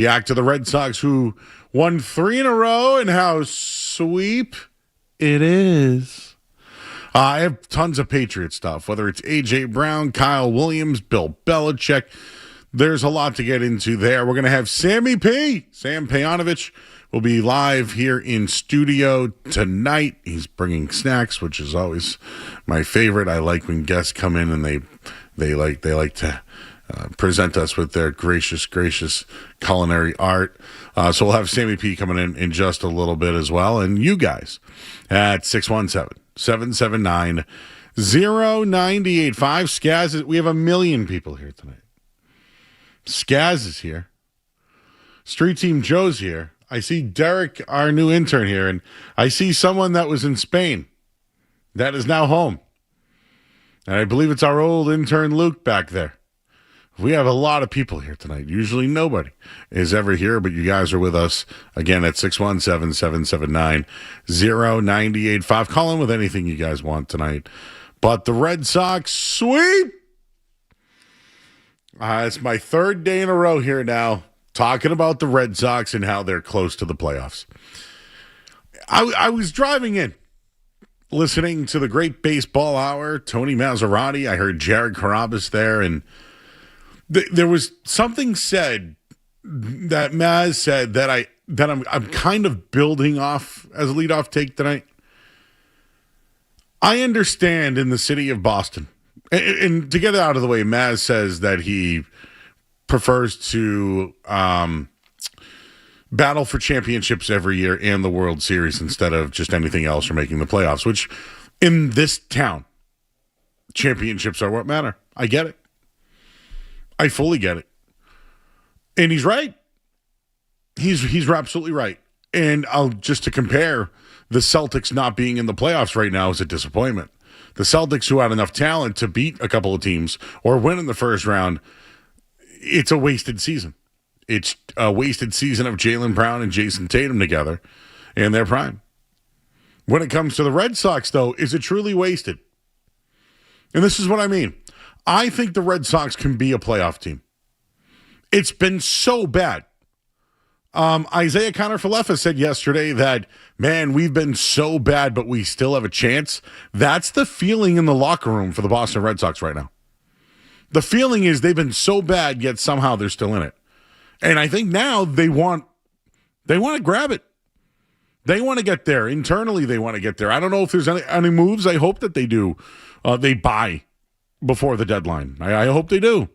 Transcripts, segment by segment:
React to the Red Sox, who won 3 in a row, and how sweep it is. I have tons of Patriot stuff, whether it's A.J. Brown, Kyle Williams, Bill Belichick. There's a lot to get into there. We're going to have Sammy P. Sam Pejanovich will be live here in studio tonight. He's bringing snacks, which is always my favorite. I like when guests come in and they like to present us with their gracious culinary art. So we'll have Sammy P coming in just a little bit as well. And you guys at 617-779-0985. Skaz, we have 1 million people here tonight. Skaz is here. Street Team Joe's here. I see Derek, our new intern, here, and I see someone that was in Spain that is now home. And I believe it's our old intern Luke back there. We have a lot of people here tonight. Usually nobody is ever here, but you guys are with us again at 617-779-0985. Call in with anything you guys want tonight. But the Red Sox sweep. It's my 3rd day in a row here now talking about the Red Sox and how they're close to the playoffs. I was driving in, listening to the great baseball hour, Tony Maserati. I heard Jared Carabas there, and there was something said that Maz said that I'm kind of building off as a leadoff take tonight. I understand in the city of Boston, and to get it out of the way, Maz says that he prefers to battle for championships every year and the World Series instead of just anything else or making the playoffs, which in this town, championships are what matter. I get it. I fully get it. And he's right. He's absolutely right. And just to compare, the Celtics not being in the playoffs right now is a disappointment. The Celtics, who had enough talent to beat a couple of teams or win in the first round, it's a wasted season. It's a wasted season of Jaylen Brown and Jason Tatum together in their prime. When it comes to the Red Sox, though, is it truly wasted? And this is what I mean. I think the Red Sox can be a playoff team. It's been so bad. Isaiah Connor-Falefa said yesterday that, man, we've been so bad, but we still have a chance. That's the feeling in the locker room for the Boston Red Sox right now. The feeling is they've been so bad, yet somehow they're still in it. And I think now they want to grab it. They want to get there. Internally, they want to get there. I don't know if there's any moves. I hope that they do. They buy before the deadline. I hope they do.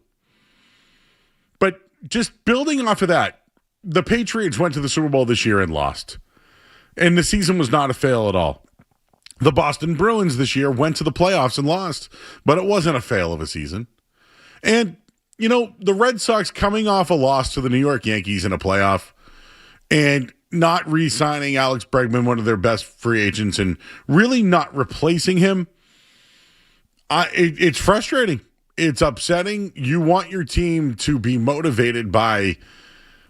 But just building off of that, the Patriots went to the Super Bowl this year and lost. And the season was not a fail at all. The Boston Bruins this year went to the playoffs and lost, but it wasn't a fail of a season. And, you know, the Red Sox coming off a loss to the New York Yankees in a playoff and not re-signing Alex Bregman, one of their best free agents, and really not replacing him, it's frustrating. It's upsetting. You want your team to be motivated by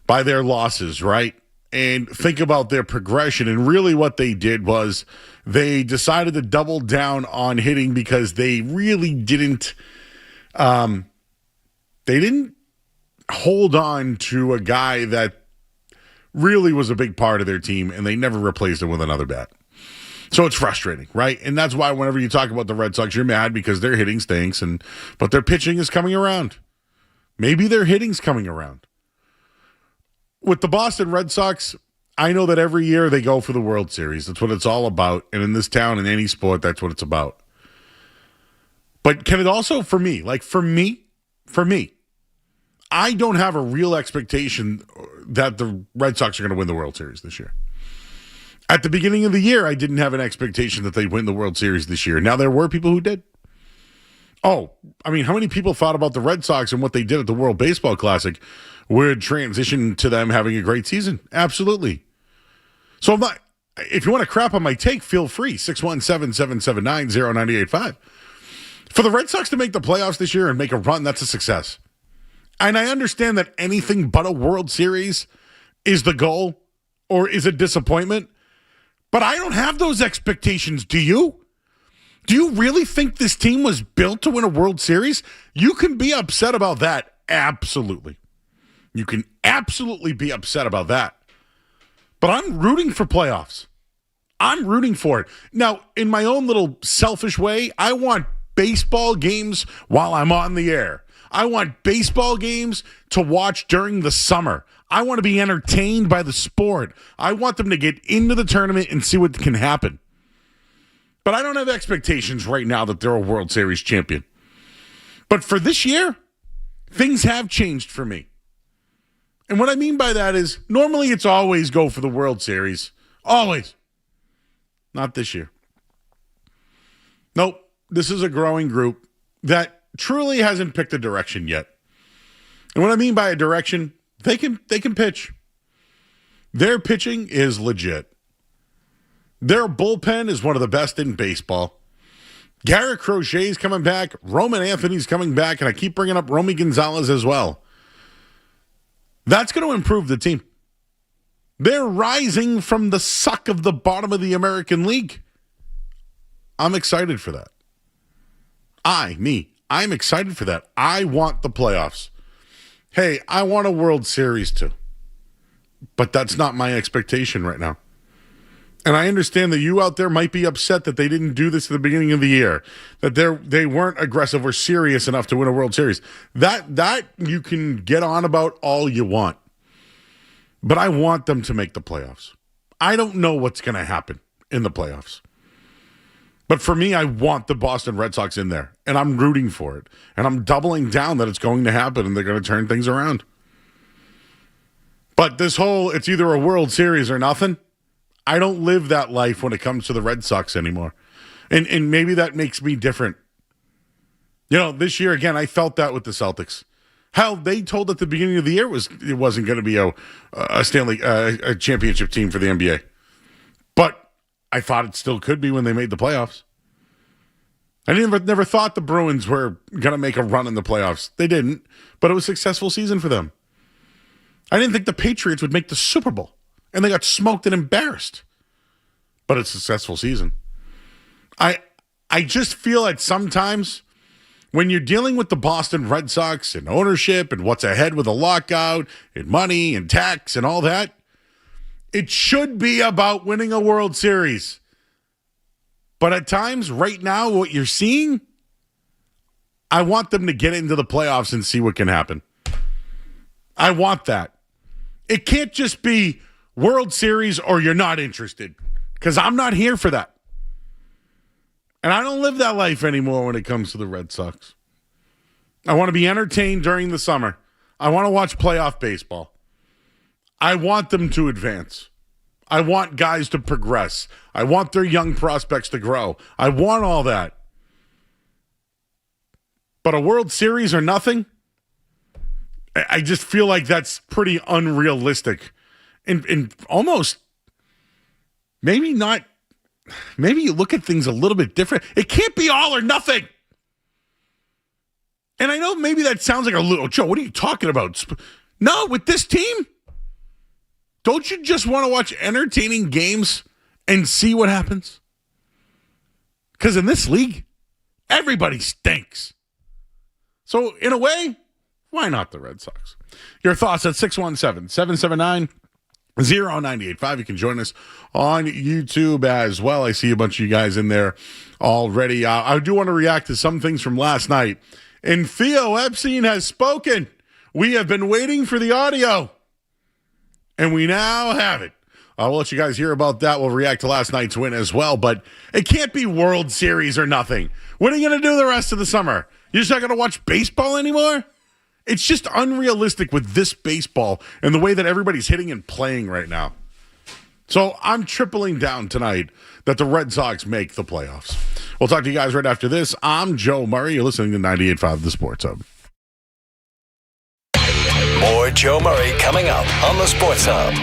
their losses, right? And think about their progression. And really what they did was they decided to double down on hitting because they really didn't hold on to a guy that really was a big part of their team, and they never replaced him with another bat. So it's frustrating, right? And that's why whenever you talk about the Red Sox, you're mad because their hitting stinks, but their pitching is coming around. Maybe their hitting's coming around. With the Boston Red Sox, I know that every year they go for the World Series. That's what it's all about. And in this town, in any sport, that's what it's about. But can it also, for me, I don't have a real expectation that the Red Sox are going to win the World Series this year. At the beginning of the year, I didn't have an expectation that they'd win the World Series this year. Now, there were people who did. Oh, I mean, how many people thought about the Red Sox and what they did at the World Baseball Classic would transition to them having a great season? Absolutely. So if you want to crap on my take, feel free. 617-779-0985. For the Red Sox to make the playoffs this year and make a run, that's a success. And I understand that anything but a World Series is the goal or is a disappointment, but I don't have those expectations. Do you? Do you really think this team was built to win a World Series? You can be upset about that. Absolutely. You can absolutely be upset about that. But I'm rooting for playoffs. I'm rooting for it. Now, in my own little selfish way, I want baseball games while I'm on the air. I want baseball games to watch during the summer. I want to be entertained by the sport. I want them to get into the tournament and see what can happen. But I don't have expectations right now that they're a World Series champion. But for this year, things have changed for me. And what I mean by that is normally it's always go for the World Series. Always. Not this year. Nope. This is a growing group that truly hasn't picked a direction yet. And what I mean by a direction, they can pitch. Their pitching is legit. Their bullpen is one of the best in baseball. Garrett Crochet's coming back. Roman Anthony's coming back. And I keep bringing up Romy Gonzalez as well. That's going to improve the team. They're rising from the suck of the bottom of the American League. I'm excited for that. I'm excited for that. I want the playoffs. Hey, I want a World Series too. But that's not my expectation right now. And I understand that you out there might be upset that they didn't do this at the beginning of the year, that they weren't aggressive or serious enough to win a World Series. That you can get on about all you want. But I want them to make the playoffs. I don't know what's going to happen in the playoffs. But for me, I want the Boston Red Sox in there, and I'm rooting for it. And I'm doubling down that it's going to happen, and they're going to turn things around. But this whole, it's either a World Series or nothing, I don't live that life when it comes to the Red Sox anymore. And maybe that makes me different. You know, this year, again, I felt that with the Celtics. Hell, they told at the beginning of the year it wasn't going to be a championship team for the NBA. But I thought it still could be when they made the playoffs. I never thought the Bruins were going to make a run in the playoffs. They didn't, but it was a successful season for them. I didn't think the Patriots would make the Super Bowl, and they got smoked and embarrassed. But it's a successful season. I just feel like sometimes when you're dealing with the Boston Red Sox and ownership and what's ahead with a lockout and money and tax and all that, it should be about winning a World Series. But at times, right now, what you're seeing, I want them to get into the playoffs and see what can happen. I want that. It can't just be World Series or you're not interested, because I'm not here for that. And I don't live that life anymore when it comes to the Red Sox. I want to be entertained during the summer. I want to watch playoff baseball. I want them to advance. I want guys to progress. I want their young prospects to grow. I want all that. But a World Series or nothing, I just feel like that's pretty unrealistic. And almost, maybe not, maybe you look at things a little bit different. It can't be all or nothing. And I know maybe that sounds like a little, Joe, what are you talking about? No, with this team, don't you just want to watch entertaining games and see what happens? Because in this league, everybody stinks. So in a way, why not the Red Sox? Your thoughts at 617-779-0985. You can join us on YouTube as well. I see a bunch of you guys in there already. I do want to react to some things from last night. And Theo Epstein has spoken. We have been waiting for the audio, and we now have it. I'll let you guys hear about that. We'll react to last night's win as well, but it can't be World Series or nothing. What are you going to do the rest of the summer? You're just not going to watch baseball anymore? It's just unrealistic with this baseball and the way that everybody's hitting and playing right now. So I'm tripling down tonight that the Red Sox make the playoffs. We'll talk to you guys right after this. I'm Joe Murray. You're listening to 98.5 The Sports Hub. More Joe Murray coming up on The Sports Hub.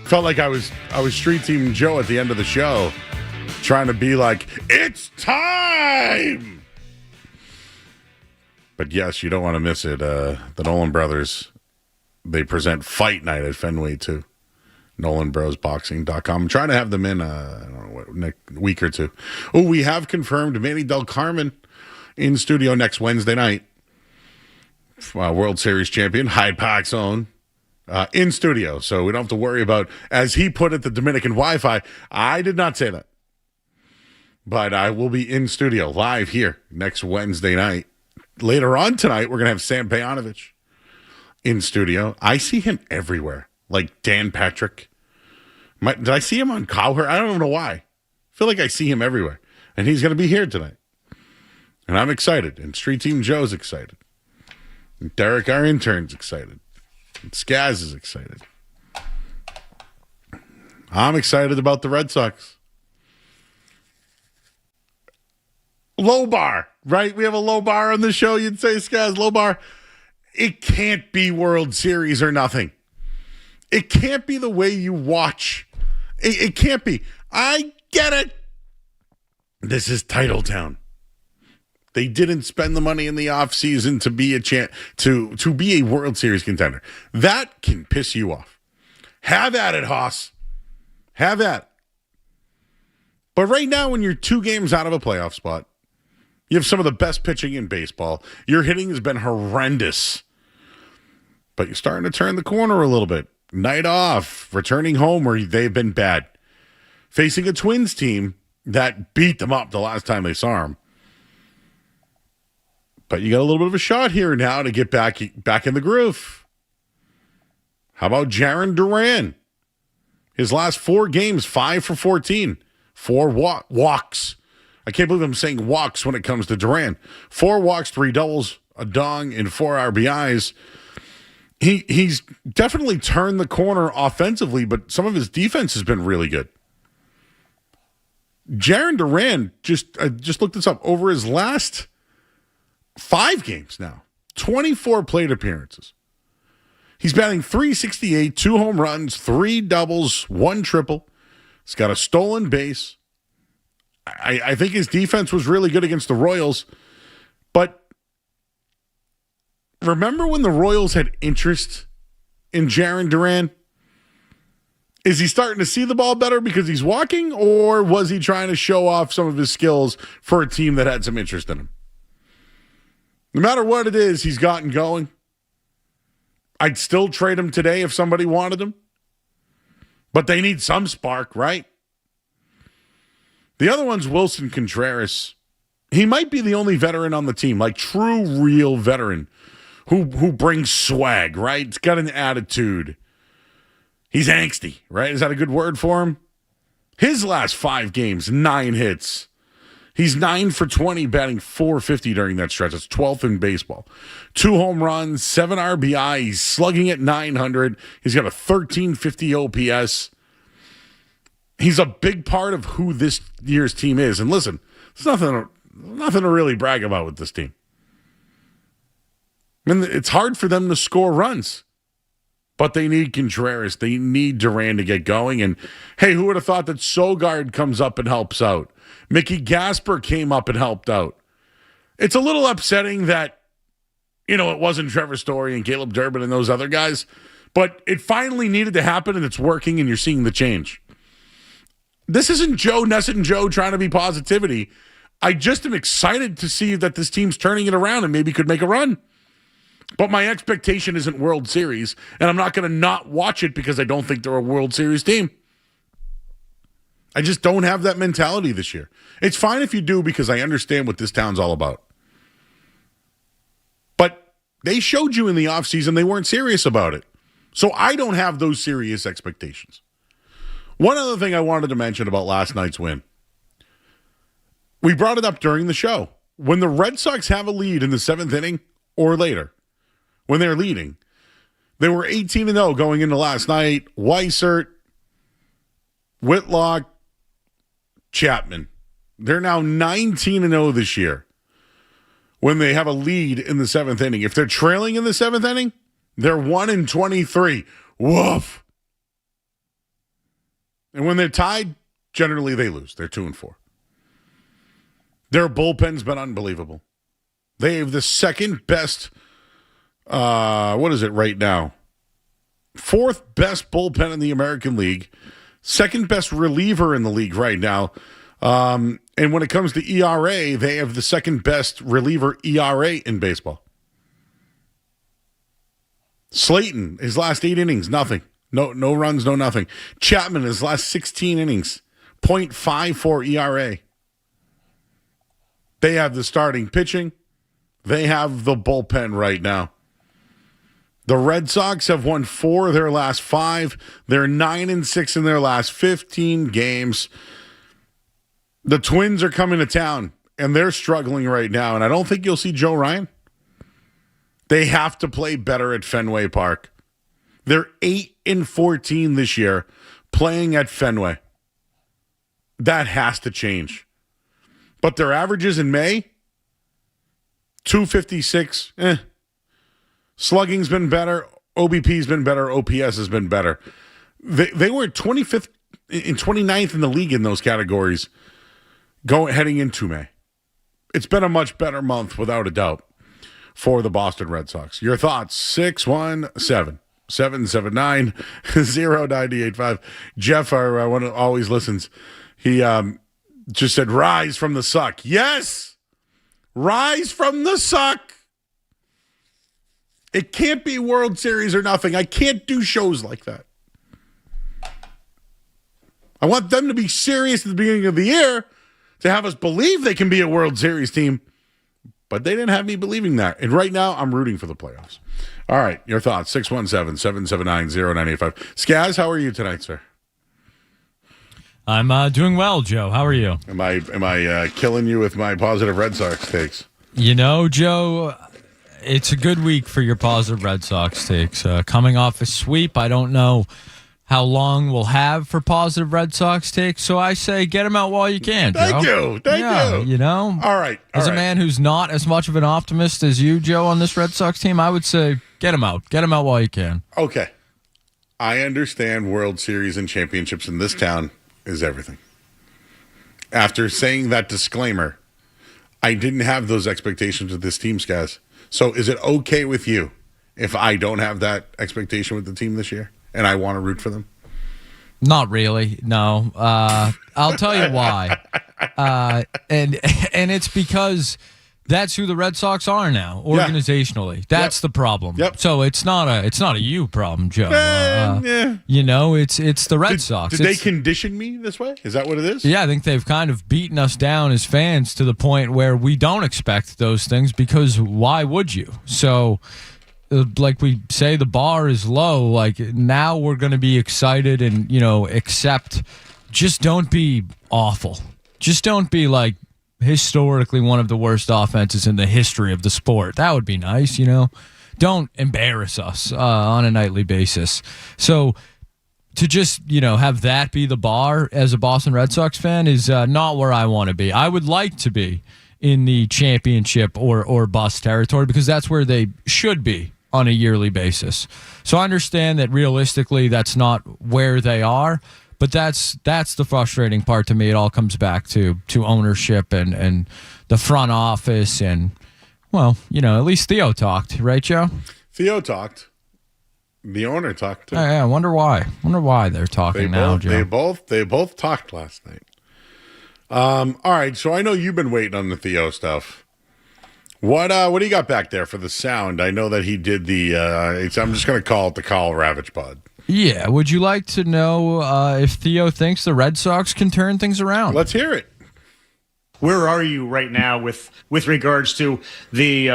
Felt like I was Street Team Joe at the end of the show, trying to be like, it's time! But yes, you don't want to miss it. The Nolan brothers, they present Fight Night at Fenway too. NolanBrosBoxing.com. I'm trying to have them in, I don't know, next week or two. Oh, we have confirmed Manny Del Carmen in studio next Wednesday night. World Series champion, Hyde Park's own, in studio. So we don't have to worry about, as he put it, the Dominican Wi-Fi. I did not say that. But I will be in studio live here next Wednesday night. Later on tonight, we're going to have Sam Pejanovich in studio. I see him everywhere. Like Dan Patrick. Did I see him on Cowher? I don't know why. I feel like I see him everywhere. And he's going to be here tonight. And I'm excited. And Street Team Joe's excited. And Derek, our intern's excited. And Skaz is excited. I'm excited about the Red Sox. Low bar, right? We have a low bar on the show. You'd say, Skaz, low bar. It can't be World Series or nothing. It can't be the way you watch. It can't be. I get it. This is Titletown. They didn't spend the money in the offseason to be to be a World Series contender. That can piss you off. Have at it, Haas. Have at it. But right now, when you're 2 games out of a playoff spot, you have some of the best pitching in baseball. Your hitting has been horrendous. But you're starting to turn the corner a little bit. Night off, returning home where they've been bad. Facing a Twins team that beat them up the last time they saw them. But you got a little bit of a shot here now to get back in the groove. How about Jarren Duran? His last 4 games, 5 for 14. 4 walks. I can't believe I'm saying walks when it comes to Duran. 4 walks, 3 doubles, a dong, and 4 RBIs. He's definitely turned the corner offensively, but some of his defense has been really good. Jarren Duran, I just looked this up, over his last 5 games now, 24 plate appearances. He's batting .368, 2 home runs, 3 doubles, 1 triple. He's got a stolen base. I think his defense was really good against the Royals, but remember when the Royals had interest in Jarren Duran? Is he starting to see the ball better because he's walking, or was he trying to show off some of his skills for a team that had some interest in him? No matter what it is, he's gotten going. I'd still trade him today if somebody wanted him. But they need some spark, right? The other one's Wilson Contreras. He might be the only veteran on the team, like true, real veteran who brings swag, right? He's got an attitude. He's angsty, right? Is that a good word for him? His last 5 games, 9 hits. He's 9 for 20, batting .450 during that stretch. That's 12th in baseball. 2 home runs, 7 RBI. He's slugging at .900. He's got a 1350 OPS. He's a big part of who this year's team is. And listen, there's nothing to really brag about with this team. I mean, it's hard for them to score runs. But they need Contreras. They need Duran to get going. And, hey, who would have thought that Sogard comes up and helps out? Mickey Gasper came up and helped out. It's a little upsetting that, it wasn't Trevor Story and Caleb Durbin and those other guys. But it finally needed to happen, and it's working, and you're seeing the change. This isn't Joe Nesson Joe trying to be positivity. I just am excited to see that this team's turning it around and maybe could make a run. But my expectation isn't World Series, and I'm not going to not watch it because I don't think they're a World Series team. I just don't have that mentality this year. It's fine if you do because I understand what this town's all about. But they showed you in the offseason they weren't serious about it. So I don't have those serious expectations. One other thing I wanted to mention about last night's win. We brought it up during the show. When the Red Sox have a lead in the 7th inning or later, when they're leading, they were 18-0 going into last night. Weissert, Whitlock, Chapman. They're now 19-0 this year when they have a lead in the 7th inning. If they're trailing in the 7th inning, they're 1-23. Woof. And when they're tied, generally they lose. They're 2-4. Their bullpen's been unbelievable. They have the second best, what is it right now? Fourth best bullpen in the American League. Second best reliever in the league right now. And when it comes to ERA, they have the second best reliever ERA in baseball. Slayton, his last 8 innings, nothing. No runs, no nothing. Chapman, his last 16 innings, .54 ERA. They have the starting pitching. They have the bullpen right now. The Red Sox have won 4 of their last 5. They're 9-6 in their last 15 games. The Twins are coming to town, and they're struggling right now, and I don't think you'll see Joe Ryan. They have to play better at Fenway Park. They're 8-14 this year playing at Fenway. That has to change. But their averages in May, 256, Slugging's been better. OBP's been better. OPS has been better. They were 25th and 29th in the league in those categories heading into May. It's been a much better month, without a doubt, for the Boston Red Sox. Your thoughts, 617-779-0985. Jeff, our one who always listens, he just said, rise from the suck. Yes! Rise from the suck! It can't be World Series or nothing. I can't do shows like that. I want them to be serious at the beginning of the year to have us believe they can be a World Series team. But they didn't have me believing that. And right now, I'm rooting for the playoffs. All right, your thoughts, 617-779-0985. Skaz, how are you tonight, sir? I'm doing well, Joe. How are you? Am I killing you with my positive Red Sox takes? You know, Joe, it's a good week for your positive Red Sox takes. Coming off a sweep, I don't know how long we'll have for positive Red Sox takes, so I say get them out while you can, Joe. Thank you. You know? All right. As a man who's not as much of an optimist as you, Joe, on this Red Sox team, I would say get them out. Get them out while you can. Okay. I understand World Series and championships in this town is everything. After saying that disclaimer, I didn't have those expectations with this team, guys. So is it okay with you if I don't have that expectation with the team this year and I want to root for them? Not really, no. I'll tell you why. And it's because that's who the Red Sox are now, organizationally. That's the problem. Yep. So it's not a you problem, Joe. You know, it's the Red Sox. Did they condition me this way? Is that what it is? Yeah, I think they've kind of beaten us down as fans to the point where we don't expect those things because why would you? So, like we say, the bar is low. Like now we're going to be excited and, accept. Just don't be awful. Just don't be like historically one of the worst offenses in the history of the sport. That would be nice, Don't embarrass us on a nightly basis. So to just, have that be the bar as a Boston Red Sox fan is not where I want to be. I would like to be in the championship or bust territory because that's where they should be on a yearly basis. So I understand that realistically that's not where they are. But that's the frustrating part to me. It all comes back to ownership and the front office and, well, at least Theo talked, right, Joe? Theo talked. The owner talked too. I wonder why. They're talking now, Joe. They both talked last night. All right, so I know you've been waiting on the Theo stuff. What do you got back there for the sound? I know that he did the. I'm just going to call it the Kyle Ravage pod. Yeah, would you like to know if Theo thinks the Red Sox can turn things around? Let's hear it. Where are you right now with regards to the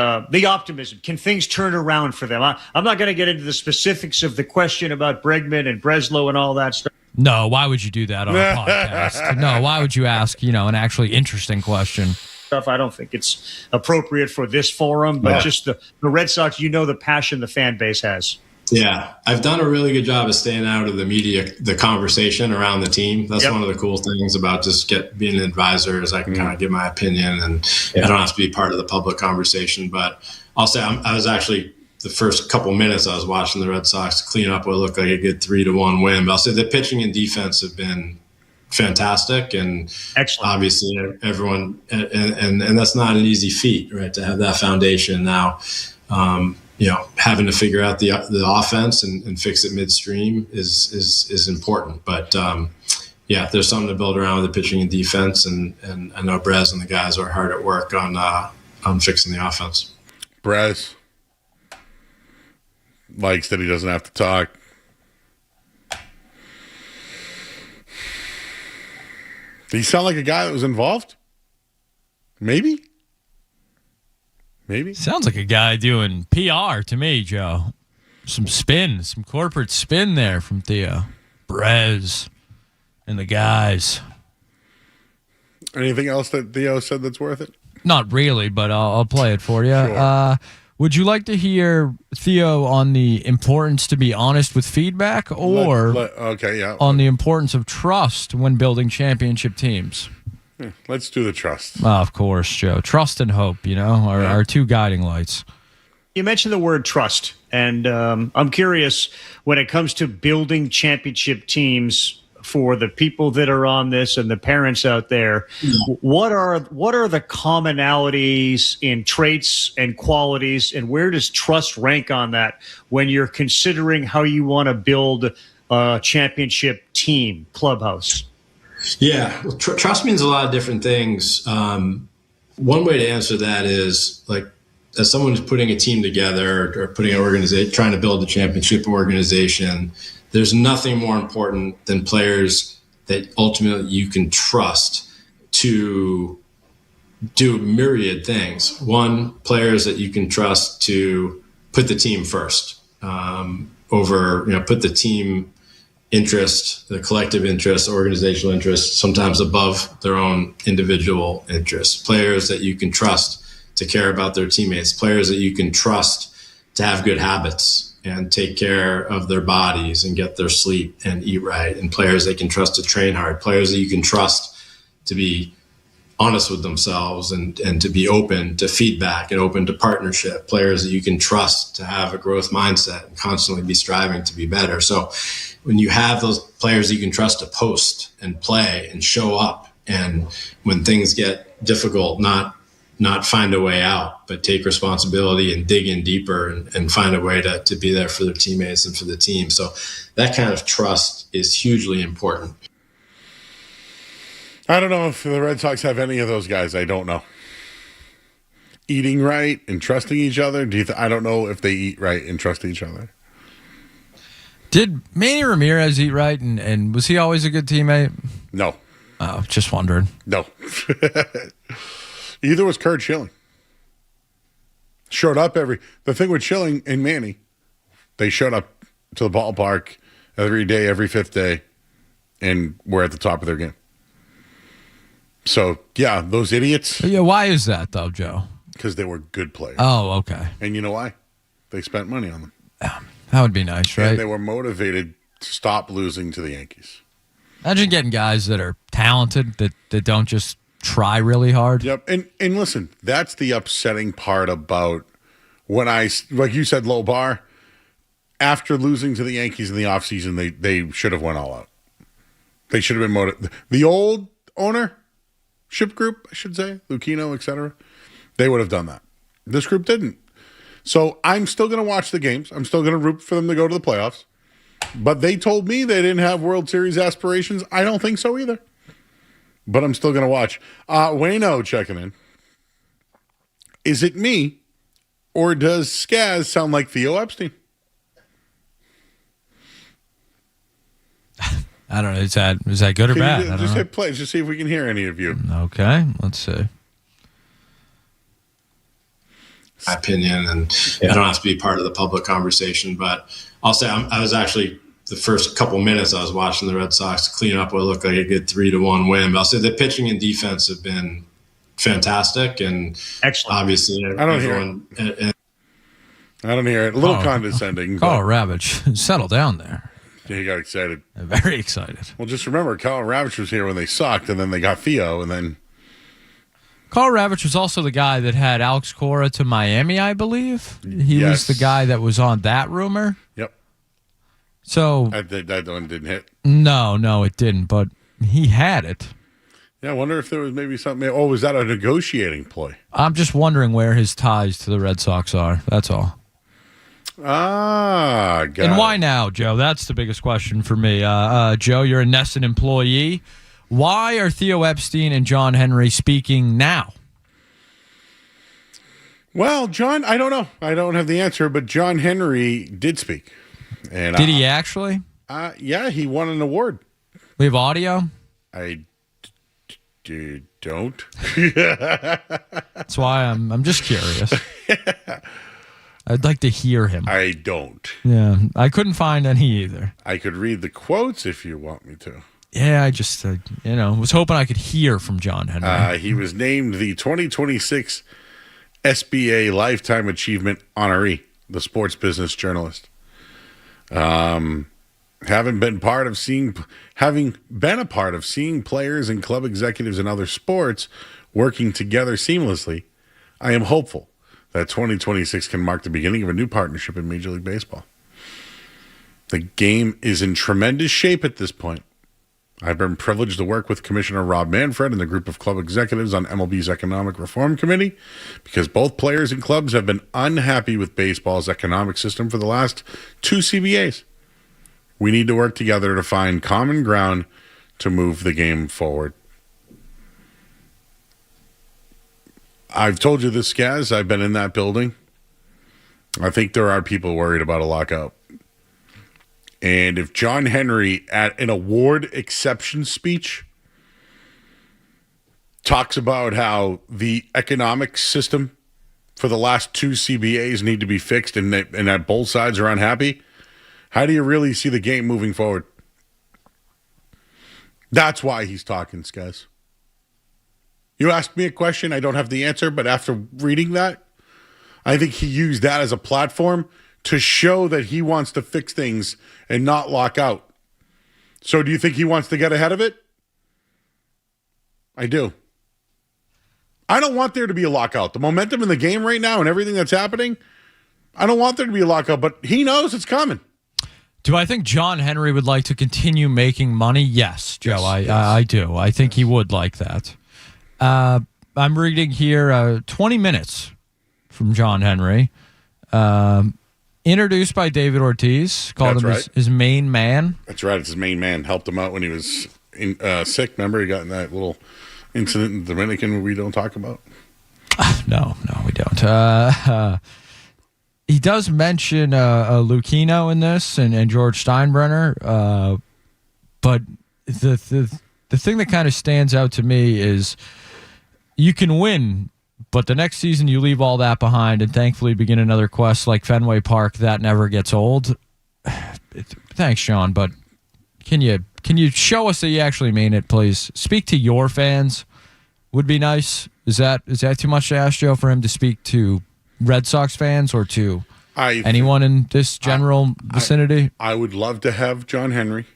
optimism? Can things turn around for them? I'm not going to get into the specifics of the question about Bregman and Breslow and all that stuff. No, why would you do that on a podcast? No, why would you ask, an actually interesting question? I don't think it's appropriate for this forum, but just the Red Sox, the passion the fan base has. Yeah, I've done a really good job of staying out of the media, the conversation around the team. That's one of the cool things about just being an advisor is I can kind of give my opinion and I don't have to be part of the public conversation. But I'll say I was actually the first couple minutes I was watching the Red Sox clean up what looked like a good 3-1 win. But I'll say the pitching and defense have been fantastic, and excellent. Obviously everyone, and that's not an easy feat, right? To have that foundation now, having to figure out the offense and fix it midstream is important. But there's something to build around with the pitching and defense, and I know Brez and the guys are hard at work on fixing the offense. Brez likes that he doesn't have to talk. Did he sound like a guy that was involved? Maybe. Sounds like a guy doing PR to me, Joe. Some corporate spin there from Theo. Brez and the guys. Anything else that Theo said that's worth it? Not really, but I'll play it for you. Sure. Would you like to hear Theo on the importance to be honest with feedback, or on the importance of trust when building championship teams? Let's do the trust. Of course, Joe. Trust and hope, are our two guiding lights. You mentioned the word trust, and I'm curious when it comes to building championship teams for the people that are on this and the parents out there. What are the commonalities in traits and qualities, and where does trust rank on that when you're considering how you want to build a championship team, clubhouse? Yeah, well, trust means a lot of different things. One way to answer that is, like, as someone who's putting a team together or putting an organization, trying to build a championship organization, there's nothing more important than players that ultimately you can trust to do myriad things. One, players that you can trust to put the team first, put the team interest, the collective interest, organizational interest, sometimes above their own individual interests. Players that you can trust to care about their teammates. Players that you can trust to have good habits and take care of their bodies and get their sleep and eat right. And players they can trust to train hard. Players that you can trust to be honest with themselves and to be open to feedback and open to partnership. Players that you can trust to have a growth mindset and constantly be striving to be better. So when you have those players that you can trust to post and play and show up, and when things get difficult, not find a way out, but take responsibility and dig in deeper and find a way to be there for their teammates and for the team. So that kind of trust is hugely important. I don't know if the Red Sox have any of those guys. I don't know. Eating right and trusting each other. I don't know if they eat right and trust each other. Did Manny Ramirez eat right, and was he always a good teammate? No. Oh, just wondering. No. Either was Kurt Schilling. Showed up the thing with Schilling and Manny, they showed up to the ballpark every day, every fifth day, and were at the top of their game. So, yeah, those idiots. Yeah, why is that, though, Joe? Because they were good players. Oh, okay. And you know why? They spent money on them. That would be nice, right? And they were motivated to stop losing to the Yankees. Imagine getting guys that are talented, that don't just try really hard. Yep. And listen, that's the upsetting part about when like you said, low bar. After losing to the Yankees in the offseason, they should have went all out. They should have been motivated. The old ownership group, I should say, Lucchino, etc., they would have done that. This group didn't. So I'm still going to watch the games. I'm still going to root for them to go to the playoffs. But they told me they didn't have World Series aspirations. I don't think so either. But I'm still going to watch. Wayno checking in. Is it me, or does Skaz sound like Theo Epstein? I don't know. Is that good or bad? Just hit play. Just see if we can hear any of you. Okay, let's see. My opinion, and I don't have to be part of the public conversation, but I'll say I was actually the first couple minutes I was watching the Red Sox clean up what looked like a good 3-1 win. But I'll say the pitching and defense have been fantastic, and excellent. Obviously, I don't hear it. I don't hear it. A little condescending. Kyle Ravitch, settle down there. Yeah, he got excited. Very excited. Well, just remember, Kyle Ravitch was here when they sucked, and then they got Theo, and then Carl Ravitch was also the guy that had Alex Cora to Miami, I believe. He was the guy that was on that rumor. Yep. So that one didn't hit. No, it didn't. But he had it. Yeah, I wonder if there was maybe something. Oh, was that a negotiating ploy? I'm just wondering where his ties to the Red Sox are. That's all. Got and it. why now, Joe? That's the biggest question for me. Joe, you're a Nesson employee. Why are Theo Epstein and John Henry speaking now? Well, John, I don't know. I don't have the answer, but John Henry did speak. And Did he actually? Yeah, he won an award. We have audio? I don't. That's why I'm just curious. I'd like to hear him. I don't. Yeah, I couldn't find any either. I could read the quotes if you want me to. Yeah, I just, was hoping I could hear from John Henry. He was named the 2026 SBA Lifetime Achievement Honoree, the sports business journalist. Having been a part of seeing players and club executives in other sports working together seamlessly, I am hopeful that 2026 can mark the beginning of a new partnership in Major League Baseball. The game is in tremendous shape at this point. I've been privileged to work with Commissioner Rob Manfred and the group of club executives on MLB's Economic Reform Committee because both players and clubs have been unhappy with baseball's economic system for the last 2 CBAs. We need to work together to find common ground to move the game forward. I've told you this, Skaz. I've been in that building. I think there are people worried about a lockout. And if John Henry, at an award acceptance speech, talks about how the economic system for the last 2 CBAs need to be fixed and that both sides are unhappy, how do you really see the game moving forward? That's why he's talking, Skaz. You asked me a question, I don't have the answer, but after reading that, I think he used that as a platform to show that he wants to fix things and not lock out. So do you think he wants to get ahead of it? I do. I don't want there to be a lockout. The momentum in the game right now and everything that's happening, I don't want there to be a lockout, but he knows it's coming. Do I think John Henry would like to continue making money? Yes, Joe, I do. I think he would like that. I'm reading here 20 minutes from John Henry. Introduced by David Ortiz, called him his main man. That's right. It's his main man. Helped him out when he was sick. Remember, he got in that little incident in the Dominican we don't talk about? No, we don't. He does mention Lucchino in this and George Steinbrenner. But the thing that kind of stands out to me is you can win, but the next season you leave all that behind and thankfully begin another quest like Fenway Park that never gets old. Thanks, Sean, but can you show us that you actually mean it, please? Speak to your fans would be nice. Is that too much to ask, Joe, for him to speak to Red Sox fans or to anyone in this general vicinity? I would love to have John Henry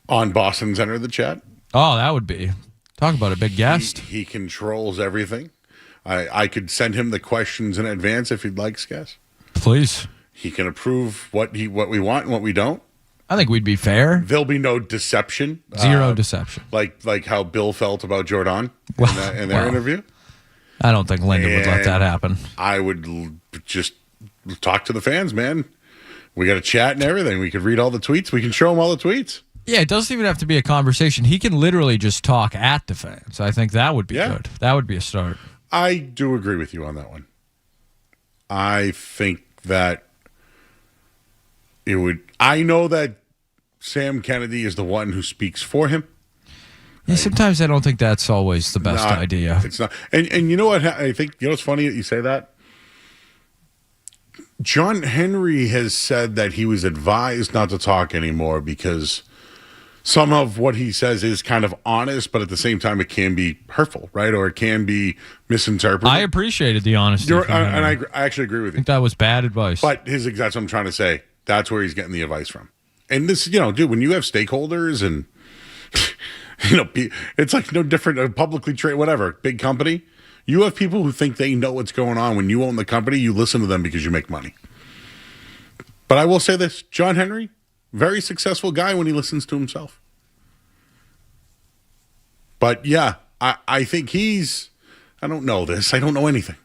on Boston's Enter the Chat. Oh, that would be. Talk about a big guest. He controls everything. I could send him the questions in advance if he'd like, Skaz. Please. He can approve what we want and what we don't. I think we'd be fair. There'll be no deception. Zero deception. Like how Bill felt about Jordan in their interview. I don't think Lyndon would let that happen. I would just talk to the fans, man. We got to chat and everything. We could read all the tweets. We can show them all the tweets. Yeah, it doesn't even have to be a conversation. He can literally just talk at the fans. I think that would be good. That would be a start. I do agree with you on that one. I think that it would. I know that Sam Kennedy is the one who speaks for him. Yeah, sometimes I don't think that's always the best idea. It's not. And you know what? I think, it's funny that you say that. John Henry has said that he was advised not to talk anymore because some of what he says is kind of honest, but at the same time, it can be hurtful, right? Or it can be misinterpreted. I appreciated the honesty. And I actually agree with you. I think that was bad advice. But that's what I'm trying to say. That's where he's getting the advice from. And this, dude, when you have stakeholders and It's like no different, publicly traded, whatever, big company. You have people who think they know what's going on. When you own the company, you listen to them because you make money. But I will say this, John Henry, very successful guy when he listens to himself. But yeah, I think I don't know this. I don't know anything.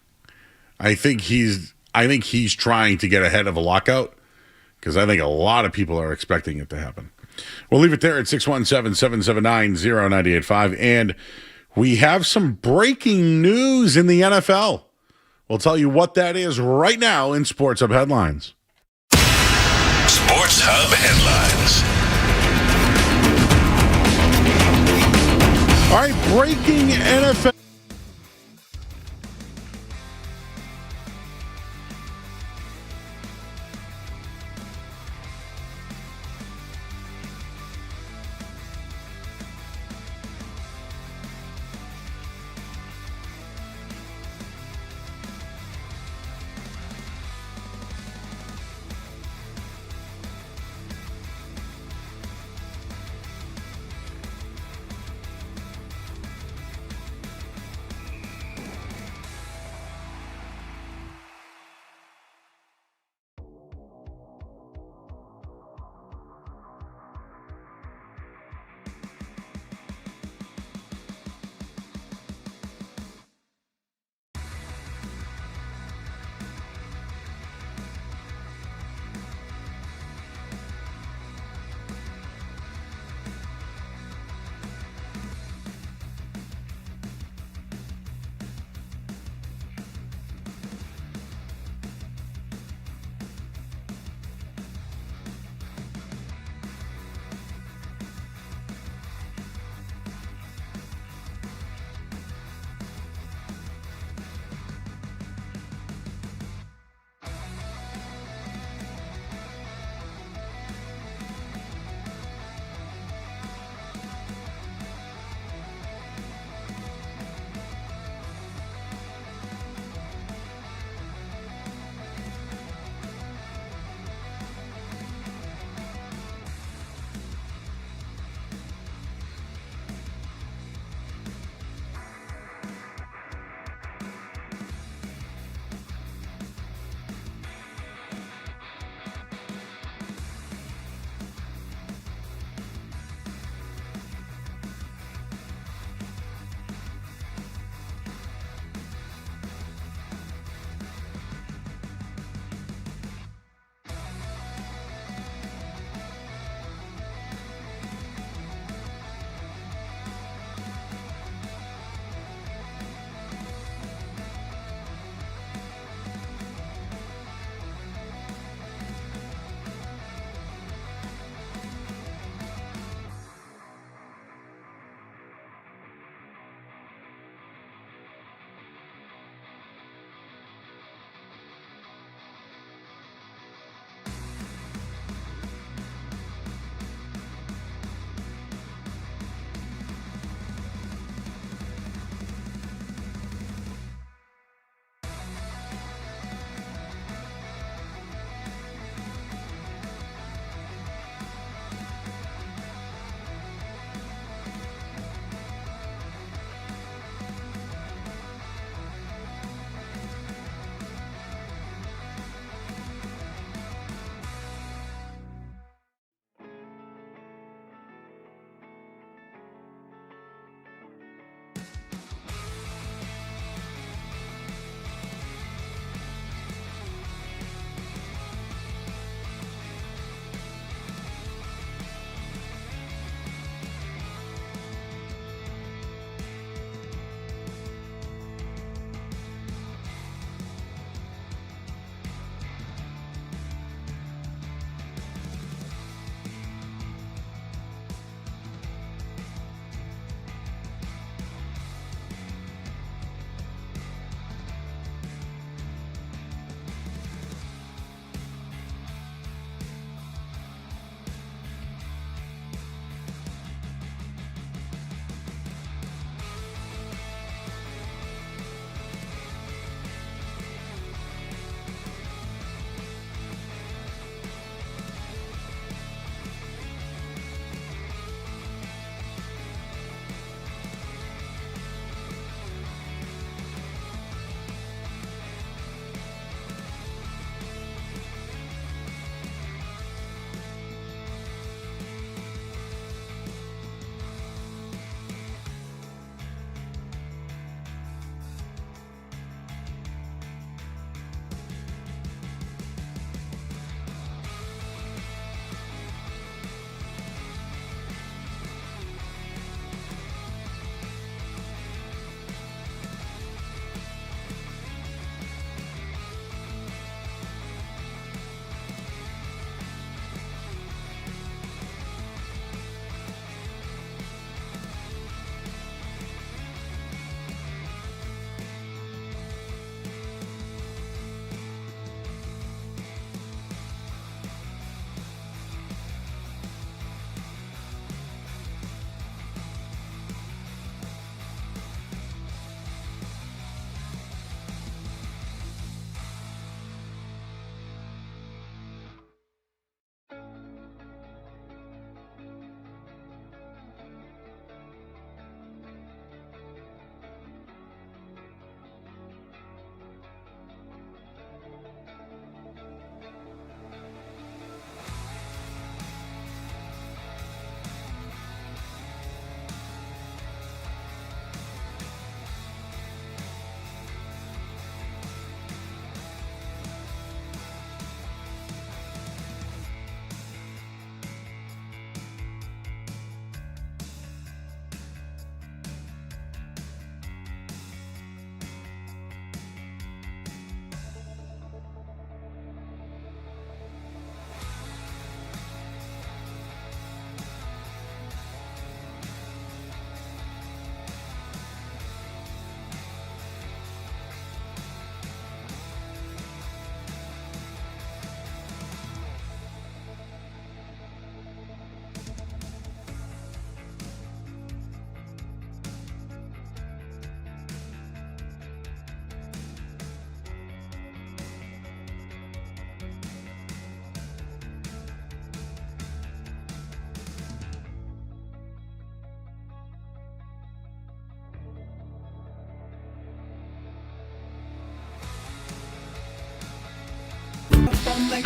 I think he's trying to get ahead of a lockout because I think a lot of people are expecting it to happen. We'll leave it there at 617-779-0985. And we have some breaking news in the NFL. We'll tell you what that is right now in Sports Hub Headlines. Sports Hub Headlines. All right, breaking NFL.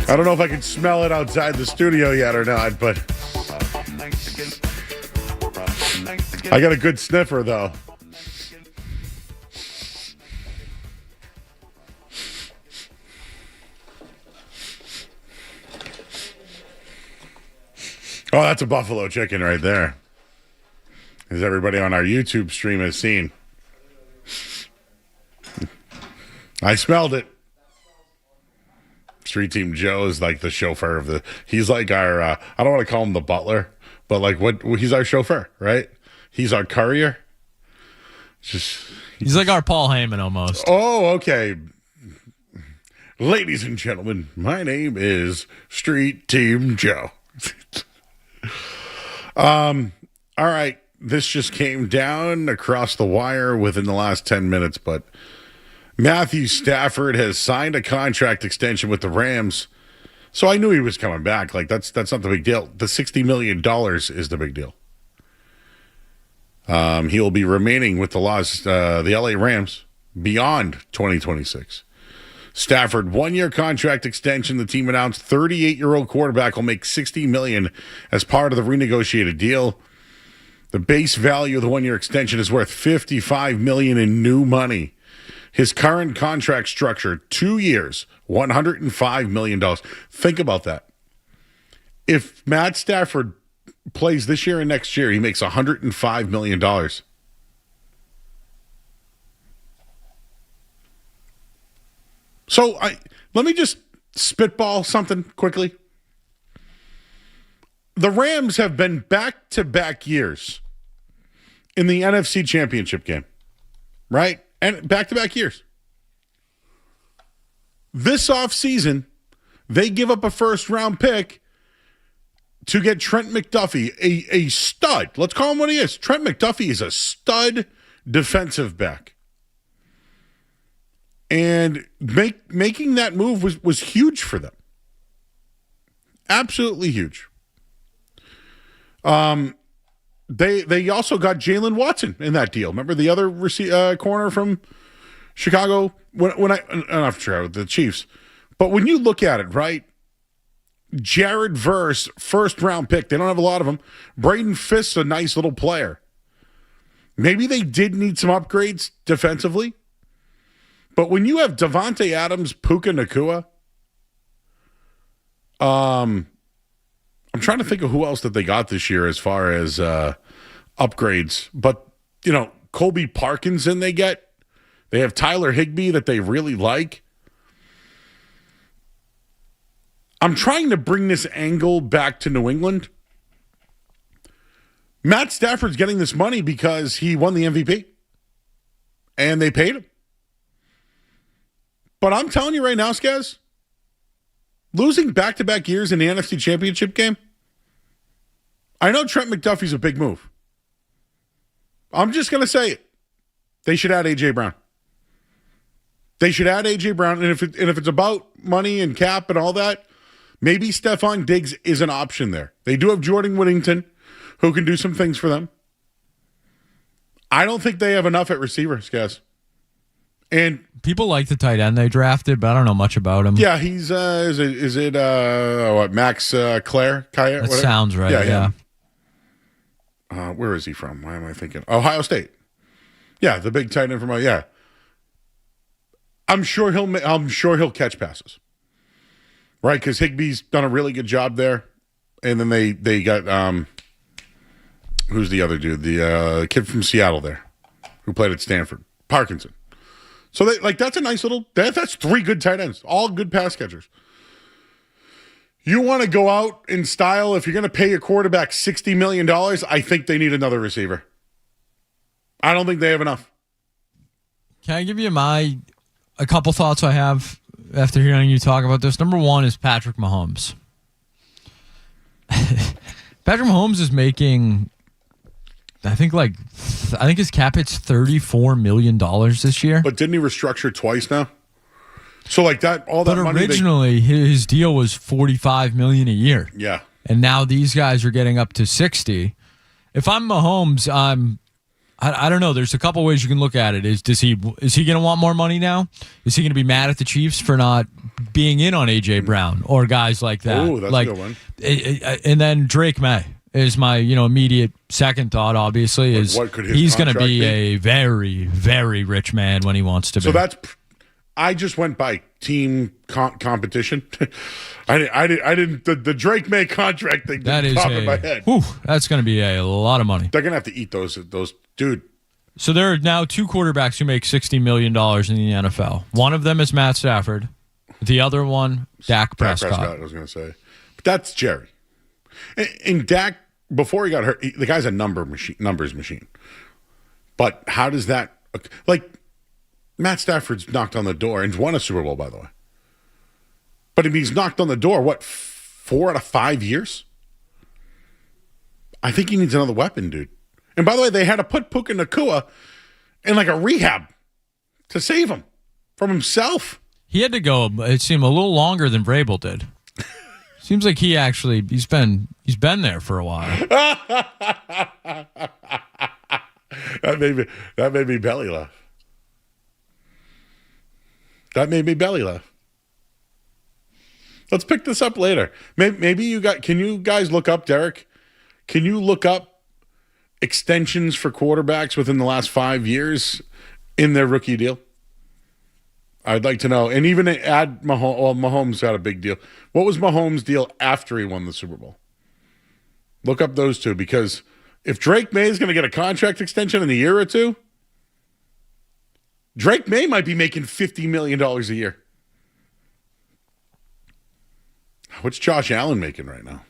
I don't know if I can smell it outside the studio yet or not, but I got a good sniffer, though. Oh, that's a buffalo chicken right there. As everybody on our YouTube stream has seen. I smelled it. Street Team Joe is like the chauffeur of the... He's like our... I don't want to call him the butler, but like he's our chauffeur, right? He's our courier. He's like our Paul Heyman almost. Oh, okay. Ladies and gentlemen, my name is Street Team Joe. All right. This just came down across the wire within the last 10 minutes, but Matthew Stafford has signed a contract extension with the Rams. So I knew he was coming back. Like that's not the big deal. The $60 million is the big deal. He will be remaining with the LA Rams beyond 2026. Stafford, 1-year contract extension. The team announced 38-year-old quarterback will make $60 million as part of the renegotiated deal. The base value of the 1-year extension is worth $55 million in new money. His current contract structure, 2 years, $105 million. Think about that. If Matt Stafford plays this year and next year, he makes $105 million. So let me just spitball something quickly. The Rams have been back-to-back years in the NFC Championship game, right? And back-to-back years. This offseason, they give up a first-round pick to get Trent McDuffie, a stud. Let's call him what he is. Trent McDuffie is a stud defensive back. And making that move was huge for them. Absolutely huge. They also got Jalen Watson in that deal. Remember the other corner from Chicago? I'm not sure, the Chiefs. But when you look at it, right? Jared Verse, first-round pick. They don't have a lot of them. Braden Fisk's a nice little player. Maybe they did need some upgrades defensively. But when you have Devontae Adams, Puka Nacua, I'm trying to think of who else that they got this year as far as upgrades. But, Colby Parkinson they get. They have Tyler Higbee that they really like. I'm trying to bring this angle back to New England. Matt Stafford's getting this money because he won the MVP. And they paid him. But I'm telling you right now, Skaz, losing back-to-back years in the NFC Championship game, I know Trent McDuffie's a big move. I'm just going to say it. They should add A.J. Brown. They should add A.J. Brown. And if it's about money and cap and all that, maybe Stephon Diggs is an option there. They do have Jordan Whittington, who can do some things for them. I don't think they have enough at receiver, Skaz. And people like the tight end they drafted, but I don't know much about him. Yeah, he's is it Max Clare? That whatever? Sounds right. Yeah. Where is he from? Why am I thinking Ohio State? Yeah, the big tight end from yeah. I'm sure he'll catch passes, right? Because Higbee's done a really good job there, and then they got who's the other dude? The kid from Seattle there, who played at Stanford, Parkinson. So that's a nice little. That's 3 good tight ends, all good pass catchers. You want to go out in style. If you're going to pay a quarterback $60 million, I think they need another receiver. I don't think they have enough. Can I give you a couple thoughts I have after hearing you talk about this? Number one is Patrick Mahomes. Patrick Mahomes is making, I think his cap hit's $34 million this year. But didn't he restructure twice now? So that all that money. But originally his deal was $45 million a year. Yeah. And now these guys are getting up to $60. If I'm Mahomes, I don't know. There's a couple ways you can look at it. Is he going to want more money now? Is he going to be mad at the Chiefs for not being in on A.J. Brown or guys like that? Oh, that's a good one. And then Drake May is my immediate second thought. Obviously, is what could his he's going to be contract a very, very rich man when he wants to be. So I just went by team competition. I didn't. The Drake May contract thing didn't pop in my head. Whew, that's going to be a lot of money. They're gonna have to eat those dude. So there are now two quarterbacks who make $60 million in the NFL. One of them is Matt Stafford. The other one, Dak Prescott. I was going to say. But that's Jerry. And Dak, before he got hurt, the guy's a numbers machine. But how does that... Like, Matt Stafford's knocked on the door and won a Super Bowl, by the way. But he's knocked on the door, 4 out of 5 years? I think he needs another weapon, dude. And by the way, they had to put Puka Nacua in like a rehab to save him from himself. He had to go, it seemed, a little longer than Vrabel did. Seems like he's been there for a while. That made me belly laugh. Let's pick this up later. Maybe can you guys look up, Derek? Can you look up extensions for quarterbacks within the last 5 years in their rookie deal? I'd like to know. And even add Mahomes. Well, Mahomes got a big deal. What was Mahomes' deal after he won the Super Bowl? Look up those two, because if Drake May is going to get a contract extension in a year or two, Drake May might be making $50 million a year. What's Josh Allen making right now?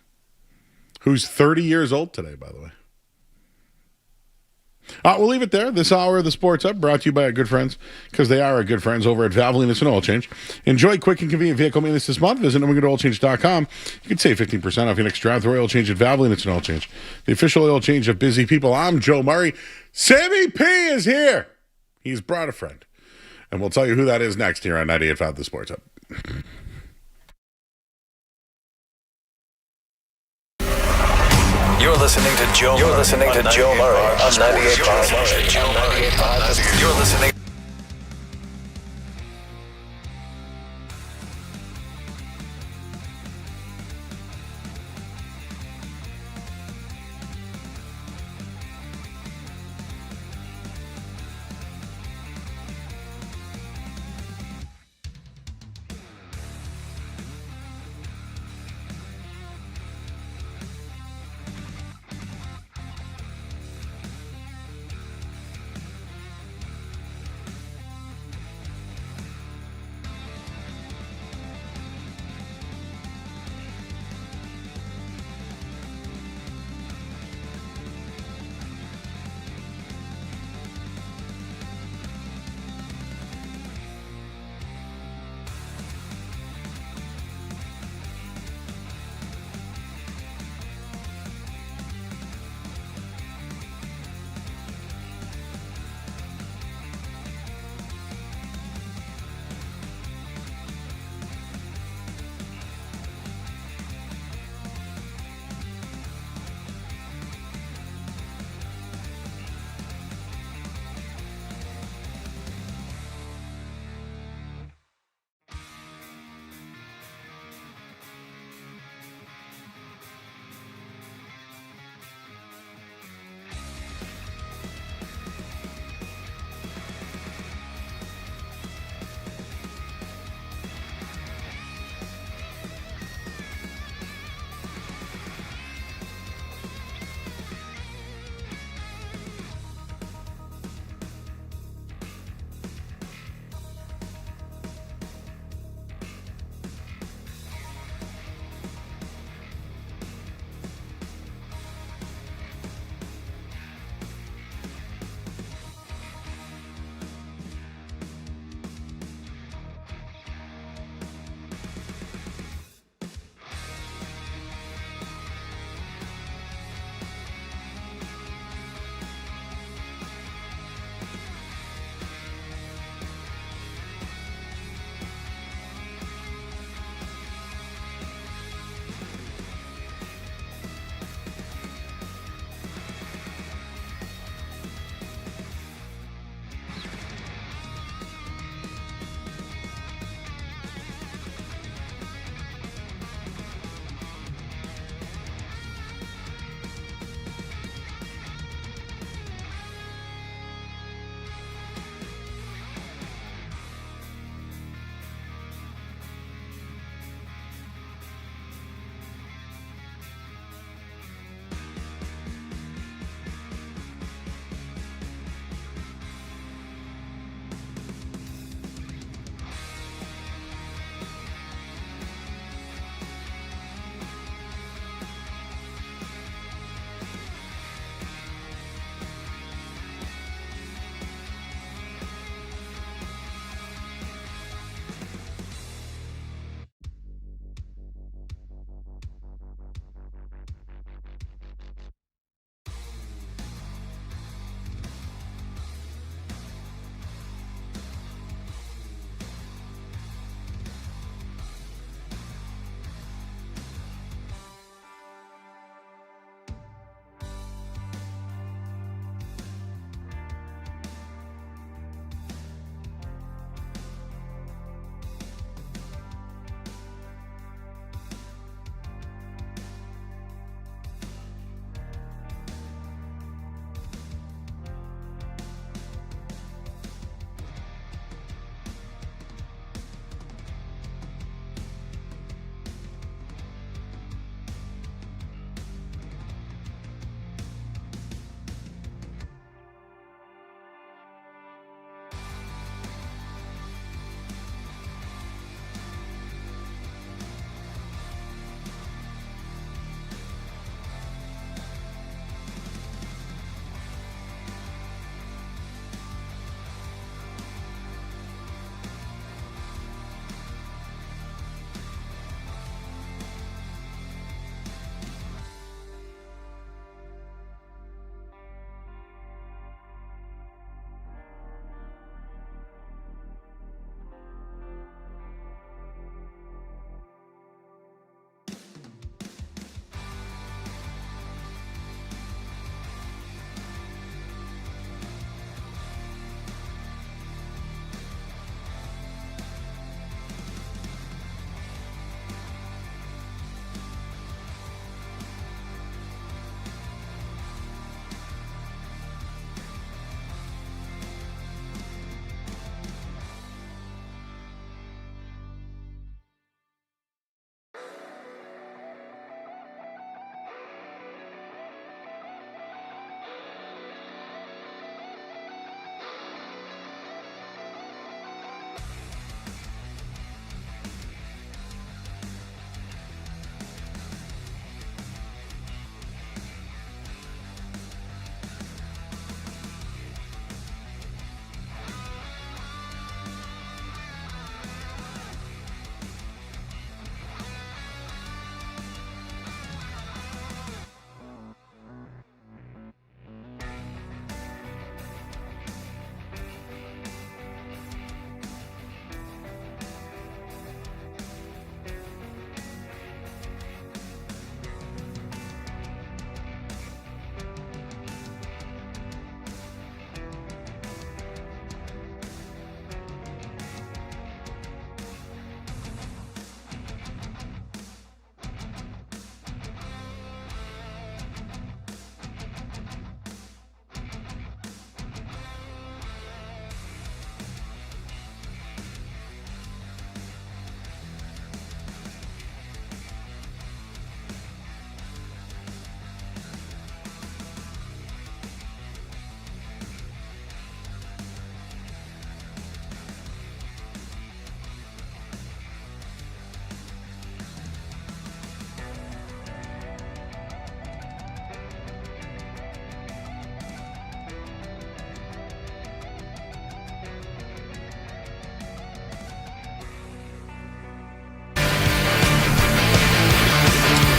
Who's 30 years old today, by the way. We'll leave it there. This hour of the Sports Up brought to you by our good friends, because they are our good friends over at Valvoline and Oil Change. Enjoy quick and convenient vehicle maintenance this month. Visit NewEnglandOilChange.com. You can save 15% off your next drive through oil change at Valvoline and Oil Change, the official oil change of busy people. I'm Joe Murray. Sammy P is here. He's brought a friend. And we'll tell you who that is next here on 98.5 The Sports Up. You're listening to Joe Murray on 98.5. You're listening.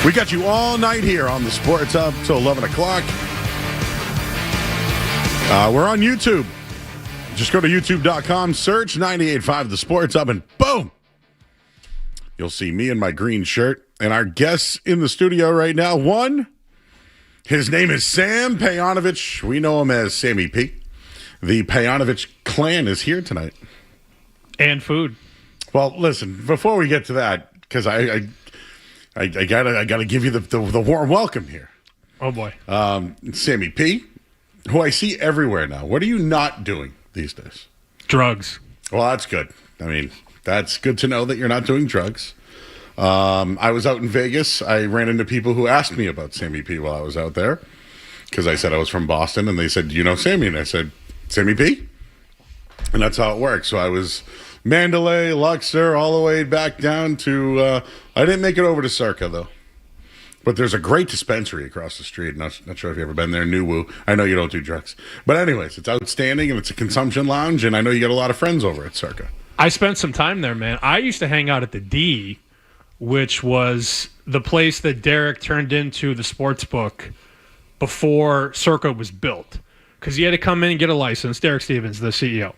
We got you all night here on the Sports Hub till 11 o'clock. We're on YouTube. Just go to youtube.com, search 98.5 The Sports Hub, and boom! You'll see me in my green shirt. And our guests in the studio right now, one, his name is Sam Pejanovich. We know him as Sammy P. The Pejanovich clan is here tonight. And food. Well, listen, before we get to that, because I gotta give you the warm welcome here. Oh, boy. Sammy P, who I see everywhere now. What are you not doing these days? Drugs. Well, that's good. I mean, that's good to know that you're not doing drugs. I was out in Vegas. I ran into people who asked me about Sammy P while I was out there because I said I was from Boston, and they said, "Do you know Sammy?" And I said, "Sammy P?" And that's how it works. So I was Mandalay, Luxor, all the way back down to I didn't make it over to Circa, though. But there's a great dispensary across the street. Not sure if you've ever been there, New Woo. I know you don't do drugs. But anyways, it's outstanding, and it's a consumption lounge, and I know you got a lot of friends over at Circa. I spent some time there, man. I used to hang out at the D, which was the place that Derek turned into the sports book before Circa was built. Because he had to come in and get a license. Derek Stevens, the CEO.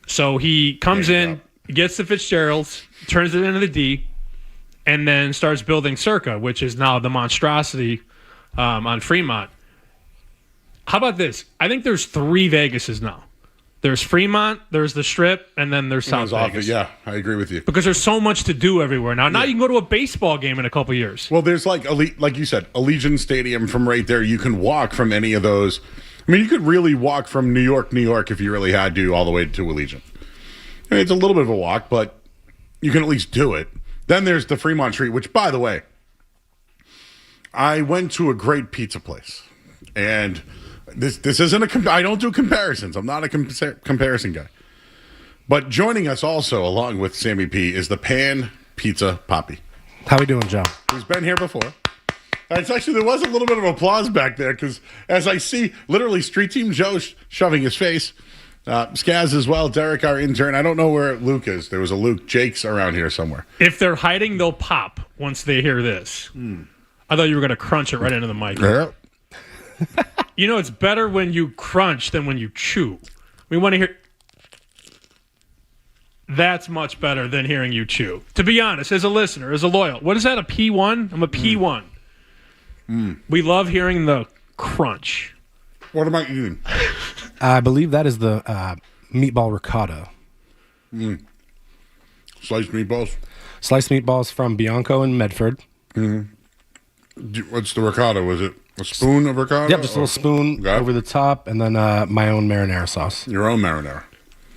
So he comes in, gets the Fitzgerald's, turns it into the D, and then starts building Circa, which is now the monstrosity on Fremont. How about this? I think there's 3 Vegases now. There's Fremont, there's the Strip, and then there's South Vegas. Yeah, I agree with you. Because there's so much to do everywhere now. Now you can go to a baseball game in a couple years. Well, there's like you said, Allegiant Stadium from right there. You can walk from any of those. I mean, you could really walk from New York, if you really had to, all the way to Allegiant. I mean, it's a little bit of a walk, but you can at least do it. Then there's the Fremont Street, which, by the way, I went to a great pizza place, and this isn't I don't do comparisons. I'm not a comparison guy. But joining us also, along with Sammy P, is the Pan Pizza Poppy. How we doing, Joe? Who's been here before. It's actually, there was a little bit of applause back there, because as I see, literally, Street Team Joe shoving his face, Skaz as well, Derek, our intern. I don't know where Luke is. There was a Luke. Jake's around here somewhere. If they're hiding, they'll pop once they hear this. I thought you were going to crunch it right into the mic. Yeah. You know, it's better when you crunch than when you chew. We want to hear... That's much better than hearing you chew. To be honest, as a listener, as a loyal. What is that, a P1? I'm a P1. We love hearing the crunch. What am I eating? I believe that is the meatball ricotta. Sliced meatballs? Sliced meatballs from Bianco in Medford. What's the ricotta? Was it a spoon of ricotta? Yep, just a little spoon over the top, and then my own marinara sauce. Your own marinara.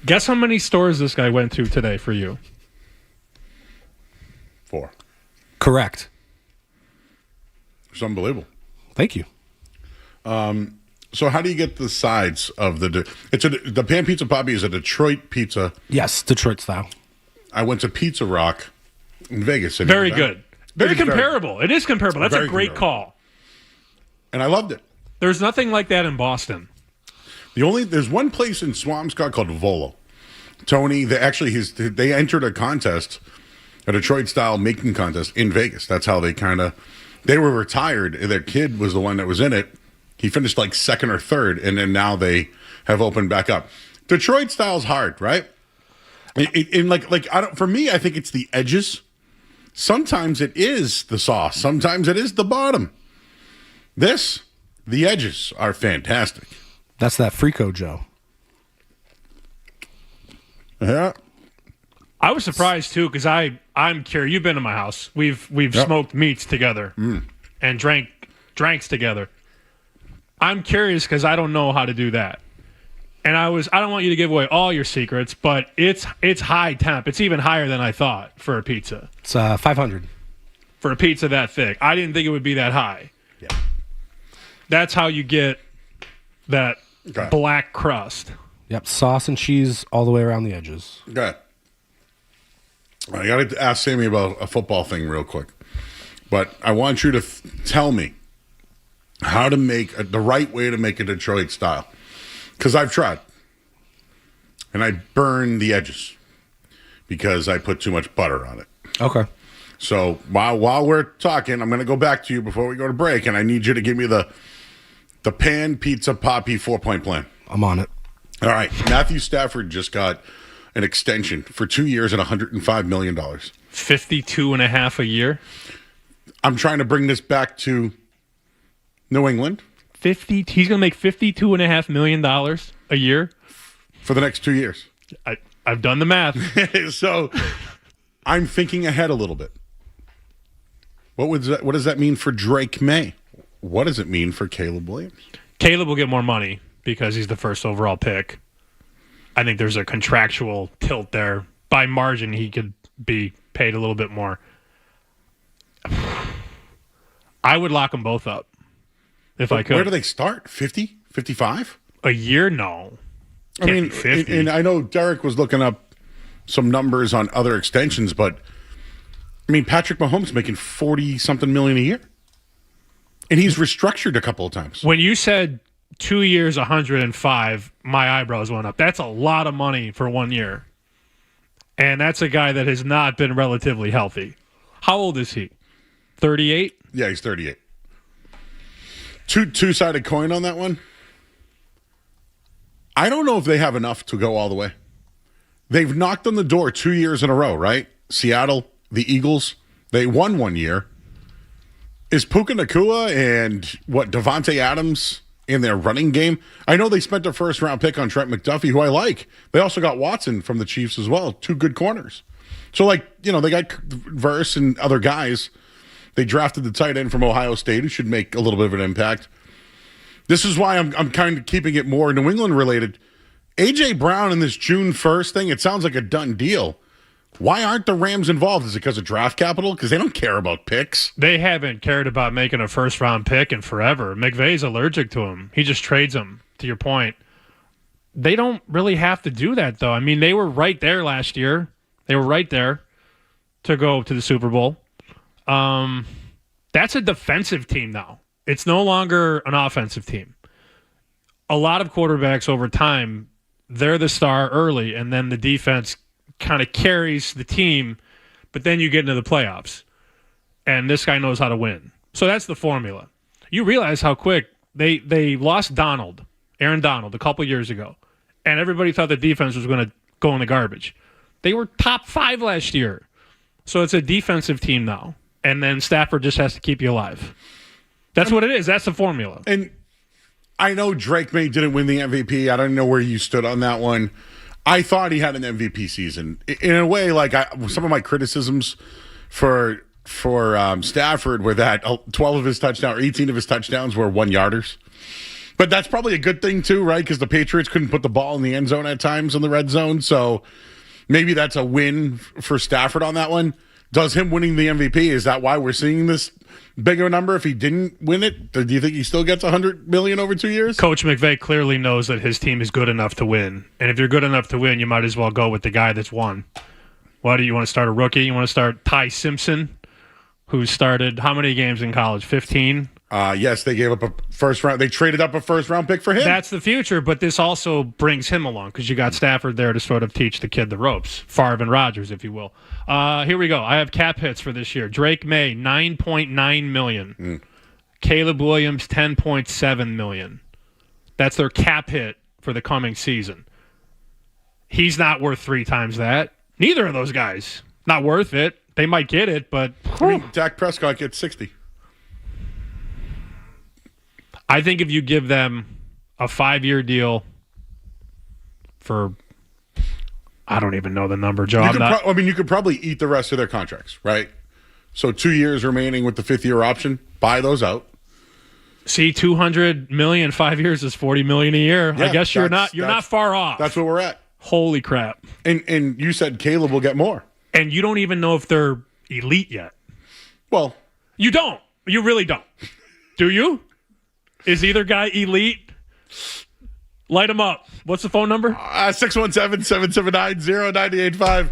Guess how many stores this guy went to today for you? 4. Correct. It's unbelievable. Thank you. So how do you get the sides of the Pan Pizza Poppy is a Detroit pizza. Yes, Detroit style. I went to Pizza Rock in Vegas. Very good. Very comparable. It is comparable. That's a great call. And I loved it. There's nothing like that in Boston. There's one place in Swampscott called Volo. Tony, they entered a contest, a Detroit style making contest in Vegas. That's how they were retired. Their kid was the one that was in it. He finished like second or third, and then now they have opened back up. Detroit style's hard, right? For me, I think it's the edges. Sometimes it is the sauce. Sometimes it is the bottom. The edges are fantastic. That's that Frico, Joe. Yeah. I was surprised too, because I'm curious. You've been to my house. We've smoked meats together and dranks together. I'm curious because I don't know how to do that. And I don't want you to give away all your secrets, but it's high temp. It's even higher than I thought for a pizza. It's 500. For a pizza that thick. I didn't think it would be that high. Yeah. That's how you get that black crust. Yep, sauce and cheese all the way around the edges. Okay. I got to ask Sammy about a football thing real quick. But I want you to tell me how to make the right way to make a Detroit style. Because I've tried. And I burn the edges because I put too much butter on it. Okay. So while we're talking, I'm going to go back to you before we go to break, and I need you to give me the Pan Pizza Poppy 4-point plan. I'm on it. All right. Matthew Stafford just got an extension for 2 years and $105 million. 52 and a half a year. I'm trying to bring this back to New England. He's going to make $52.5 million a year for the next 2 years. I've done the math. So I'm thinking ahead a little bit. What does that mean for Drake May? What does it mean for Caleb Williams? Caleb will get more money because he's the first overall pick. I think there's a contractual tilt there. By margin, he could be paid a little bit more. I would lock them both up if I could. Where do they start? 50? 55? A year? No. Can't be 50. And I know Derek was looking up some numbers on other extensions, but I mean, Patrick Mahomes making 40-something million a year. And he's restructured a couple of times. When you said 2 years, 105, my eyebrows went up. That's a lot of money for 1 year. And that's a guy that has not been relatively healthy. How old is he? 38? Yeah, he's 38. Two-sided coin on that one. I don't know if they have enough to go all the way. They've knocked on the door 2 years in a row, right? Seattle, the Eagles, they won 1 year. Is Puka Nacua and Devontae Adams in their running game? I know they spent a first-round pick on Trent McDuffie, who I like. They also got Watson from the Chiefs as well, 2 good corners. So, they got Verse and other guys. They drafted the tight end from Ohio State, who should make a little bit of an impact. This is why I'm kind of keeping it more New England related. A.J. Brown and this June 1st thing, it sounds like a done deal. Why aren't the Rams involved? Is it because of draft capital? Because they don't care about picks. They haven't cared about making a first-round pick in forever. McVay's allergic to him. He just trades them, to your point. They don't really have to do that, though. I mean, they were right there last year. They were right there to go to the Super Bowl. That's a defensive team now. It's no longer an offensive team. A lot of quarterbacks over time, they're the star early, and then the defense kind of carries the team, but then you get into the playoffs. And this guy knows how to win. So that's the formula. You realize how quick they lost Aaron Donald, a couple years ago, and everybody thought the defense was going to go in the garbage. They were top 5 last year. So it's a defensive team now. And then Stafford just has to keep you alive. That's what it is. That's the formula. And I know Drake May didn't win the MVP. I don't know where you stood on that one. I thought he had an MVP season. In a way, some of my criticisms for Stafford were that 12 of his touchdowns or 18 of his touchdowns were 1-yarders. But that's probably a good thing too, right? Because the Patriots couldn't put the ball in the end zone at times in the red zone. So maybe that's a win for Stafford on that one. Does him winning the MVP, is that why we're seeing this bigger number? If he didn't win it, do you think he still gets $100 million over 2 years? Coach McVay clearly knows that his team is good enough to win. And if you're good enough to win, you might as well go with the guy that's won. Why do you want to start a rookie? You want to start Ty Simpson, who started how many games in college? 15? Yes, they gave up a first round. They traded up a first-round pick for him. That's the future, but this also brings him along because you got Stafford there to sort of teach the kid the ropes. Favre and Rodgers, if you will. Here we go. I have cap hits for this year. Drake May, $9.9 million. Caleb Williams, $10.7 million. That's their cap hit for the coming season. He's not worth 3 times that. Neither of those guys. Not worth it. They might get it, but... I mean, Dak Prescott gets 60. I think if you give them a 5-year deal for, I don't even know the number, Joe. You could probably eat the rest of their contracts, right? So 2 years remaining with the 5th-year option. Buy those out. See, $200 million, 5 years is $40 million a year. Yeah, I guess you're not far off. That's where we're at. Holy crap! And you said Caleb will get more. And you don't even know if they're elite yet. Well, you don't. You really don't. Do you? Is either guy elite? Light him up. What's the phone number? 617-779-0985.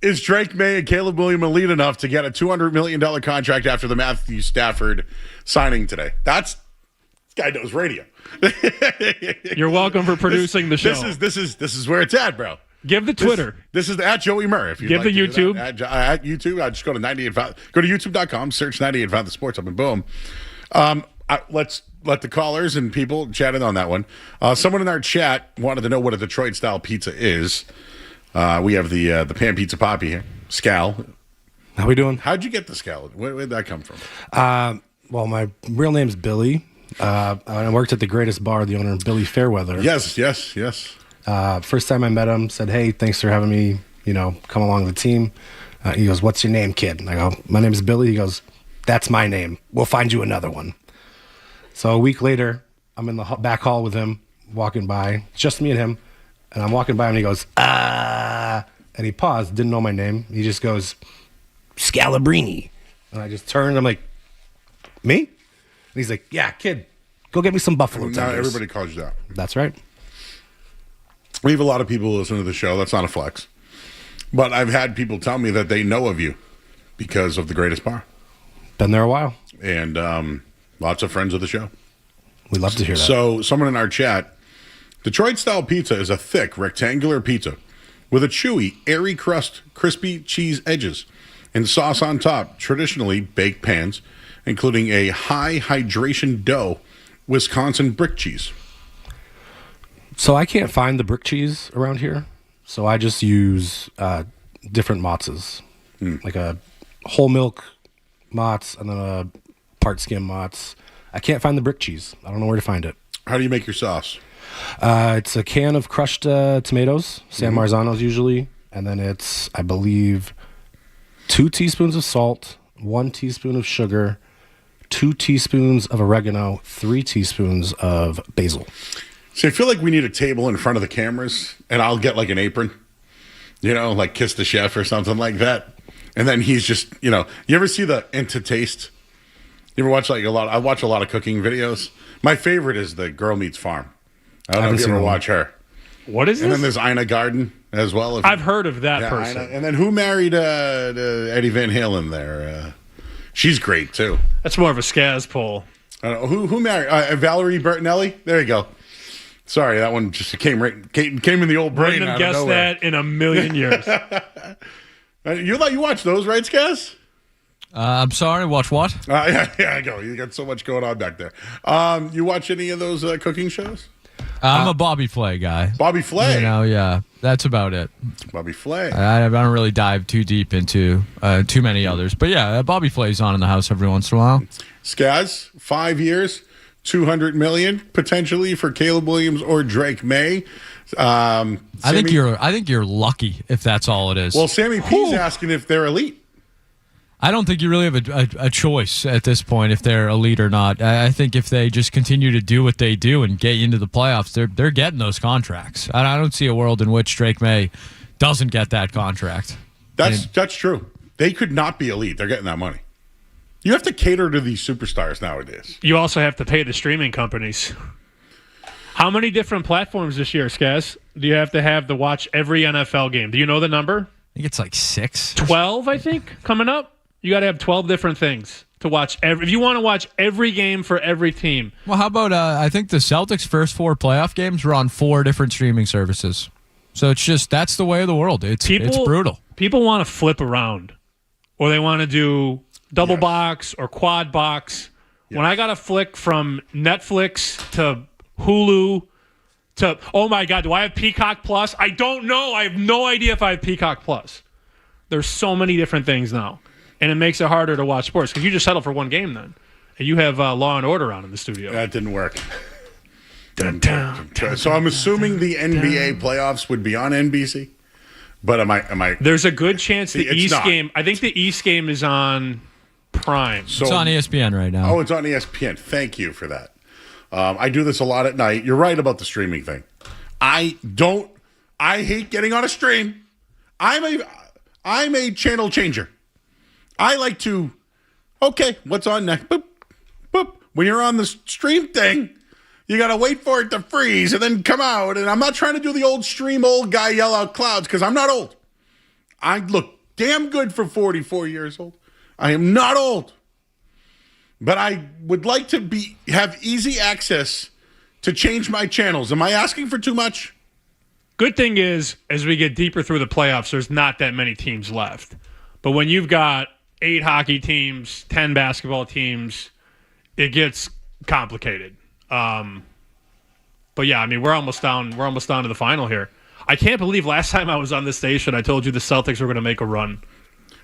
Is Drake May and Caleb Williams elite enough to get a $200 million contract after the Matthew Stafford signing today? This guy knows radio. You're welcome for producing the show. This is where it's at, bro. Give the Twitter. This is at Joey Murray. If you Give like the to do YouTube. that. At YouTube, I just go to 98.5. Go to YouTube.com, search 98.5 The Sports Hub, and boom. Let's let the callers and people chat in on that one. Someone in our chat wanted to know what a Detroit-style pizza is. We have the Pan Pizza Poppy here. Scal. How we doing? How'd you get the Scal? Where did that come from? Well, my real name's Billy. I worked at the greatest bar, the owner, Billy Fairweather. Yes. First time I met him, said, "Hey, thanks for having me, come along the team." He goes, "What's your name, kid?" And I go, "My name is Billy." He goes, "That's my name. We'll find you another one." So a week later, I'm in the back hall with him, walking by. It's just me and him. And I'm walking by him, and he goes, "Ah." And he paused, didn't know my name. He just goes, "Scalabrini." And I just turned, I'm like, "Me?" And he's like, "Yeah, kid, go get me some buffalo tenders." Now everybody calls you that. That's right. We have a lot of people who listen to the show. That's not a flex. But I've had people tell me that they know of you because of the greatest bar. Been there a while. And lots of friends of the show. We love to hear that. So someone in our chat, Detroit-style pizza is a thick, rectangular pizza with a chewy, airy crust, crispy cheese edges, and sauce on top, traditionally baked pans, including a high hydration dough, Wisconsin brick cheese. So I can't find the brick cheese around here. So I just use different mozzas, like a whole milk mozz and then a part skim mozz. I can't find the brick cheese. I don't know where to find it. How do you make your sauce? It's a can of crushed tomatoes, San Marzano's usually, and then it's, I believe, 2 teaspoons of salt, 1 teaspoon of sugar, 2 teaspoons of oregano, 3 teaspoons of basil. See, I feel like we need a table in front of the cameras, and I'll get like an apron, like Kiss the Chef or something like that. And then he's just, you ever see the Into Taste? You ever watch I watch a lot of cooking videos. My favorite is the Girl Meets Farm. I don't know if you ever watch her. What is this? And then there's Ina Garten as well. I've heard of that person. Ina. And then who married Eddie Van Halen there? She's great, too. That's more of a Skaz poll. I don't know. Who married? Valerie Bertinelli? There you go. Sorry, that one just came in the old brain. Wouldn't have guessed that in a million years. You watch those, right, Skaz? I'm sorry, watch what? Yeah, I go. You got so much going on back there. You watch any of those cooking shows? I'm a Bobby Flay guy. Bobby Flay? Yeah, that's about it. Bobby Flay. I don't really dive too deep into too many others. But yeah, Bobby Flay's on in the house every once in a while. Skaz, 5 years, $200 million, potentially for Caleb Williams or Drake May. I think you're lucky if that's all it is. Well, Sammy P's asking if they're elite. I don't think you really have a choice at this point if they're elite or not. I think if they just continue to do what they do and get you into the playoffs, they're getting those contracts. I don't see a world in which Drake May doesn't get that contract. That's true. They could not be elite. They're getting that money. You have to cater to these superstars nowadays. You also have to pay the streaming companies. How many different platforms this year, Skaz? Do you have to watch every NFL game? Do you know the number? I think it's like 6. 12, I think, coming up. You got to have 12 different things to watch. If you want to watch every game for every team. Well, how about I think the Celtics' first 4 playoff games were on 4 different streaming services. So it's just, that's the way of the world. It's brutal. People want to flip around, or they want to do double box or quad box. Yes. When I got to flick from Netflix to Hulu to, oh my God, do I have Peacock Plus? I don't know. I have no idea if I have Peacock Plus. There's so many different things now. And it makes it harder to watch sports because you just settle for one game then. And you have Law and Order on in the studio. That didn't work. So I'm assuming the NBA playoffs would be on NBC. But am I? There's a good chance the East game. I think the East game is on Prime. So, it's on ESPN right now. Oh, it's on ESPN. Thank you for that. I do this a lot at night. You're right about the streaming thing. I hate getting on a stream. I'm a channel changer. I like to, what's on next? Boop, boop. When you're on the stream thing, you got to wait for it to freeze and then come out. And I'm not trying to do the old stream old guy yell out clouds because I'm not old. I look damn good for 44 years old. I am not old. But I would like to have easy access to change my channels. Am I asking for too much? Good thing is, as we get deeper through the playoffs, there's not that many teams left. But when you've got 8 hockey teams, 10 basketball teams, it gets complicated. But yeah, I mean, we're almost down to the final here. I can't believe last time I was on this station, I told you the Celtics were going to make a run.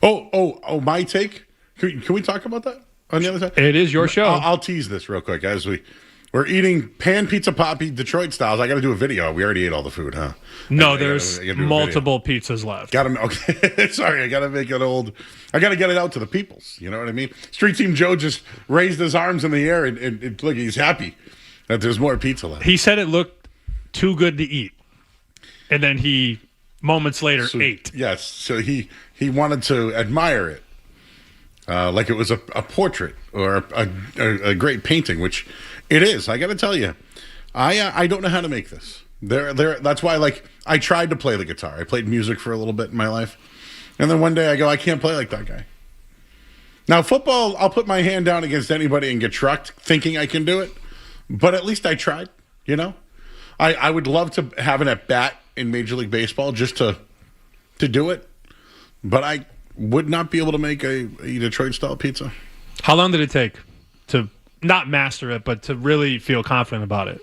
Oh! My take. Can we talk about that on the other side? It is your show. I'll tease this real quick as we're eating pan pizza poppy Detroit styles. I got to do a video. We already ate all the food, huh? No, there's multiple pizzas left. Okay. Sorry, I got to make it old. I got to get it out to the peoples. You know what I mean? Street Team Joe just raised his arms in the air and look, he's happy that there's more pizza left. He said it looked too good to eat, and then he moments later ate. Yes, so he wanted to admire it. Like it was a portrait or a great painting, which it is. I got to tell you, I don't know how to make this. That's why, like, I tried to play the guitar. I played music for a little bit in my life, and then one day I go, I can't play like that guy. Now football, I'll put my hand down against anybody and get trucked, thinking I can do it, but at least I tried. You know, I would love to have an at bat in Major League Baseball just to do it, but I would not be able to make a Detroit style pizza. How long did it take to not master it, but to really feel confident about it?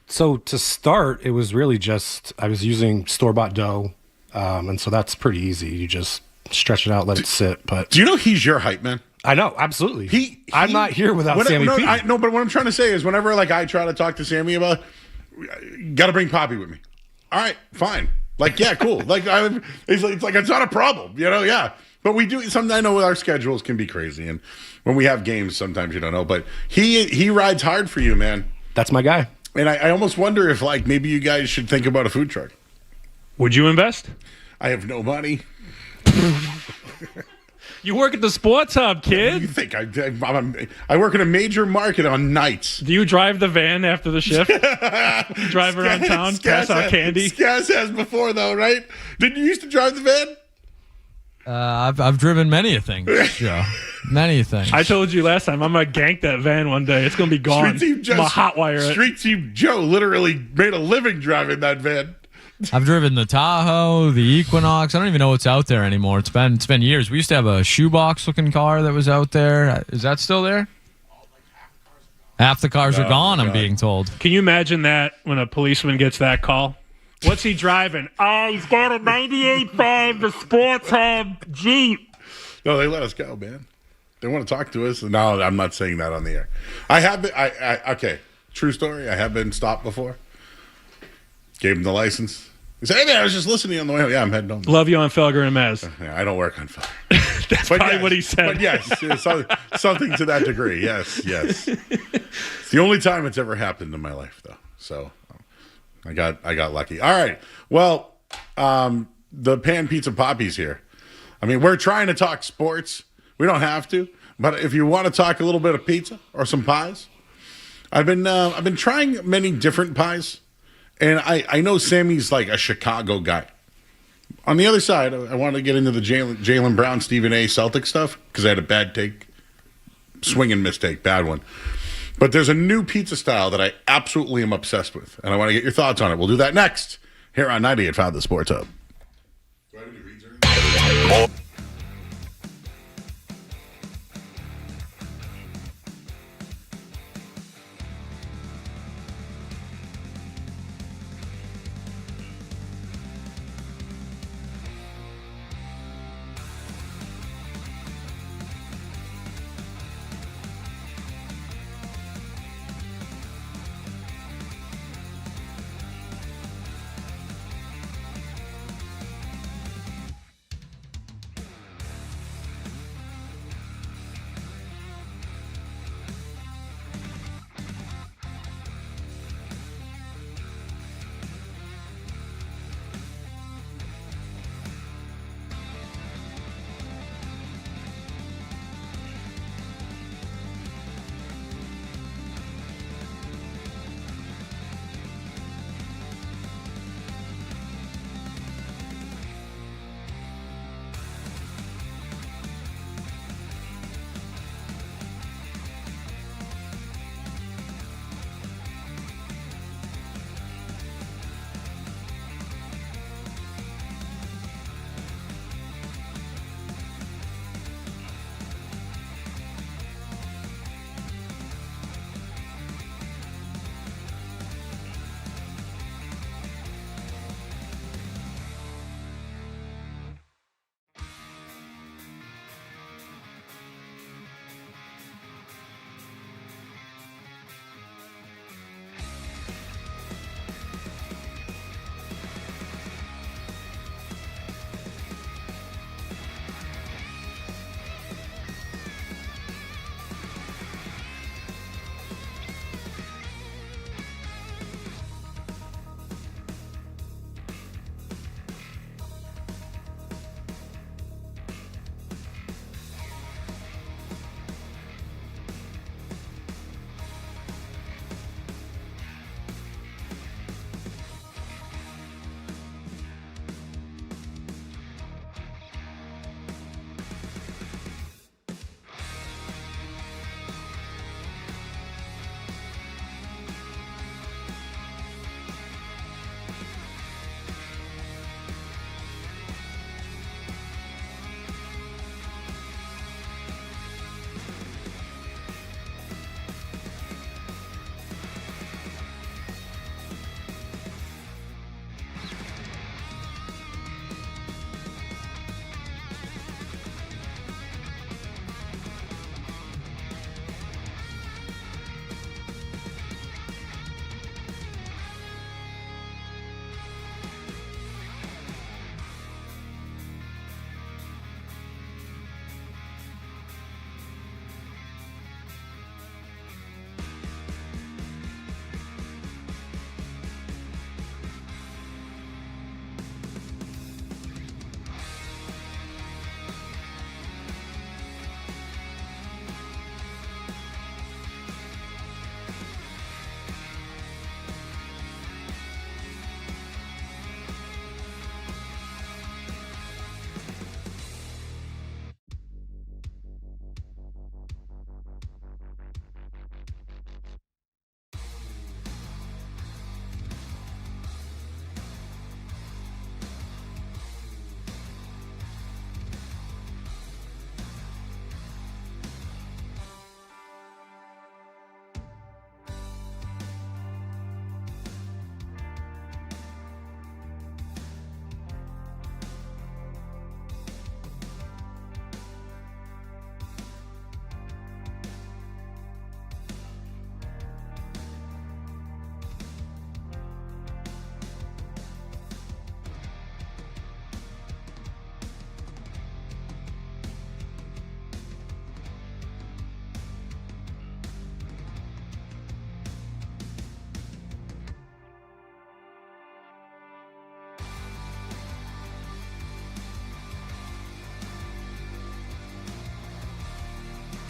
So to start, it was really just I was using store-bought dough, and so that's pretty easy. You just stretch it out, let it sit. But do you know he's your hype man? I know, absolutely. I'm not here without Sammy P. No, but what I'm trying to say is whenever like I try to talk to Sammy about, got to bring Poppy with me. All right, fine. Like, yeah, cool. Like, it's not a problem, you know? Yeah. But we do, sometimes I know our schedules can be crazy. And when we have games, sometimes you don't know. But he rides hard for you, man. That's my guy. And I almost wonder if, like, maybe you guys should think about a food truck. Would you invest? I have no money. You work at the Sports Hub, kid. You think I work in a major market on nights. Do you drive the van after the shift? Drive around town, pass out candy? Scaz has before, though, right? Didn't you used to drive the van? I've driven many a thing, Joe. Many a thing. I told you last time, I'm going to gank that van one day. It's going to be gone. Street Team Joe, I'm going to hotwire it. Street Team Joe literally made a living driving that van. I've driven the Tahoe, the Equinox. I don't even know what's out there anymore. It's been years. We used to have a shoebox looking car that was out there. Is that still there? Half the cars are gone, I'm being told. Can you imagine that when a policeman gets that call? What's he driving? Oh, he's got a 98.5, the Sports Hub Jeep. No, they let us go, man. They want to talk to us. No, I'm not saying that on the air. I have been, okay, true story. I have been stopped before. Gave him the license. He said, hey, man, I was just listening on the way. Yeah, I'm heading home. Love you on Felger and Mez. Yeah, I don't work on Felger. That's probably what he said. But yes, something to that degree. Yes. It's the only time it's ever happened in my life, though. So I got lucky. All right. Well, the Pan Pizza Poppy's here. I mean, we're trying to talk sports. We don't have to. But if you want to talk a little bit of pizza or some pies, I've been trying many different pies. And I know Sammy's like a Chicago guy. On the other side, I wanted to get into the Jaylen Brown, Stephen A. Celtics stuff because I had a bad take. Swing and mistake, bad one. But there's a new pizza style that I absolutely am obsessed with. And I want to get your thoughts on it. We'll do that next here on 98.5 The Sports Hub. Do I have any reads or anything?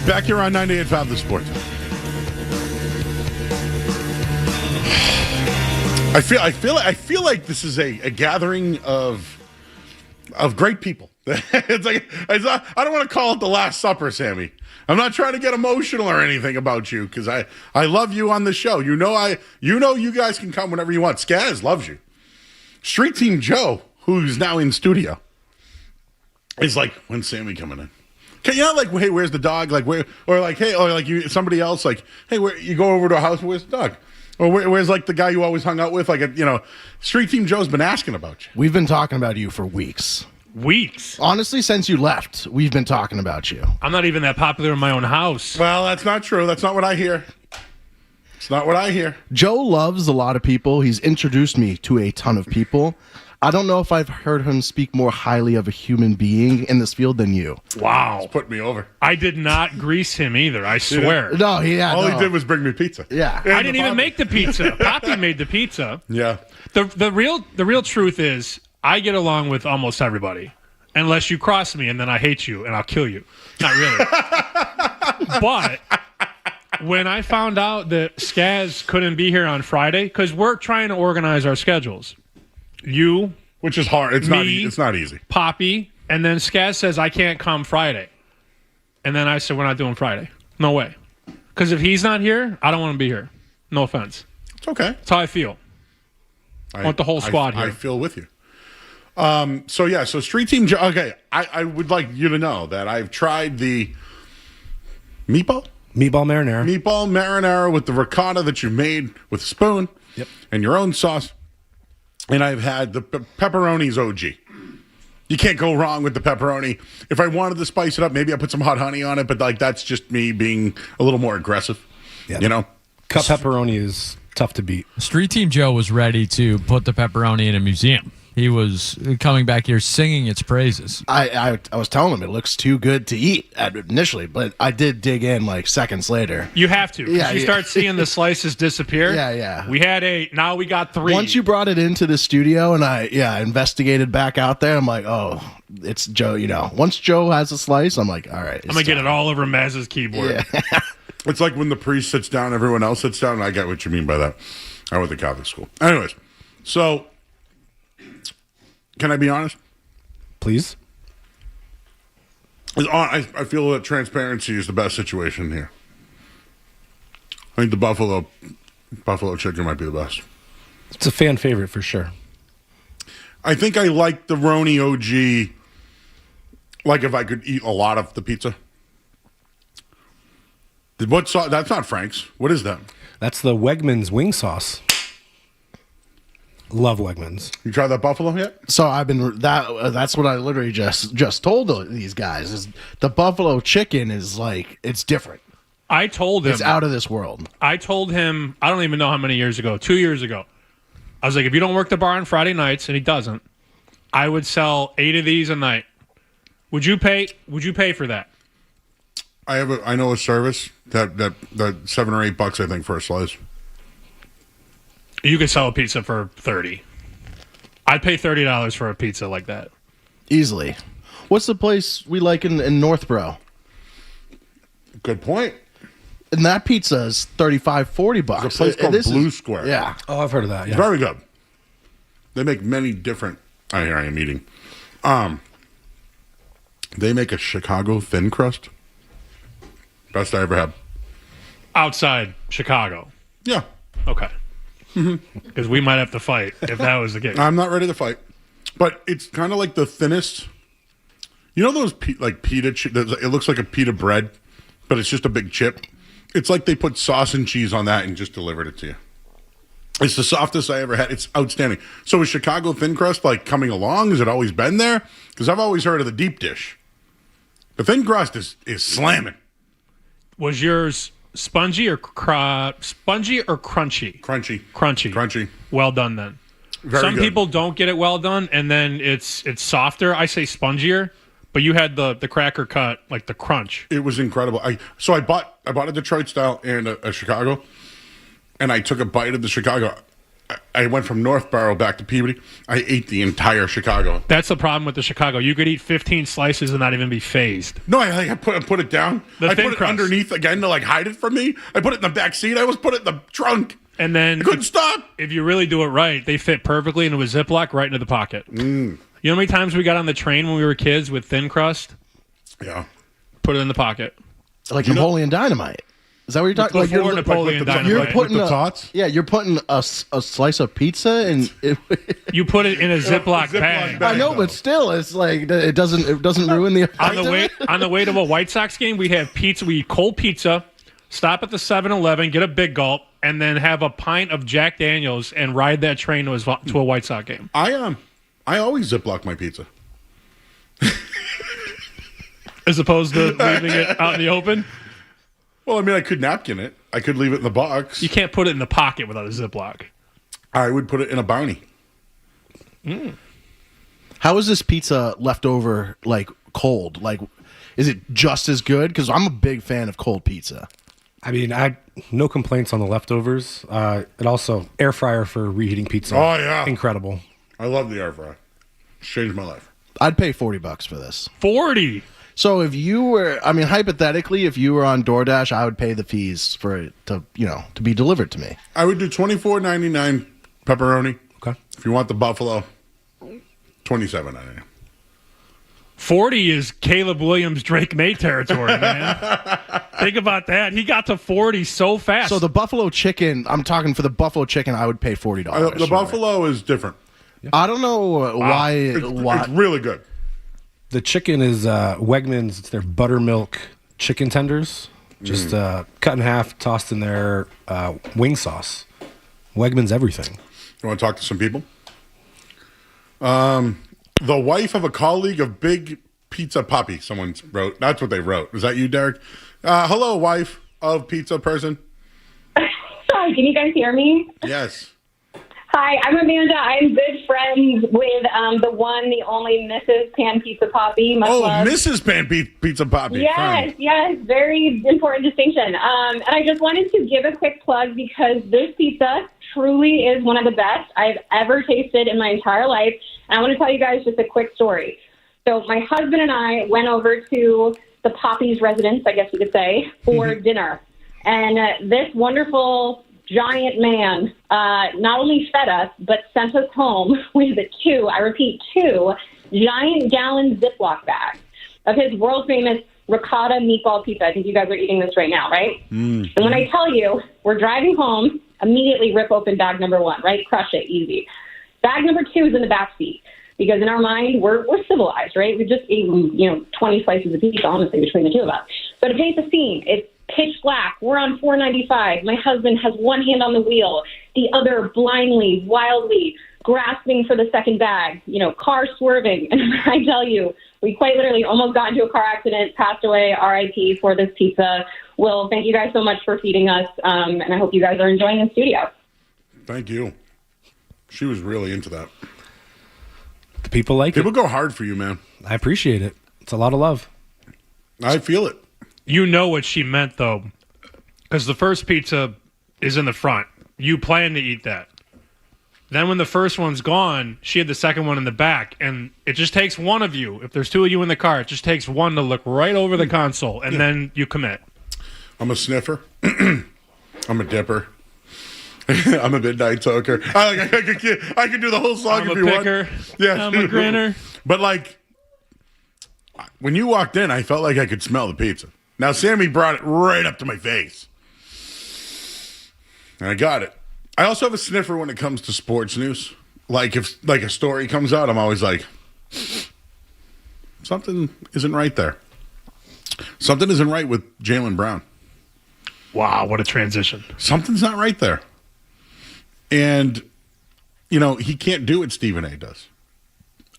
Back here on 98.5 The Sports. I feel like this is a gathering of great people. It's like I don't want to call it the Last Supper, Sammy. I'm not trying to get emotional or anything about you because I love you on the show. You know you guys can come whenever you want. Skaz loves you. Street Team Joe, who's now in studio, is like, when's Sammy coming in? Okay, like, hey, where's the dog? Like, where? Or like, hey, or like you, somebody else, like, hey, where you go over to a house? Where's the dog? Or where's like the guy you always hung out with? Like, Street Team Joe's been asking about you. We've been talking about you for weeks. Weeks. Honestly, since you left, we've been talking about you. I'm not even that popular in my own house. Well, that's not true. That's not what I hear. It's not what I hear. Joe loves a lot of people. He's introduced me to a ton of people. I don't know if I've heard him speak more highly of a human being in this field than you. Wow. It's put me over. I did not grease him either, I swear. No, All he did was bring me pizza. Yeah. I didn't even make the pizza. Poppy made the pizza. Yeah. The real truth is I get along with almost everybody. Unless you cross me and then I hate you and I'll kill you. Not really. But when I found out that Skaz couldn't be here on Friday, because we're trying to organize our schedules. You, which is hard. It's not easy. Poppy, and then Skaz says I can't come Friday. And then I said we're not doing Friday. No way. Because if he's not here, I don't want to be here. No offense. It's okay. That's how I feel. I want the whole squad here. I feel with you. So Street Team Joe. Okay, I would like you to know that I've tried the meatball marinara with the ricotta that you made with a spoon and your own sauce. And I've had the pepperoni's OG. You can't go wrong with the pepperoni. If I wanted to spice it up, maybe I put some hot honey on it, but like that's just me being a little more aggressive. Yeah. Cup pepperoni is tough to beat. Street Team Joe was ready to put the pepperoni in a museum. He was coming back here singing its praises. I was telling him it looks too good to eat initially, but I did dig in like seconds later. You have to. Yeah, you start seeing the slices disappear. Yeah. We had 8. Now we got 3. Once you brought it into the studio and I investigated back out there, I'm like, oh, it's Joe. Once Joe has a slice, I'm like, all right. I'm going to get it all over Maz's keyboard. Yeah. It's like when the priest sits down, everyone else sits down, and I get what you mean by that. I went to Catholic school. Anyways, so... Can I be honest? Please. I feel that transparency is the best situation here. I think the buffalo chicken might be the best. It's a fan favorite for sure. I think I like the Roni OG like if I could eat a lot of the pizza. What sauce? That's not Frank's. What is that? That's the Wegmans wing sauce. Love Wegmans. You tried that buffalo yet? So I've been that's what I literally just told these guys is the buffalo chicken is like it's different. I told him it's out of this world. I told him I don't even know how many years ago, 2 years ago. I was like, if you don't work the bar on Friday nights, and he doesn't, I would sell 8 of these a night. Would you pay for that? I know a service that $7 or $8 I think for a slice. You could sell a pizza for $30. I'd pay $30 for a pizza like that. Easily. What's the place we like in Northborough? Good point. And that pizza is $35-$40. There's a place called Blue Square. Yeah. Oh, I've heard of that. Yeah. It's very good. They make many different... Here I am eating. They make a Chicago thin crust. Best I ever had. Outside Chicago? Yeah. Okay. Because we might have to fight if that was the case. I'm not ready to fight. But it's kind of like the thinnest... You know those pita... It looks like a pita bread, but it's just a big chip. It's like they put sauce and cheese on that and just delivered it to you. It's the softest I ever had. It's outstanding. So is Chicago thin crust like coming along? Has it always been there? Because I've always heard of the deep dish. The thin crust is slamming. Was yours spongy or crunchy? Crunchy. Well done then. Some people don't get it well done, and then it's softer. I say spongier, but you had the cracker cut, like the crunch. It was incredible. I bought a Detroit style and a Chicago, and I took a bite of the Chicago. I went from Northborough back to Peabody. I ate the entire Chicago. That's the problem with the Chicago. You could eat 15 slices and not even be phased. No, I put it down. The I thin put it crust. underneath again to like hide it from me. I put it in the back seat. I always put it in the trunk. And then I couldn't stop. If you really do it right, they fit perfectly into a Ziploc right into the pocket. You know how many times we got on the train when we were kids with thin crust? Yeah. Put it in the pocket. Like Napoleon Dynamite. Is that what you're talking about? Before Napoleon Dynamite. You're putting With the tots? Yeah, you're putting a slice of pizza and You put it in a Ziploc bag. I know, but still, it's like it doesn't ruin the effect On the of way it. on the way to a White Sox game, we have pizza. We eat cold pizza, stop at the 7-Eleven, get a big gulp, and then have a pint of Jack Daniels and ride that train to a White Sox game. I always Ziploc my pizza. As opposed to leaving it out in the open. Well, I mean, I could napkin it. I could leave it in the box. You can't put it in the pocket without a Ziploc. I would put it in a bounty. How is this pizza left over like cold? Like, is it just as good? Because I'm a big fan of cold pizza. I mean, no complaints on the leftovers. It also air fryer for reheating pizza. Oh, yeah. Incredible. I love the air fryer. It's changed my life. I'd pay $40 for this. 40. So if you were, I mean, hypothetically, if you were on DoorDash, I would pay the fees for it to be delivered to me. I would do $24.99 pepperoni. Okay. If you want the buffalo, $27.99. 40 is Caleb Williams, Drake May territory, man. Think about that. He got to 40 so fast. So the buffalo chicken, I'm talking for the buffalo chicken, I would pay $40. The buffalo is different. I don't know why. It's really good. The chicken is Wegmans. It's their buttermilk chicken tenders. Just cut in half, tossed in their wing sauce. Wegmans everything. You want to talk to some people? The wife of a colleague of Big Pizza Poppy, someone wrote. That's what they wrote. Is that you, Derek? Hello, wife of pizza person. Hi, can you guys hear me? Yes. Hi, I'm Amanda. I'm good friends with the one, the only Mrs. Pan Pizza Poppy. Much love. Mrs. Pan Pizza Poppy. Yes, yes, very important distinction. And I just wanted to give a quick plug because this pizza truly is one of the best I've ever tasted in my entire life. And I want to tell you guys just a quick story. So my husband and I went over to the Poppy's residence, I guess you could say, for dinner. And this wonderful giant man not only fed us, but sent us home with two giant gallon Ziploc bags of his world-famous ricotta meatball pizza. I think you guys are eating this right now, right? And when I tell you, we're driving home, immediately rip open bag number one, right? Crush it, easy. Bag number two is in the back seat. Because in our mind, we're civilized, right? We've just eaten, 20 slices of pizza, honestly, between the two of us. So to paint the scene, it's pitch black. We're on 495. My husband has one hand on the wheel, the other blindly, wildly grasping for the second bag, car swerving. And I tell you, we quite literally almost got into a car accident, passed away, RIP for this pizza. Will, thank you guys so much for feeding us, and I hope you guys are enjoying the studio. Thank you. She was really into that. The people like People it. go hard for you, man. I appreciate it. It's a lot of love. I feel it. You know what she meant, though, because the first pizza is in the front. You plan to eat that. Then when the first one's gone, she had the second one in the back, and it just takes one of you. If there's two of you in the car, it just takes one to look right over the console, and then you commit. I'm a sniffer. I'm a dipper. I'm a midnight toker. I could do the whole song I'm if a you picker. want. Yeah, I'm a grinner. But when you walked in, I felt like I could smell the pizza. Now Sammy brought it right up to my face, and I got it. I also have a sniffer when it comes to sports news. Like if a story comes out, I'm always like, something isn't right there. Something isn't right with Jaylen Brown. Wow, what a transition. Something's not right there. And, he can't do what Stephen A. does.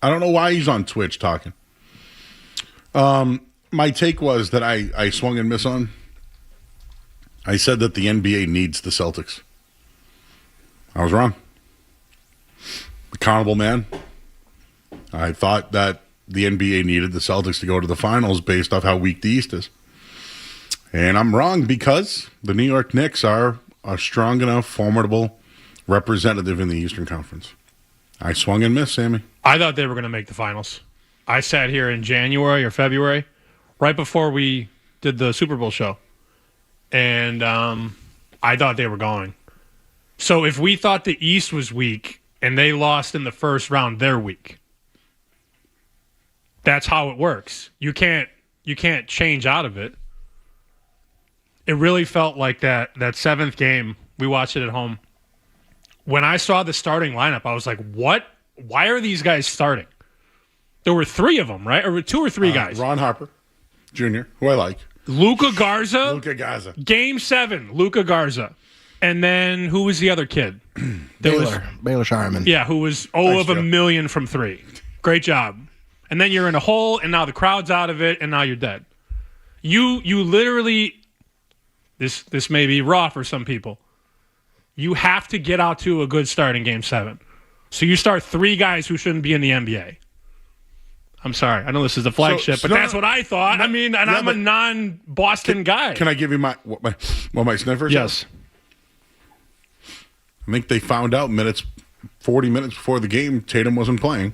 I don't know why he's on Twitch talking. My take was that I swung and missed on. I said that the NBA needs the Celtics. I was wrong. Accountable man. I thought that the NBA needed the Celtics to go to the finals based off how weak the East is. And I'm wrong because the New York Knicks are a strong enough, formidable, representative in the Eastern Conference. I swung and missed, Sammy. I thought they were going to make the finals. I sat here in January or February, right before we did the Super Bowl show, and I thought they were going. So if we thought the East was weak and they lost in the first round, they're weak. That's how it works. You can't change out of it. It really felt like that seventh game. We watched it at home. When I saw the starting lineup, I was like, what? Why are these guys starting? There were three of them, right? Or two or three guys. Ron Harper Jr., who I like. Luka Garza. Luka Garza. Game 7, Luka Garza. And then who was the other kid? Baylor Shireman. Yeah, who was Thanks, a Joe. million from 3. Great job. And then you're in a hole, and now the crowd's out of it, and now you're dead. You literally, this may be raw for some people. You have to get out to a good start in Game 7. So you start 3 guys who shouldn't be in the NBA. I'm sorry. I know this is the flagship, but that's what I thought. I'm a non-Boston guy. Can I give you my sniffers? Yes. I think they found out 40 minutes before the game, Tatum wasn't playing.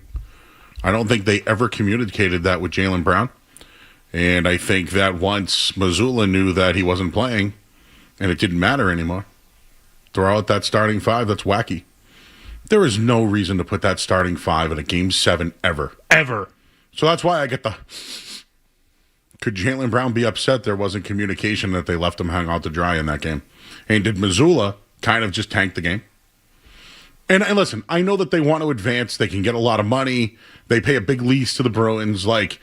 I don't think they ever communicated that with Jaylen Brown. And I think that once Missoula knew that he wasn't playing, and it didn't matter anymore, throw out that starting 5, that's wacky. There is no reason to put that starting 5 in a Game 7 ever. Ever. So that's why I get the... Could Jaylen Brown be upset there wasn't communication that they left him hang out to dry in that game? And did Missoula kind of just tank the game? And listen, I know that they want to advance. They can get a lot of money. They pay a big lease to the Bruins. Like,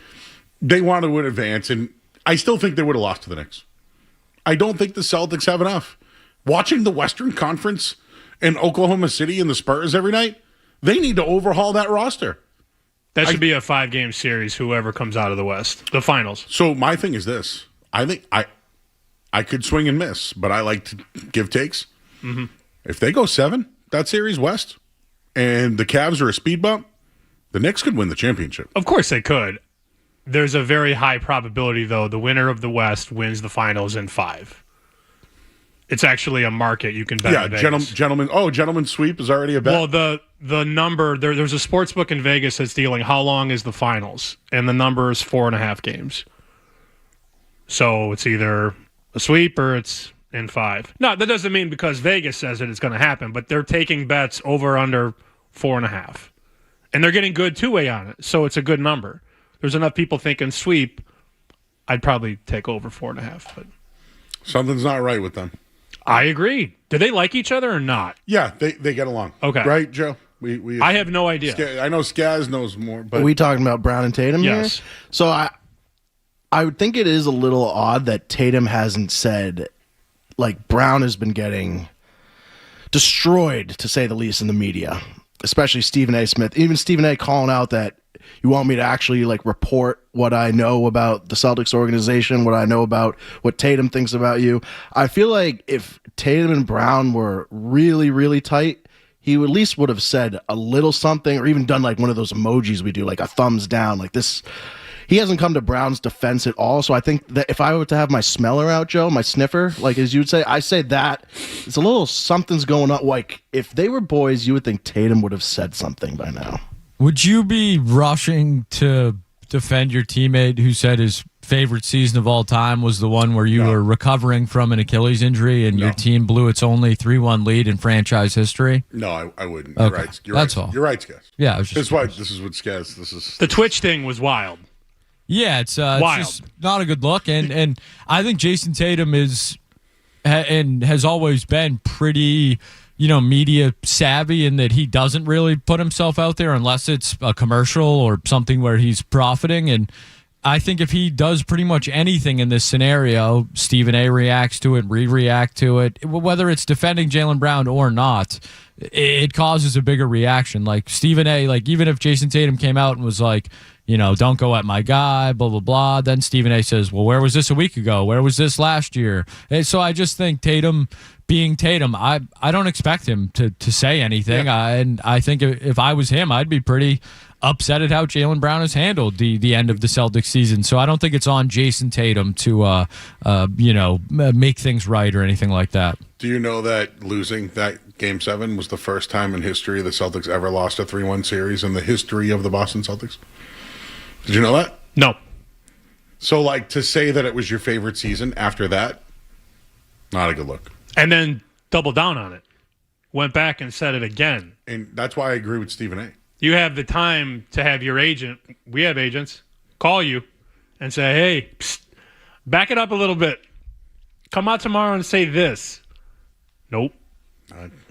they want to advance, and I still think they would have lost to the Knicks. I don't think the Celtics have enough. Watching the Western Conference in Oklahoma City and the Spurs every night, they need to overhaul that roster. That should be a 5-game series, whoever comes out of the West. The finals. So my thing is this. I think I could swing and miss, but I like to give takes. Mm-hmm. If they go 7, that series West, and the Cavs are a speed bump, the Knicks could win the championship. Of course they could. There's a very high probability, though, the winner of the West wins the finals in 5. It's actually a market you can bet on. Yeah, gentleman sweep is already a bet. Well, the number, there's a sports book in Vegas that's dealing how long is the finals, and the number is 4.5 games. So it's either a sweep or it's in 5. No, that doesn't mean because Vegas says it's going to happen, but they're taking bets over under 4.5. And they're getting good two-way on it, so it's a good number. There's enough people thinking sweep, I'd probably take over 4.5. But something's not right with them. I agree. Do they like each other or not? Yeah, they get along. Okay. Right, Joe? We I have no idea. I know Skaz knows more. But Are we talking about Brown and Tatum Yes. here? So I would think it is a little odd that Tatum hasn't said, like, Brown has been getting destroyed, to say the least, in the media, especially Stephen A. Smith. Even Stephen A. calling out that you want me to actually, like, report what I know about the Celtics organization, what I know about what Tatum thinks about you. I feel like if Tatum and Brown were really, really tight, he at least would have said a little something, or even done like one of those emojis we do, like a thumbs down, like this. He hasn't come to Brown's defense at all. So I think that if I were to have my smeller out, Joe, my sniffer, like as you'd say, I say that it's a little something's going on. Like if they were boys, you would think Tatum would have said something by now. Would you be rushing to defend your teammate who said his favorite season of all time was the one where you were recovering from an Achilles injury and your team blew its only 3-1 lead in franchise history? No, I wouldn't. Okay. You're right. That's all. You're right, Skaz. Yeah, I was just This is what Skaz. This is The Twitch thing was wild. Yeah, it's Wild. just not a good look, and I think Jason Tatum is and has always been pretty, media savvy in that he doesn't really put himself out there unless it's a commercial or something where he's profiting. And I think if he does pretty much anything in this scenario, Stephen A. reacts to it, react to it, whether it's defending Jaylen Brown or not, it causes a bigger reaction. Like Stephen A., like even if Jason Tatum came out and was like, don't go at my guy, blah, blah, blah. Then Stephen A. says, well, where was this a week ago? Where was this last year? And so I just think Tatum being Tatum, I don't expect him to say anything. Yeah. And I think if I was him, I'd be pretty upset at how Jaylen Brown has handled the end of the Celtics season. So I don't think it's on Jason Tatum to, make things right or anything like that. Do you know that losing that Game 7 was the first time in history the Celtics ever lost a 3-1 series in the history of the Boston Celtics. Did you know that? No. So, like, to say that it was your favorite season after that, not a good look. And then double down on it. Went back and said it again. And that's why I agree with Stephen A. You have the time to have your agent, we have agents, call you and say, hey, psst, back it up a little bit. Come out tomorrow and say this. Nope.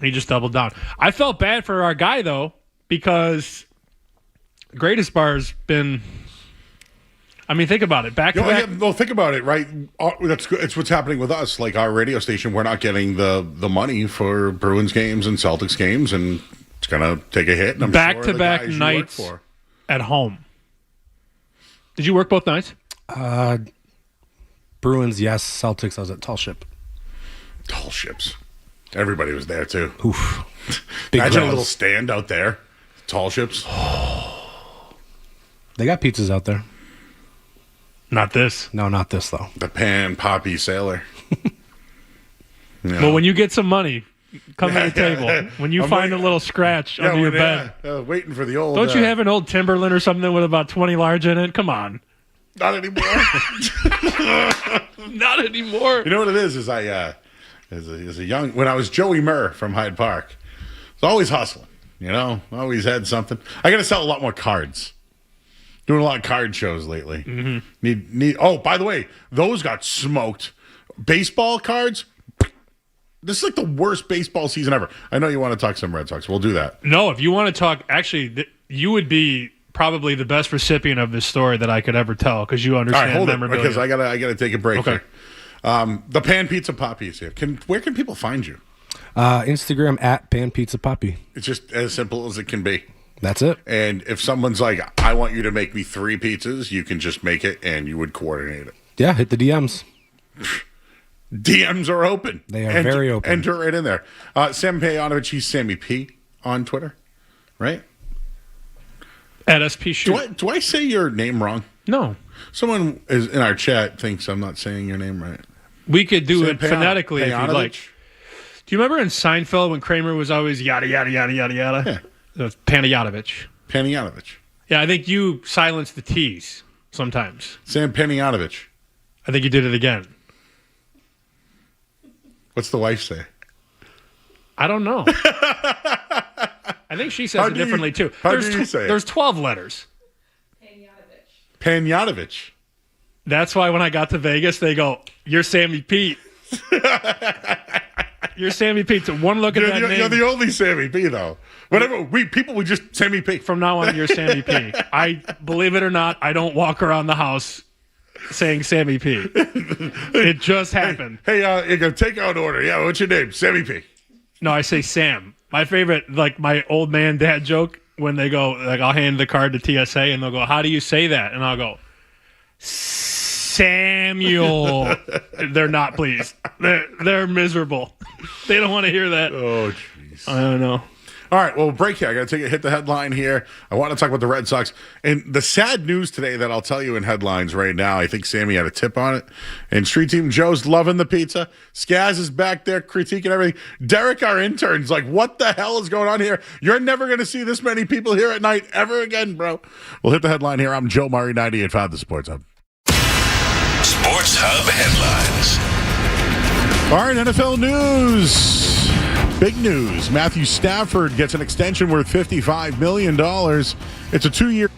He just doubled down. I felt bad for our guy, though, because Greatest Bar's been... I mean, think about it. Back to back. No, think about it, right? It's what's happening with us. Like our radio station, we're not getting the money for Bruins games and Celtics games, and it's gonna take a hit. And I'm back sure to the back guys you nights work for. at home. Did you work both nights? Bruins, yes. Celtics, I was at Tall Ship. Tall Ships. Everybody was there too. Oof. Big Imagine a crowds. little stand out there. Tall Ships. They got pizzas out there. Not this. No, not this, though. The Pan Poppy Sailor. Well, when you get some money, come to the table. When you find a little scratch under your bed. Waiting for the old. Don't you have an old Timberland or something with about 20 large in it? Come on. Not anymore. Not anymore. You know what it is? As a young, when I was Joey Murr from Hyde Park, I was always hustling. You know, always had something. I got to sell a lot more cards. Doing a lot of card shows lately. Mm-hmm. Oh, by the way, those got smoked. Baseball cards. This is like the worst baseball season ever. I know you want to talk some Red Sox. We'll do that. No, if you want to talk, actually, you would be probably the best recipient of this story that I could ever tell because you understand All right, hold it, memorabilia. because I gotta take a break. Okay. Here. The Pan Pizza Poppy is here. Where can people find you? Instagram at Pan Pizza Poppy. It's just as simple as it can be. That's it. And if someone's like, I want you to make me 3 pizzas, you can just make it and you would coordinate it. Yeah, hit the DMs. DMs are open. They are very open. Enter right in there. Sam Payanovich, he's Sammy P on Twitter, right? At SP Shoot. Do I say your name wrong? No. Someone is in our chat thinks I'm not saying your name right. We could do Sam it phonetically if you'd like. Payanovich? Do you remember in Seinfeld when Kramer was always yada, yada, yada, yada, yada? Yeah. Panayatovich. Payanovich. Yeah, I think you silenced the T's sometimes. Sam Payanovich. I think you did it again. What's the wife say? I don't know. I think she says it differently too. How do you say it? There's 12 letters. Payanovich. That's why when I got to Vegas, they go, "You're Sammy P." You're Sammy P. So one look at that name. You're the only Sammy P, though. Whatever people would just Sammy P. From now on, you're Sammy P. I believe it or not, I don't walk around the house saying Sammy P. It just happened. Hey, you got a takeout order. Yeah, what's your name? Sammy P. No, I say Sam. My favorite, like my old man dad joke, when they go, like I'll hand the card to TSA and they'll go, "How do you say that?" And I'll go, Samuel. They're not pleased. They're miserable. They don't want to hear that. Oh, jeez. I don't know. All right, well, break here. I got to hit the headline here. I want to talk about the Red Sox. And the sad news today that I'll tell you in headlines right now, I think Sammy had a tip on it. And Street Team Joe's loving the pizza. Skaz is back there critiquing everything. Derek, our intern's like, what the hell is going on here? You're never going to see this many people here at night ever again, bro. We'll hit the headline here. I'm Joe Murray, 98.5 The Sports Hub. Sports Hub headlines. All right, NFL news. Big news. Matthew Stafford gets an extension worth $55 million. It's a 2-year.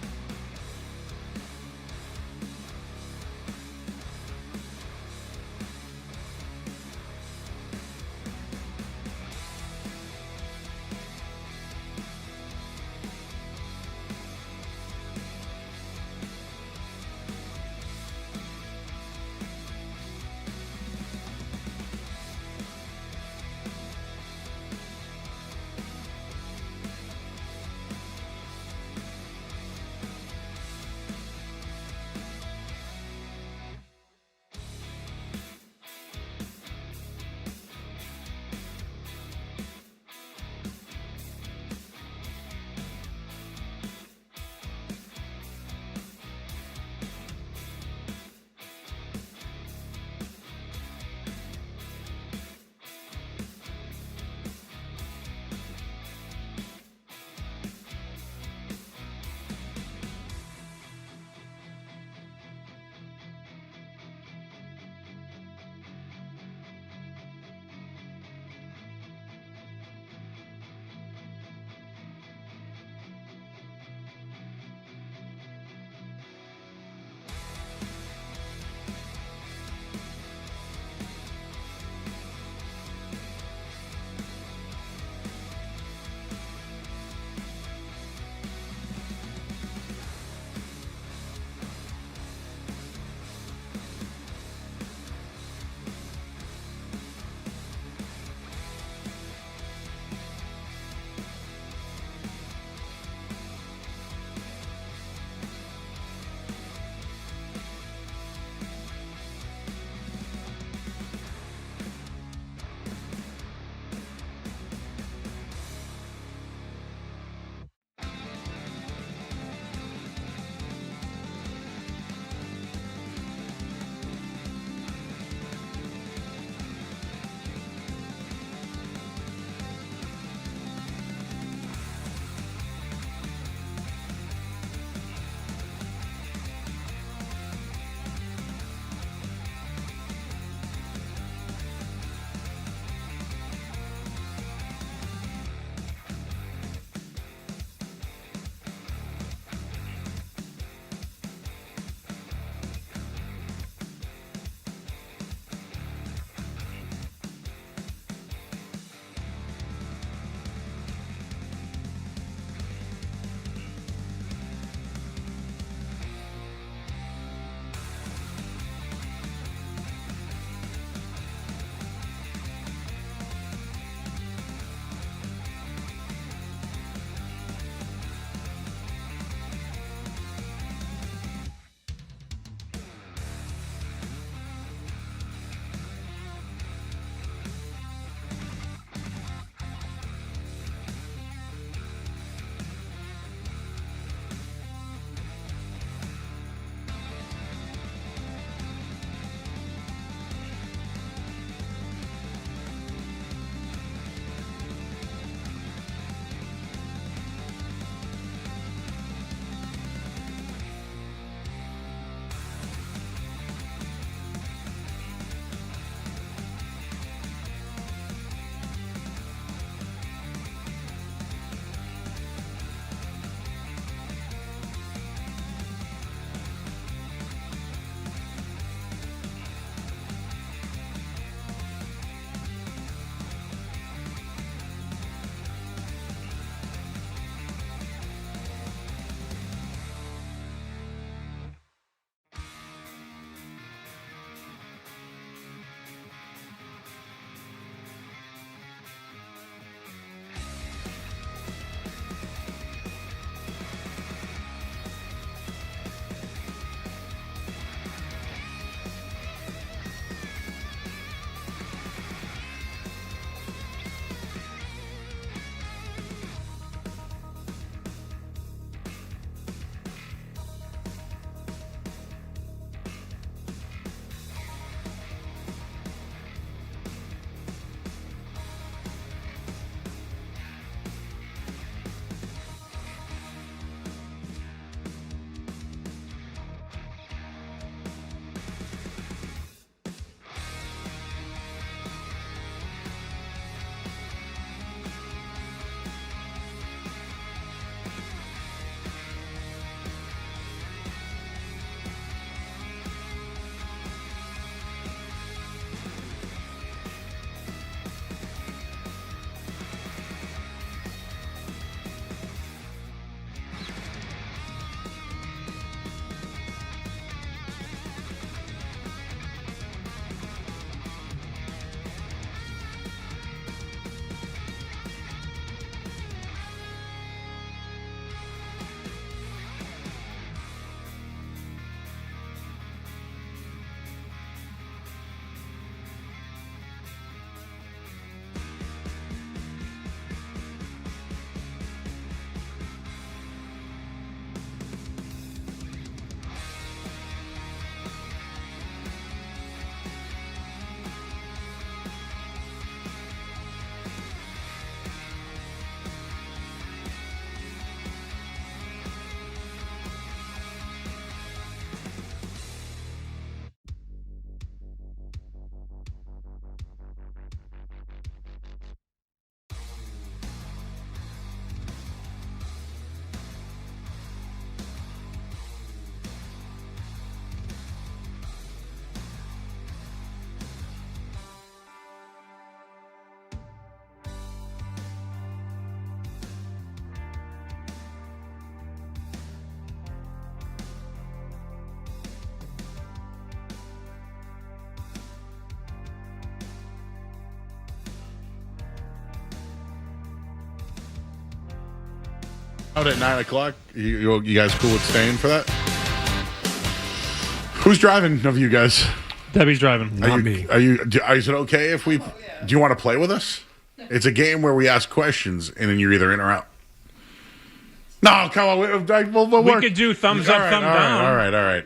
Out at 9 o'clock. You guys cool with staying for that? Who's driving of you guys? Debbie's driving. Not me. Is it okay if we? Do you want to play with us? It's a game where we ask questions and then you're either in or out. No, come on. We'll We work. could do thumbs up, thumb down. All right.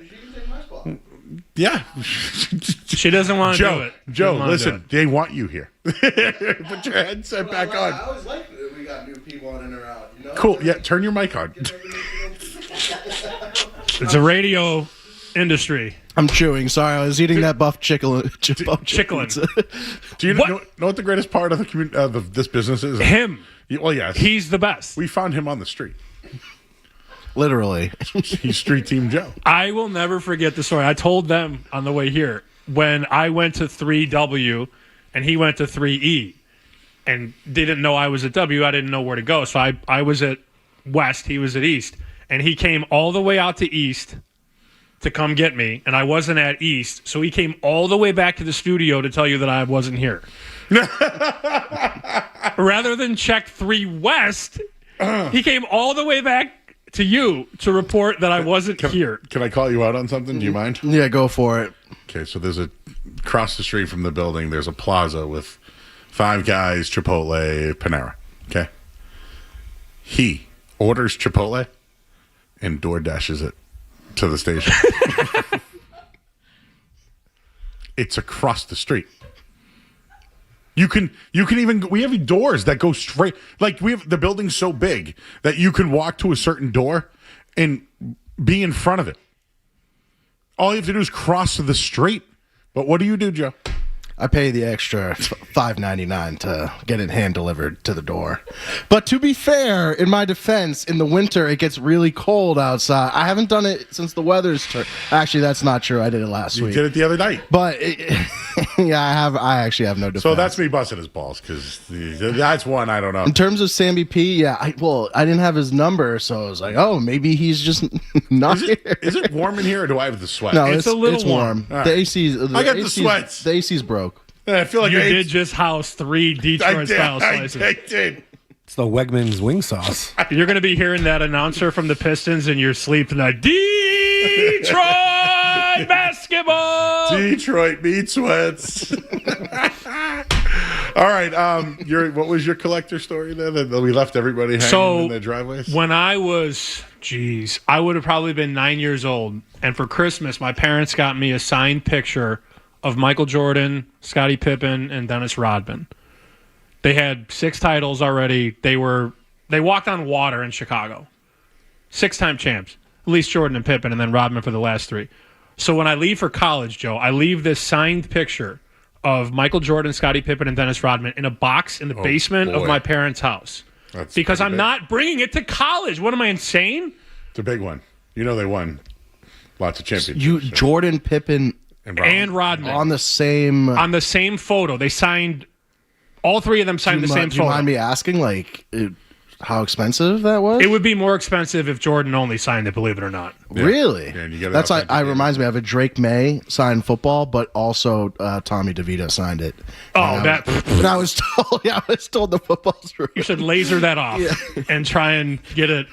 Yeah. She doesn't want to do it. Joe, listen. They want you here. Put your headset back on. I always like that we got new people in and around. You know? Cool. Yeah, turn your mic on. It's a radio industry. I'm chewing. Sorry, I was eating that buff chicken. Chicklin. Do you What? know what the greatest part of the of this business is? Him. Well, yes. He's the best. We found him on the street. Literally. He's Street Team Joe. I will never forget the story. I told them on the way here when I went to 3W and he went to 3E and they didn't know I was at W. I didn't know where to go. So I was at West. He was at East. And he came all the way out to East to come get me. And I wasn't at East. So he came all the way back to the studio to tell you that I wasn't here. Rather than check 3 West, he came all the way back to you to report that I wasn't here. Can I call you out on something? Do you mind? Yeah, go for it. Okay, so there's across the street from the building, there's a plaza with Five Guys, Chipotle, Panera. Okay. He orders Chipotle and door dashes it to the station. It's across the street. You can even, we have doors that go straight, like the building's so big that you can walk to a certain door and be in front of it. All you have to do is cross the street. But what do you do, Joe? I pay the extra $5.99 to get it hand delivered to the door. But to be fair, in my defense, in the winter it gets really cold outside. I haven't done it since the weather's turned. Actually, that's not true. I did it last week. You did it the other night. But yeah, I actually have no defense. So that's me busting his balls because that's one I don't know. In terms of Sammy P, yeah, I didn't have his number, so I was like, oh, maybe he's just not here. Is it warm in here or do I have the sweat? No, It's a little warm. All The right. AC's. I got the sweats. The AC's broke. I feel like You I ate- did just house 3 Detroit-style slices. I did. It's the Wegmans wing sauce. You're going to be hearing that announcer from the Pistons in your sleep tonight. Detroit basketball. Detroit meat sweats. All right. What was your collector story then? That we left everybody hanging in their driveways? When I was, I would have probably been 9 years old. And for Christmas, my parents got me a signed picture of Michael Jordan, Scottie Pippen, and Dennis Rodman. They had 6 titles already. They walked on water in Chicago. 6-time champs. At least Jordan and Pippen, and then Rodman for the last 3. So when I leave for college, Joe, I leave this signed picture of Michael Jordan, Scottie Pippen, and Dennis Rodman in a box in the basement of boy. my parents' house. That's Because pretty I'm big. not bringing it to college. What am I, insane? It's a big one. You know they won lots of championships. so. Jordan, Pippen And Rodman. on the same. On the same photo. They signed, all 3 of them signed the same Do you photo. mind me asking, how expensive that was? It would be more expensive if Jordan only signed it, believe it or not. Really? Yeah, and you get it That's authenticated. reminds me. I have a Drake May signed football, but also Tommy DeVito signed it. Oh, that. And I was told, I was told the football's ruined. You should laser that off and try and get it,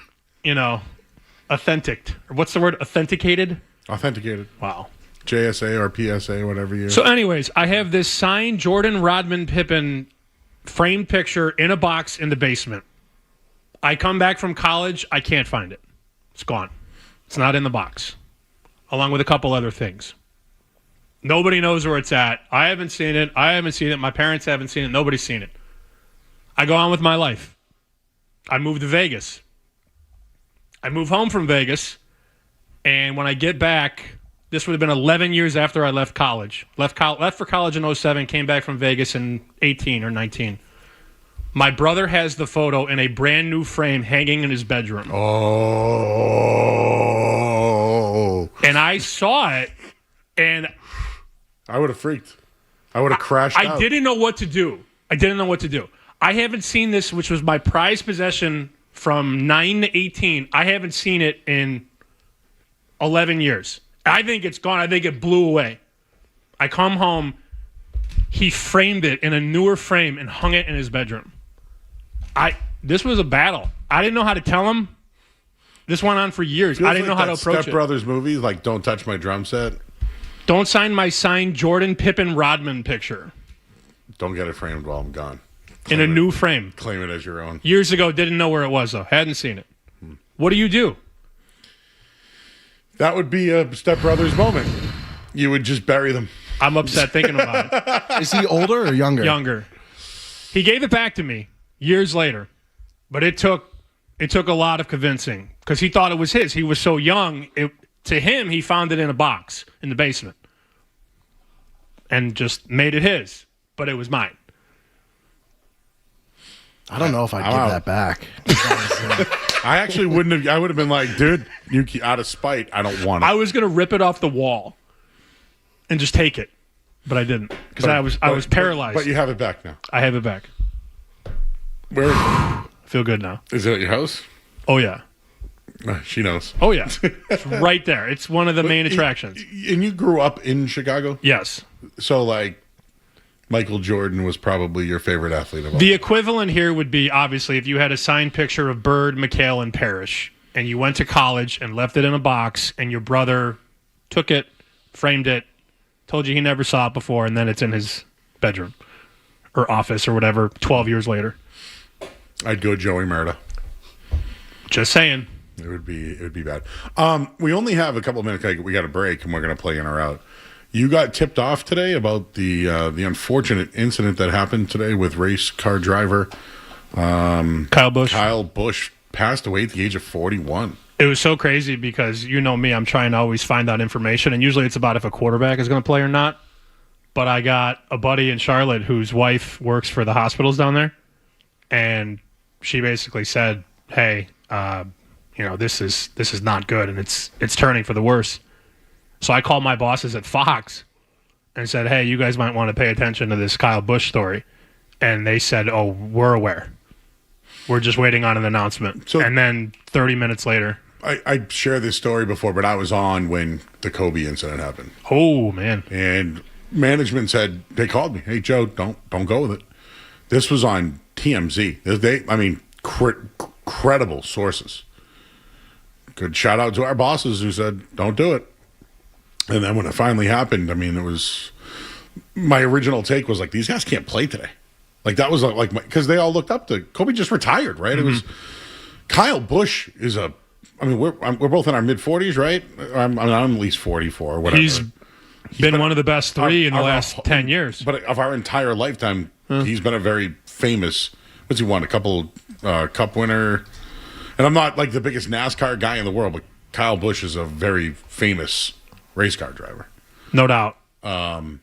authentic. What's the word? Authenticated? Authenticated. Wow. JSA or PSA, whatever you. So, anyways, I have this signed Jordan, Rodman, Pippen framed picture in a box in the basement. I come back from college. I can't find it. It's gone. It's not in the box, along with a couple other things. Nobody knows where it's at. I haven't seen it. My parents haven't seen it. Nobody's seen it. I go on with my life. I move to Vegas. I move home from Vegas, and when I get back, this would have been 11 years after I left college. Left for college in 2007, came back from Vegas in 18 or 19. My brother has the photo in a brand new frame hanging in his bedroom. Oh. And I saw it, and I would have freaked. I would have crashed out. I didn't know what to do. I haven't seen this, which was my prized possession from 9 to 18. I haven't seen it in 11 years. I think it's gone. I think it blew away. I come home. He framed it in a newer frame and hung it in his bedroom. This was a battle. I didn't know how to tell him. This went on for years. I didn't know how to approach Step Brothers movies, like Don't Touch My Drum Set. Don't sign my signed Jordan Pippen Rodman picture. Don't get it framed while I'm gone. In a new frame. Claim it as your own. Years ago, didn't know where it was, though. Hadn't seen it. What do you do? That would be a Step Brothers moment. You would just bury them. I'm upset thinking about it. Is he older or younger? Younger. He gave it back to me years later, but it took a lot of convincing because he thought it was his. He was so young. To him, he found it in a box in the basement and just made it his, but it was mine. I don't know if I'd give that back. I actually wouldn't have. I would have been like, dude, you out of spite, I don't want it. I was gonna rip it off the wall and just take it, but I didn't because I was paralyzed. But you have it back now. I have it back. Where is it? I feel good now. Is it at your house? Oh yeah. She knows. Oh yeah. It's right there. It's one of the main attractions. And you grew up in Chicago? Yes. So like Michael Jordan was probably your favorite athlete of all. The equivalent here would be, obviously, if you had a signed picture of Bird, McHale, and Parrish, and you went to college and left it in a box, and your brother took it, framed it, told you he never saw it before, and then it's in his bedroom or office or whatever 12 years later. I'd go Joey Merida. Just saying. It would be bad. We only have a couple of minutes. We got a break, and we're going to play in or out. You got tipped off today about the unfortunate incident that happened today with race car driver Kyle Busch. Kyle Busch passed away at the age of 41. It was so crazy because you know me, I'm trying to always find out information, and usually it's about if a quarterback is going to play or not. But I got a buddy in Charlotte whose wife works for the hospitals down there, and she basically said, "Hey, this is not good, and it's turning for the worse." So I called my bosses at Fox and said, "Hey, you guys might want to pay attention to this Kyle Busch story." And they said, "Oh, we're aware. We're just waiting on an announcement." So, and then 30 minutes later. I shared this story before, but I was on when the Kobe incident happened. Oh, man. And management said, they called me, "Hey, Joe, don't go with it." This was on TMZ. Credible sources. Good shout out to our bosses who said, "Don't do it." And then when it finally happened, it was my original take was like, these guys can't play today. Like that was like because they all looked up to Kobe. Just retired, right? Mm-hmm. It was Kyle Busch is we're both in our mid 40s, right? I'm at least 44 or whatever. He's been one of the best three in the last 10 years. But of our entire lifetime, he's been a very famous. What's he won? A couple Cup winner. And I'm not like the biggest NASCAR guy in the world, but Kyle Busch is a very famous race car driver. No doubt. The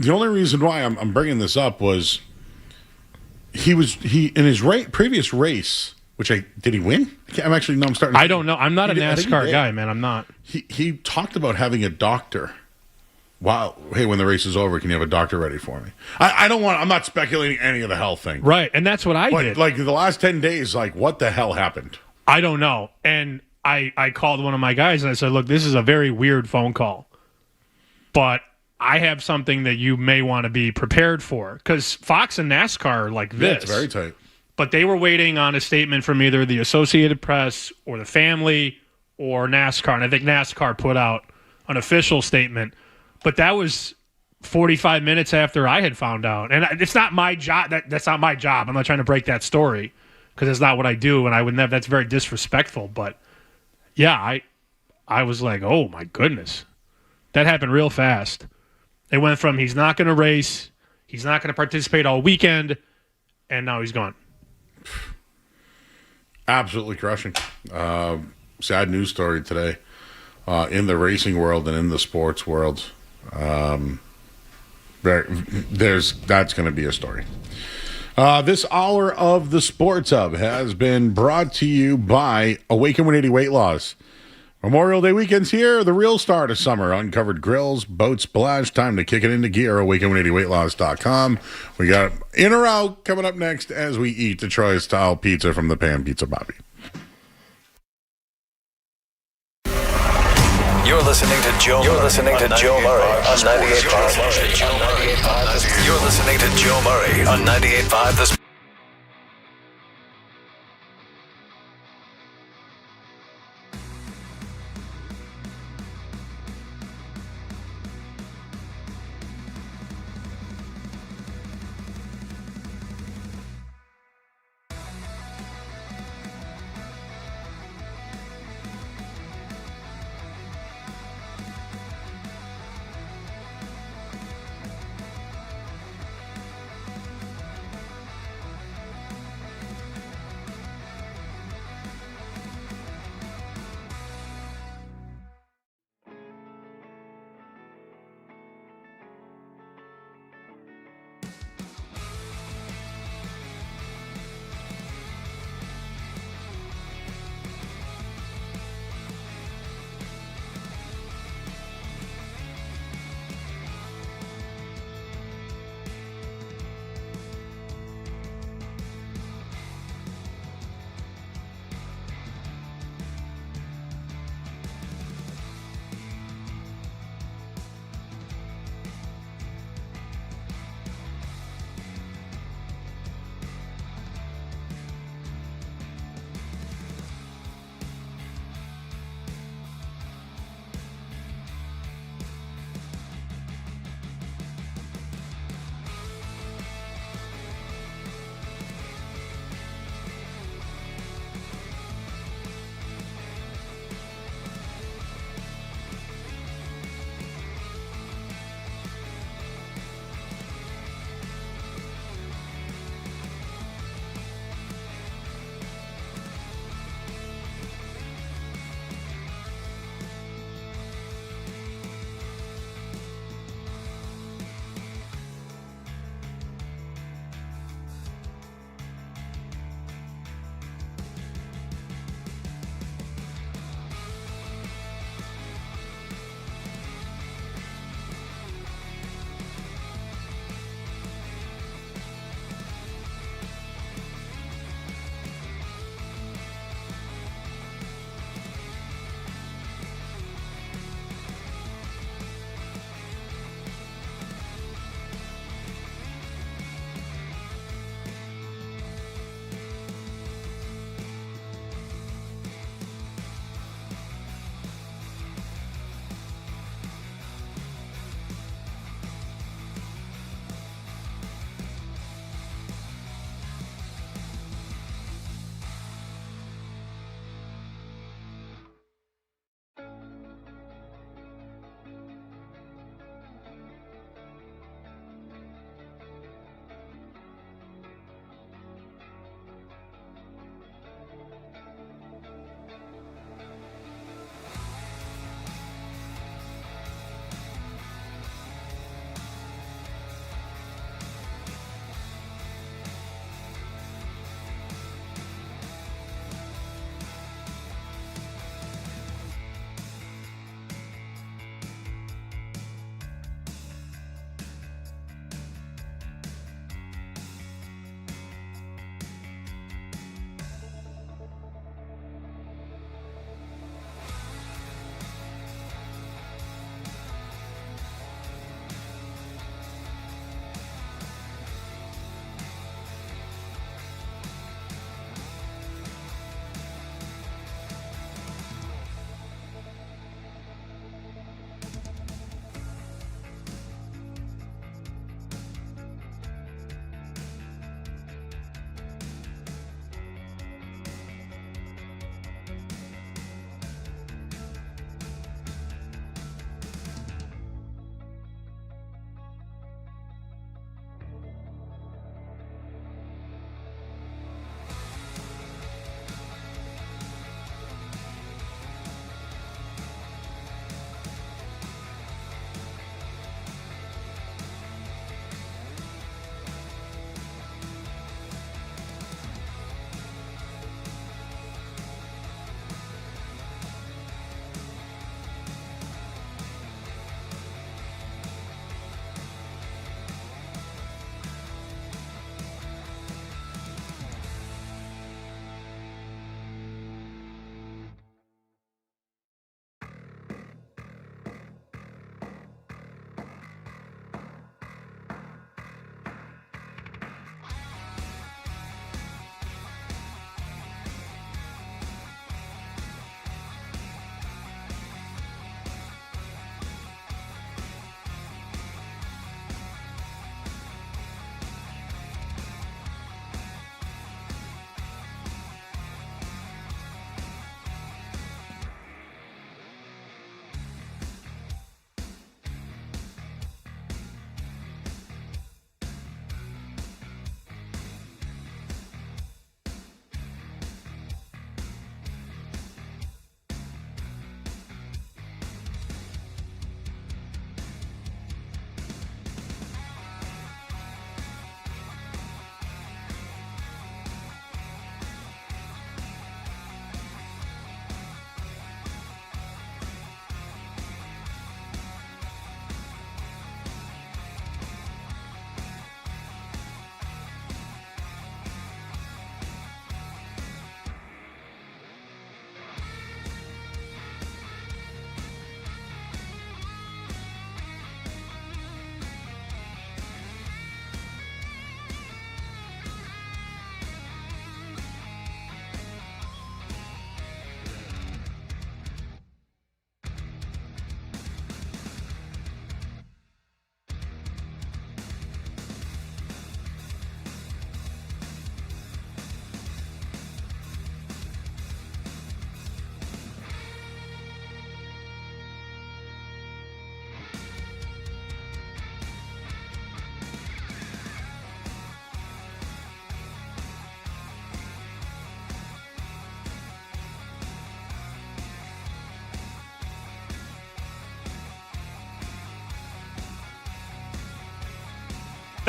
only reason why I'm bringing this up was he in his previous race, which did he win? I'm starting. I don't know. I'm not a NASCAR guy, man. I'm not. He talked about having a doctor. Wow. Hey, when the race is over, can you have a doctor ready for me? I'm not speculating any of the health thing. Right, and that's what I did. Like the last 10 days, like what the hell happened? I don't know. And I called one of my guys and I said, "Look, this is a very weird phone call, but I have something that you may want to be prepared for." Because Fox and NASCAR are like this. Yeah, it's very tight. But they were waiting on a statement from either the Associated Press or the family or NASCAR. And I think NASCAR put out an official statement. But that was 45 minutes after I had found out. And it's not my job. That's not my job. I'm not trying to break that story because it's not what I do. And I would never. That's very disrespectful. But, yeah, I was like, oh, my goodness. That happened real fast. It went from he's not going to race, he's not going to participate all weekend, and now he's gone. Absolutely crushing. Sad news story today in the racing world and in the sports world. That's going to be a story. This hour of the Sports Hub has been brought to you by Awaken 180 Weight Loss. Memorial Day weekend's here, the real start of summer. Uncovered grills, boats, splash, time to kick it into gear. Awaken180weightloss.com. We got In or Out coming up next as we eat Detroit-style pizza from the Pan Pizza Bobby. You're listening to Joe Murray on 98.5. You're listening to Joe Murray on 98.5.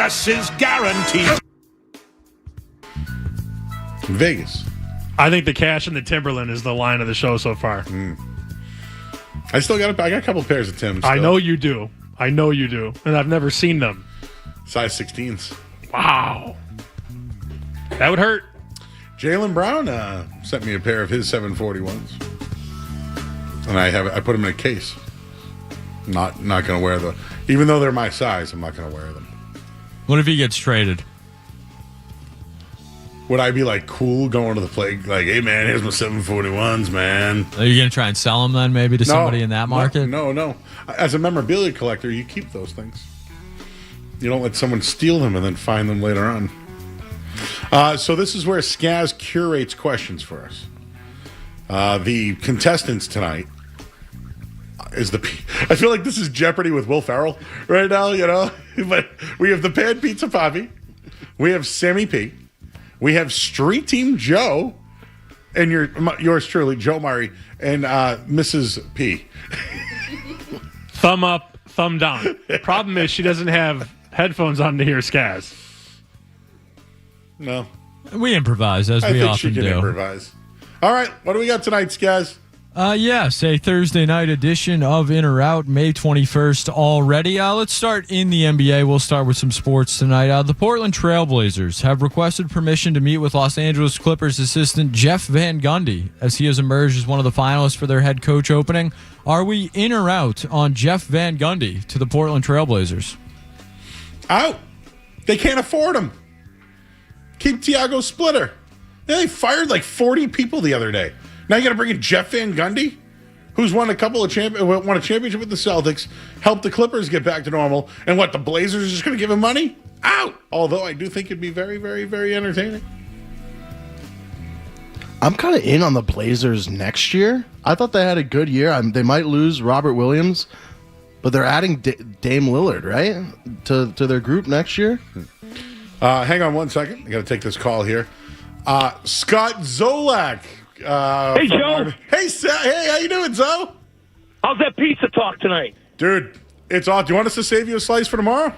Success is guaranteed. Vegas. I think the Cash and the Timberland is the line of the show so far. I got a couple pairs of Timbs. I know you do. And I've never seen them. Size 16s. Wow. That would hurt. Jaylen Brown sent me a pair of his 741s. And I put them in a case. Not going to wear them. Even though they're my size, I'm not going to wear them. What if he gets traded? Would I be like cool going to the play? Like, hey man, here's my 741s, man. Are you going to try and sell them then maybe to somebody in that market? No. As a memorabilia collector, you keep those things. You don't let someone steal them and then find them later on. So this is where Skaz curates questions for us. The contestants tonight is I feel like this is Jeopardy with Will Ferrell right now, you know. But we have the Pan Pizza Poppy. We have Sammy P. We have Street Team Joe. And yours truly, Joe Murray, and Mrs. P. Thumb up, thumb down. Problem is she doesn't have headphones on to hear Skaz. No. We improvise, as we often do. Improvise. All right, what do we got tonight, Skaz? Yes, a Thursday night edition of In or Out, May 21st already. Let's start in the NBA. We'll start with some sports tonight. The Portland Trailblazers have requested permission to meet with Los Angeles Clippers assistant Jeff Van Gundy as he has emerged as one of the finalists for their head coach opening. Are we in or out on Jeff Van Gundy to the Portland Trailblazers? Out. They can't afford him. Keep Tiago Splitter. They fired like 40 people the other day. Now you got to bring in Jeff Van Gundy, who's won a championship with the Celtics, helped the Clippers get back to normal, and what, the Blazers are just going to give him money? Out! Although I do think it'd be very, very, very entertaining. I'm kind of in on the Blazers next year. I thought they had a good year. They might lose Robert Williams, but they're adding Dame Lillard, right, to their group next year. Hang on one second. I got to take this call here. Scott Zolak. Hey, Joe. Hey, how you doing, Zo? How's that pizza talk tonight? Dude, it's off. Do you want us to save you a slice for tomorrow?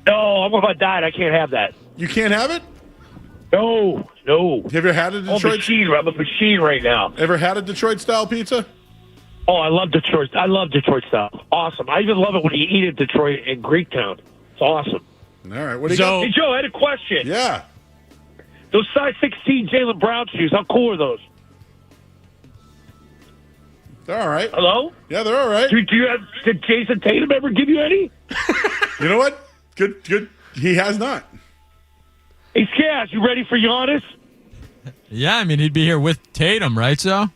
No, I'm about diet. I can't have that. You can't have it? No. Have you ever had a Detroit? I'm a machine right now. Ever had a Detroit-style pizza? Oh, I love Detroit. I love Detroit style. Awesome. I even love it when you eat in Detroit in Greektown. It's awesome. All right. What do you got? Hey, Joe, I had a question. Yeah. Those size 16 Jaylen Brown shoes, how cool are those? They're all right. Hello? Yeah, they're all right. Did Jason Tatum ever give you any? You know what? Good. He has not. Hey, Skaz, you ready for Giannis? Yeah, I mean, he'd be here with Tatum, right, so?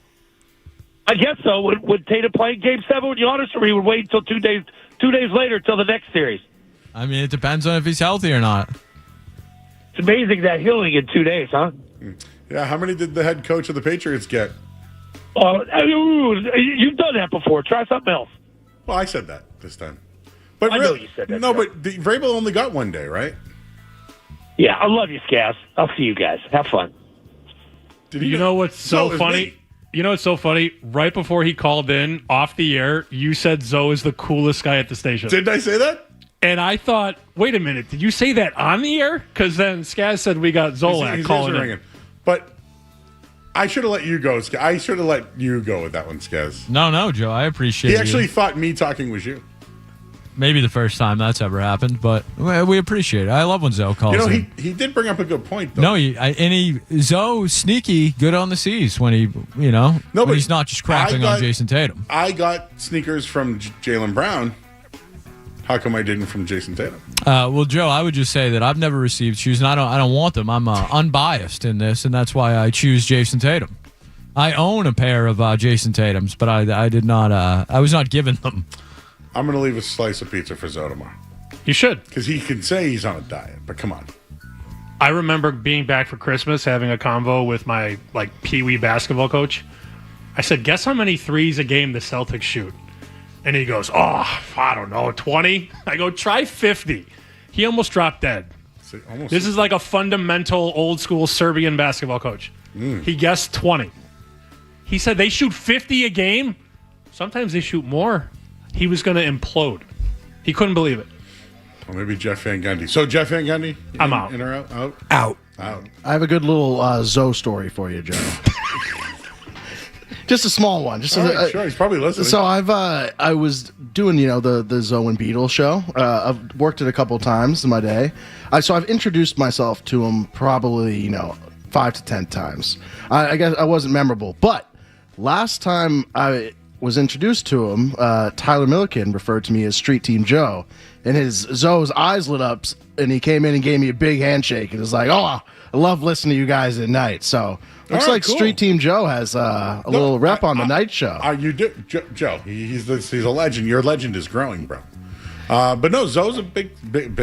I guess so. Would Tatum play Game 7 with Giannis, or he would wait until 2 days later until the next series? I mean, it depends on if he's healthy or not. It's amazing that healing in 2 days, huh? Yeah, how many did the head coach of the Patriots get? You've done that before. Try something else. Well, I said that this time. But I know you said that. No, but Vrabel only got 1 day, right? Yeah, I love you, Skaz. I'll see you guys. Have fun. You know what's so funny? You know what's so funny? Right before he called in off the air, you said Zoe is the coolest guy at the station. Didn't I say that? And I thought, wait a minute, did you say that on the air? Because then Skaz said we got Zolak calling in. Ringing. But I should have let you go. I should have let you go with that one, Skaz. No, Joe, I appreciate it. He actually thought me talking was you. Maybe the first time that's ever happened, but we appreciate it. I love when Zoe calls in. He did bring up a good point, though. No, Zoe sneaky, good on the C's when he, when he's not just crapping on Jason Tatum. I got sneakers from Jaylen Brown. How come I didn't from Jason Tatum? Well, Joe, I would just say that I've never received shoes, and I don't want them. I'm unbiased in this, and that's why I choose Jason Tatum. I own a pair of Jason Tatums, but I did not. I was not given them. I'm going to leave a slice of pizza for Zoe tomorrow. You should. Because he can say he's on a diet, but come on. I remember being back for Christmas, having a convo with my Pee-wee basketball coach. I said, guess how many threes a game the Celtics shoot? And he goes, I don't know, 20? I go, try 50. He almost dropped dead. This is like a fundamental old-school Serbian basketball coach. He guessed 20. He said they shoot 50 a game. Sometimes they shoot more. He was going to implode. He couldn't believe it. Or maybe Jeff Van Gundy. So Jeff Van Gundy, I'm out. In or out? Out. Out. Out. I have a good little Zoe story for you, Joe. Just a small one. Just All right, sure. He's probably listening. So I was doing the Zoe and Beetle show. I've worked it a couple times in my day. So I've introduced myself to him probably 5 to 10 times. I guess I wasn't memorable, but last time I was introduced to him, Tyler Milliken referred to me as Street Team Joe, and Zoe's eyes lit up, and he came in and gave me a big handshake, and was like, "Oh, I love listening to you guys at night." So looks right, like cool. Street Team Joe has a little rep on the night show. You do, Joe. He's a legend. Your legend is growing, bro. But no, Zoe's a big,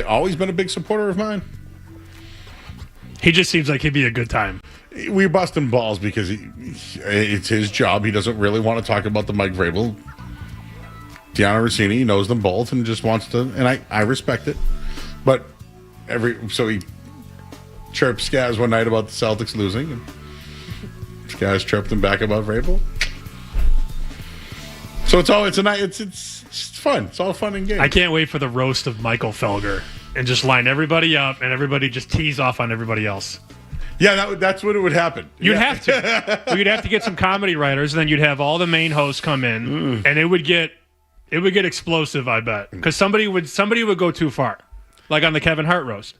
always been a big supporter of mine. He just seems like he'd be a good time. We bust him balls because it's his job. He doesn't really want to talk about the Mike Vrabel, Deanna Rossini. He knows them both and just wants to, and I respect it. But so he chirped Skaz one night about the Celtics losing, and Skaz chirped him back about Vrabel. So it's fun. It's all fun and games. I can't wait for the roast of Michael Felger and just line everybody up and everybody just tease off on everybody else. Yeah, that's what it would happen. You'd have to. You'd have to get some comedy writers, and then you'd have all the main hosts come in, and it would get explosive. I bet because somebody would go too far, like on the Kevin Hart roast.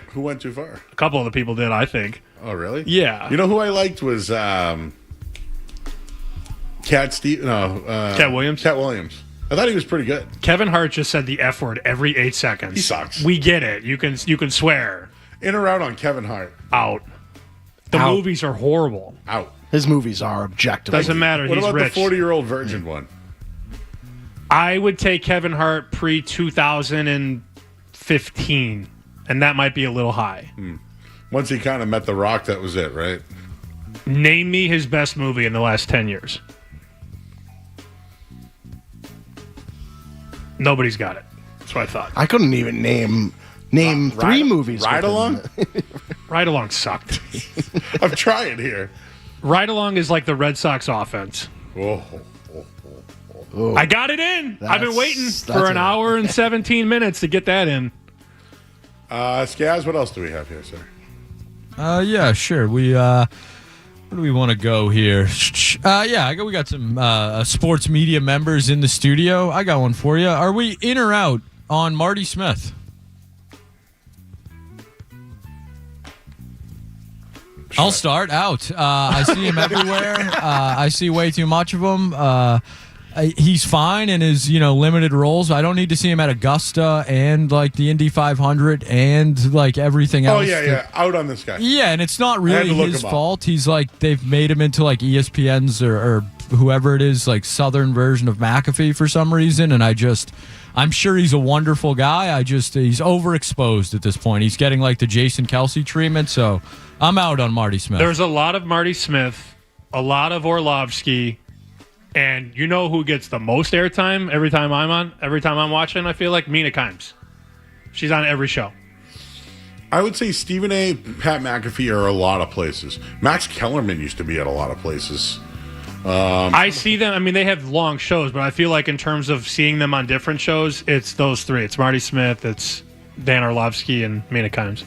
Who went too far? A couple of the people did, I think. Oh, really? Yeah. You know who I liked was Cat Williams. Cat Williams. I thought he was pretty good. Kevin Hart just said the F word every 8 seconds. He sucks. We get it. You can swear. In or out on Kevin Hart? Out. The Out. movies are horrible. Out. His movies are objectively. Doesn't matter. What He's about rich. the 40-year-old virgin one? I would take Kevin Hart pre-2015, and that might be a little high. Once he kind of met The Rock, that was it, right? Name me his best movie in the last 10 years. Nobody's got it. That's what I thought. I couldn't even name 3 movies. Ride Along? Ride Along sucked. I'm trying here. Ride Along is like the Red Sox offense. Oh. I got it in. I've been waiting for an hour and 17 minutes to get that in. Skaz, what else do we have here, sir? Yeah, sure. We where do we want to go here? We got some sports media members in the studio. I got one for you. Are we in or out on Marty Smith? I'll start out. I see him everywhere. I see way too much of him. He's fine in his limited roles. I don't need to see him at Augusta and like the Indy 500 and like everything else. Oh yeah. Out on this guy. Yeah, and it's not really his fault. He's like they've made him into like ESPN's or whoever it is like Southern version of McAfee for some reason, and I'm sure he's a wonderful guy. He's overexposed at this point. He's getting like the Jason Kelsey treatment, so I'm out on Marty Smith. There's a lot of Marty Smith, a lot of Orlovsky, and you know who gets the most airtime every time I'm watching? I feel like Mina Kimes. She's on every show. I would say Stephen A., Pat McAfee are a lot of places. Max Kellerman used to be at a lot of places. I see them. I mean, they have long shows, but I feel like in terms of seeing them on different shows, it's those three. It's Marty Smith, it's Dan Orlovsky, and Mina Kimes.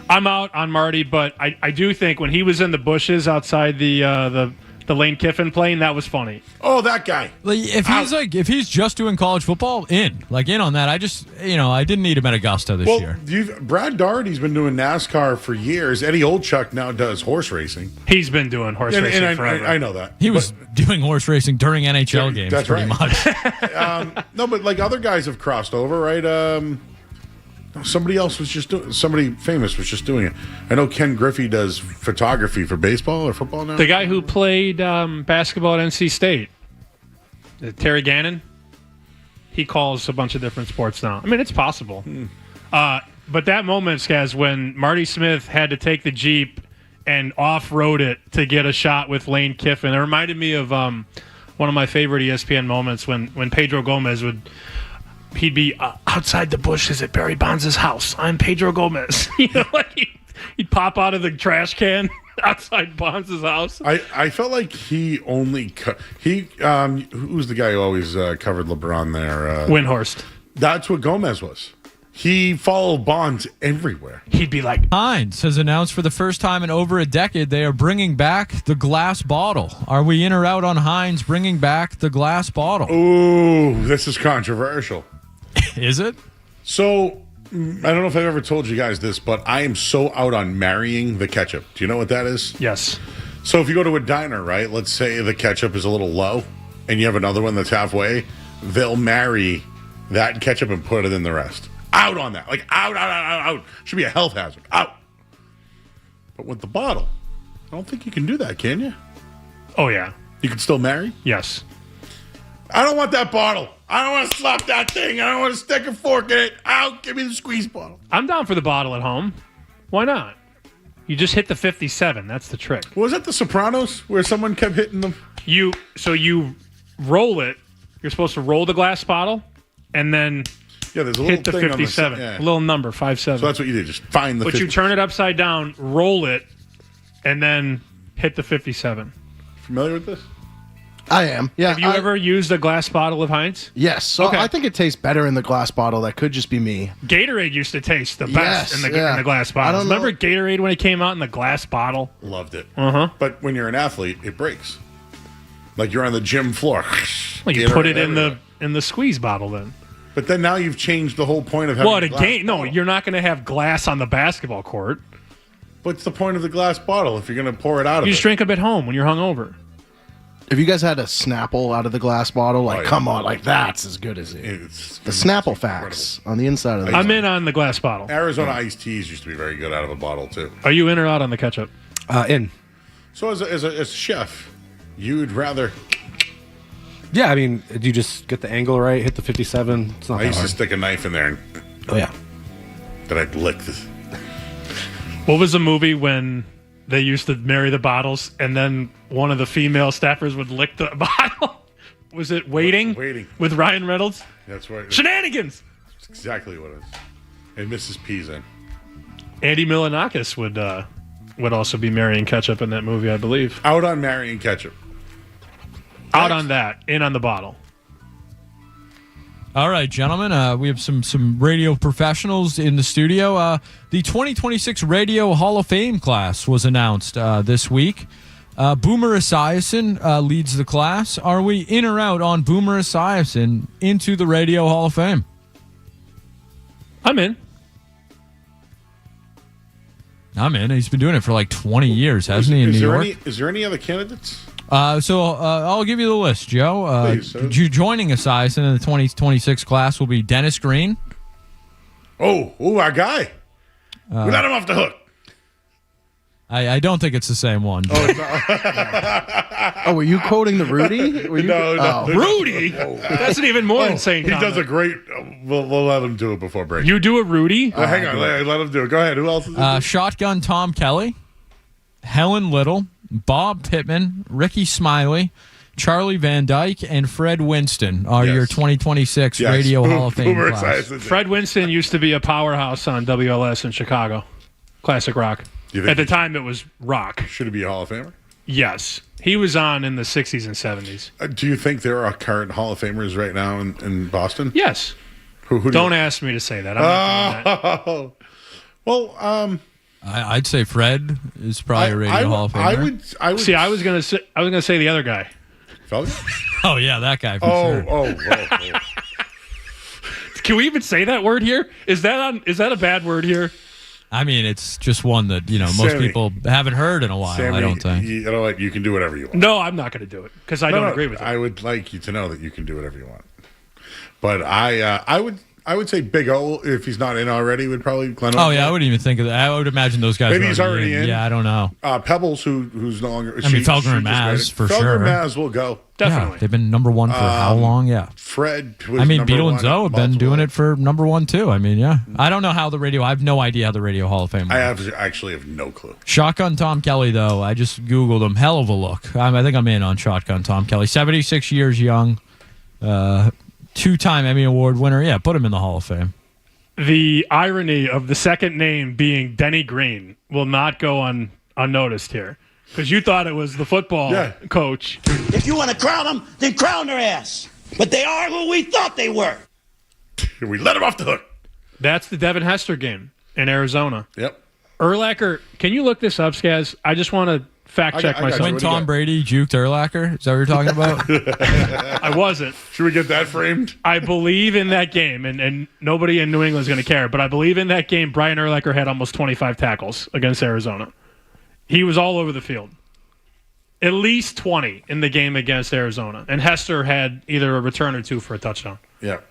I'm out on Marty, but I do think when he was in the bushes outside the Lane Kiffin plane, that was funny. Oh, that guy. If he's just doing college football, in on that. I just I didn't need him at Augusta this year. Brad Daugherty's been doing NASCAR for years. Eddie Olchuk now does horse racing. He's been doing horse racing forever. I know that. He was doing horse racing during NHL games. That's pretty much. No, but like other guys have crossed over, right? Somebody famous was just doing it. I know Ken Griffey does photography for baseball or football now. The guy who played basketball at NC State, Terry Gannon, he calls a bunch of different sports now. I mean, it's possible. But that moment, Skaz, when Marty Smith had to take the Jeep and off-road it to get a shot with Lane Kiffin, it reminded me of one of my favorite ESPN moments when Pedro Gomez he'd be outside the bushes at Barry Bonds' house. I'm Pedro Gomez. He'd pop out of the trash can outside Bonds' house. I felt like he only who's the guy who always covered LeBron there? Windhorst. That's what Gomez was. He followed Bonds everywhere. He'd be like, Heinz has announced for the first time in over a decade they are bringing back the glass bottle. Are we in or out on Heinz bringing back the glass bottle? Ooh, this is controversial. Is it? So, I don't know if I've ever told you guys this, but I am so out on marrying the ketchup. Do you know what that is? yes. So if you go to a diner, right, let's say the ketchup is a little low and you have another one that's halfway, they'll marry that ketchup and put it in the rest. Out on that. Like, out. Should be a health hazard. Out. But with the bottle, I don't think you can do that, can you? Oh, yeah. You can still marry? Yes. I don't want that bottle. I don't want to slap that thing. I don't want to stick a fork in it. Out. Give me the squeeze bottle. I'm down for the bottle at home. Why not? You just hit the 57. That's the trick. Was that The Sopranos where someone kept hitting them? You roll it. You're supposed to roll the glass bottle and then Yeah, there's a little hit the thing 57. on the, A little number, 57. So that's what you did. Just find the But 50. you turn it upside down, roll it, and then hit the 57. Familiar with this? I am. Yeah. Have you ever used a glass bottle of Heinz? Yes. So Okay. I think it tastes better in the glass bottle. That could just be me. Gatorade used to taste the best Yes, in yeah. the glass I bottles. don't know. Remember Gatorade when it came out in the glass bottle? Loved it. Uh-huh. But when you're an athlete, it breaks. Like you're on the gym floor. Well, you Gatorade put it everywhere. in the squeeze bottle then. But then now you've changed the whole point of having What, a a glass game? No, bottle. you're not going to have glass on the basketball court. What's the point of the glass bottle if you're going to pour it out of You it? just drink them at home when you're hungover. If you guys had a Snapple out of the glass bottle, like, Oh, yeah. come on, like, that's as good as it. It's The Snapple facts on the inside of the I'm in on the glass bottle. Arizona iced teas used to be very good out of a bottle too. Are you in or out on the ketchup? In. So as a chef, you'd rather. Yeah, I mean, you just get the angle right, hit the 57. It's not I that used to hard. stick a knife in there and Oh, yeah. then I'd lick this. What was the movie when they used to marry the bottles and then one of the female staffers would lick the bottle? Was it Waiting? Waiting. With Ryan Reynolds? That's right. Shenanigans! That's exactly what it is. And Mrs. P's in. Andy Milonakis would also be marrying ketchup in that movie, I believe. Out on marrying ketchup. Out on that, in on the bottle. All right, gentlemen, we have some radio professionals in the studio. The 2026 Radio Hall of Fame class was announced this week. Boomer Esiason leads the class. Are we in or out on Boomer Esiason into the Radio Hall of Fame? I'm in. I'm in. He's been doing it for like 20 years, hasn't he, in New York? Is there any other candidates? I'll give you the list, Joe. Please, sir. Joining Esiason in the 2026 class will be Dennis Green. Oh, our guy. We let him off the hook. I don't think it's the same one. Oh, were you quoting the Rudy? Were you, No. Rudy? That's an even more insane He comment. does a great. We'll let him do it before break. You do a Rudy? Hang on, let him do it. Go ahead. Who else is it? Shotgun Tom Kelly, Helen Little, Bob Pittman, Ricky Smiley, Charlie Van Dyke, and Fred Winston are Yes. your 2026 Yes. Radio Hall of Fame Boomer class. Esiason. Fred Winston used to be a powerhouse on WLS in Chicago. Classic rock. You think At the he- time, it was rock. Should he be a Hall of Famer? Yes. He was on in the 60s and 70s. Do you think there are current Hall of Famers right now in Boston? Yes. Who do Don't you- ask me to say that. I'm not doing that. Oh. Well, I'd say Fred is probably a Radio Hall of Famer. I would See, I was gonna say the other guy. Felger? Oh yeah, that guy for sure. Oh. Can we even say that word here? Is that a bad word here? I mean, it's just one that most Sammy. people haven't heard in a while. Sammy, I don't think. You know what? You can do whatever you want. No, I'm not going to do it because I don't agree with it. I would like you to know that you can do whatever you want. But I would say Big O, if he's not in already, would probably Glenn. Oh yeah, I wouldn't even think of that. I would imagine those guys. Maybe are he's already in. Yeah, I don't know. Pebbles, who's no longer. I mean, Felger and Maz, for sure. Felger and Maz will go. Definitely. Yeah, they've been number one for how long? Yeah. Fred. Was I mean, number Beetle and one Zoe have been multiple doing times. it for number one too. I mean, yeah. I don't know how I have no idea how the Radio Hall of Fame works. I actually have no clue. Shotgun Tom Kelly, though, I just Googled him. Hell of a look. I think I'm in on Shotgun Tom Kelly. 76 years young, 2-time Emmy Award winner. Yeah, put him in the Hall of Fame. The irony of the second name being Denny Green will not go unnoticed here because you thought it was the football coach. If you want to crown them, then crown their ass. But they are who we thought they were. We let him off the hook. That's the Devin Hester game in Arizona. Yep. Urlacher, can you look this up, Skaz? I just want to fact check I got myself. When Tom Brady juked Urlacher? Is that what you're talking about? I wasn't. Should we get that framed? I believe in that game, and nobody in New England is going to care, but I believe in that game, Brian Urlacher had almost 25 tackles against Arizona. He was all over the field. At least 20 in the game against Arizona. And Hester had either a return or two for a touchdown. Yeah.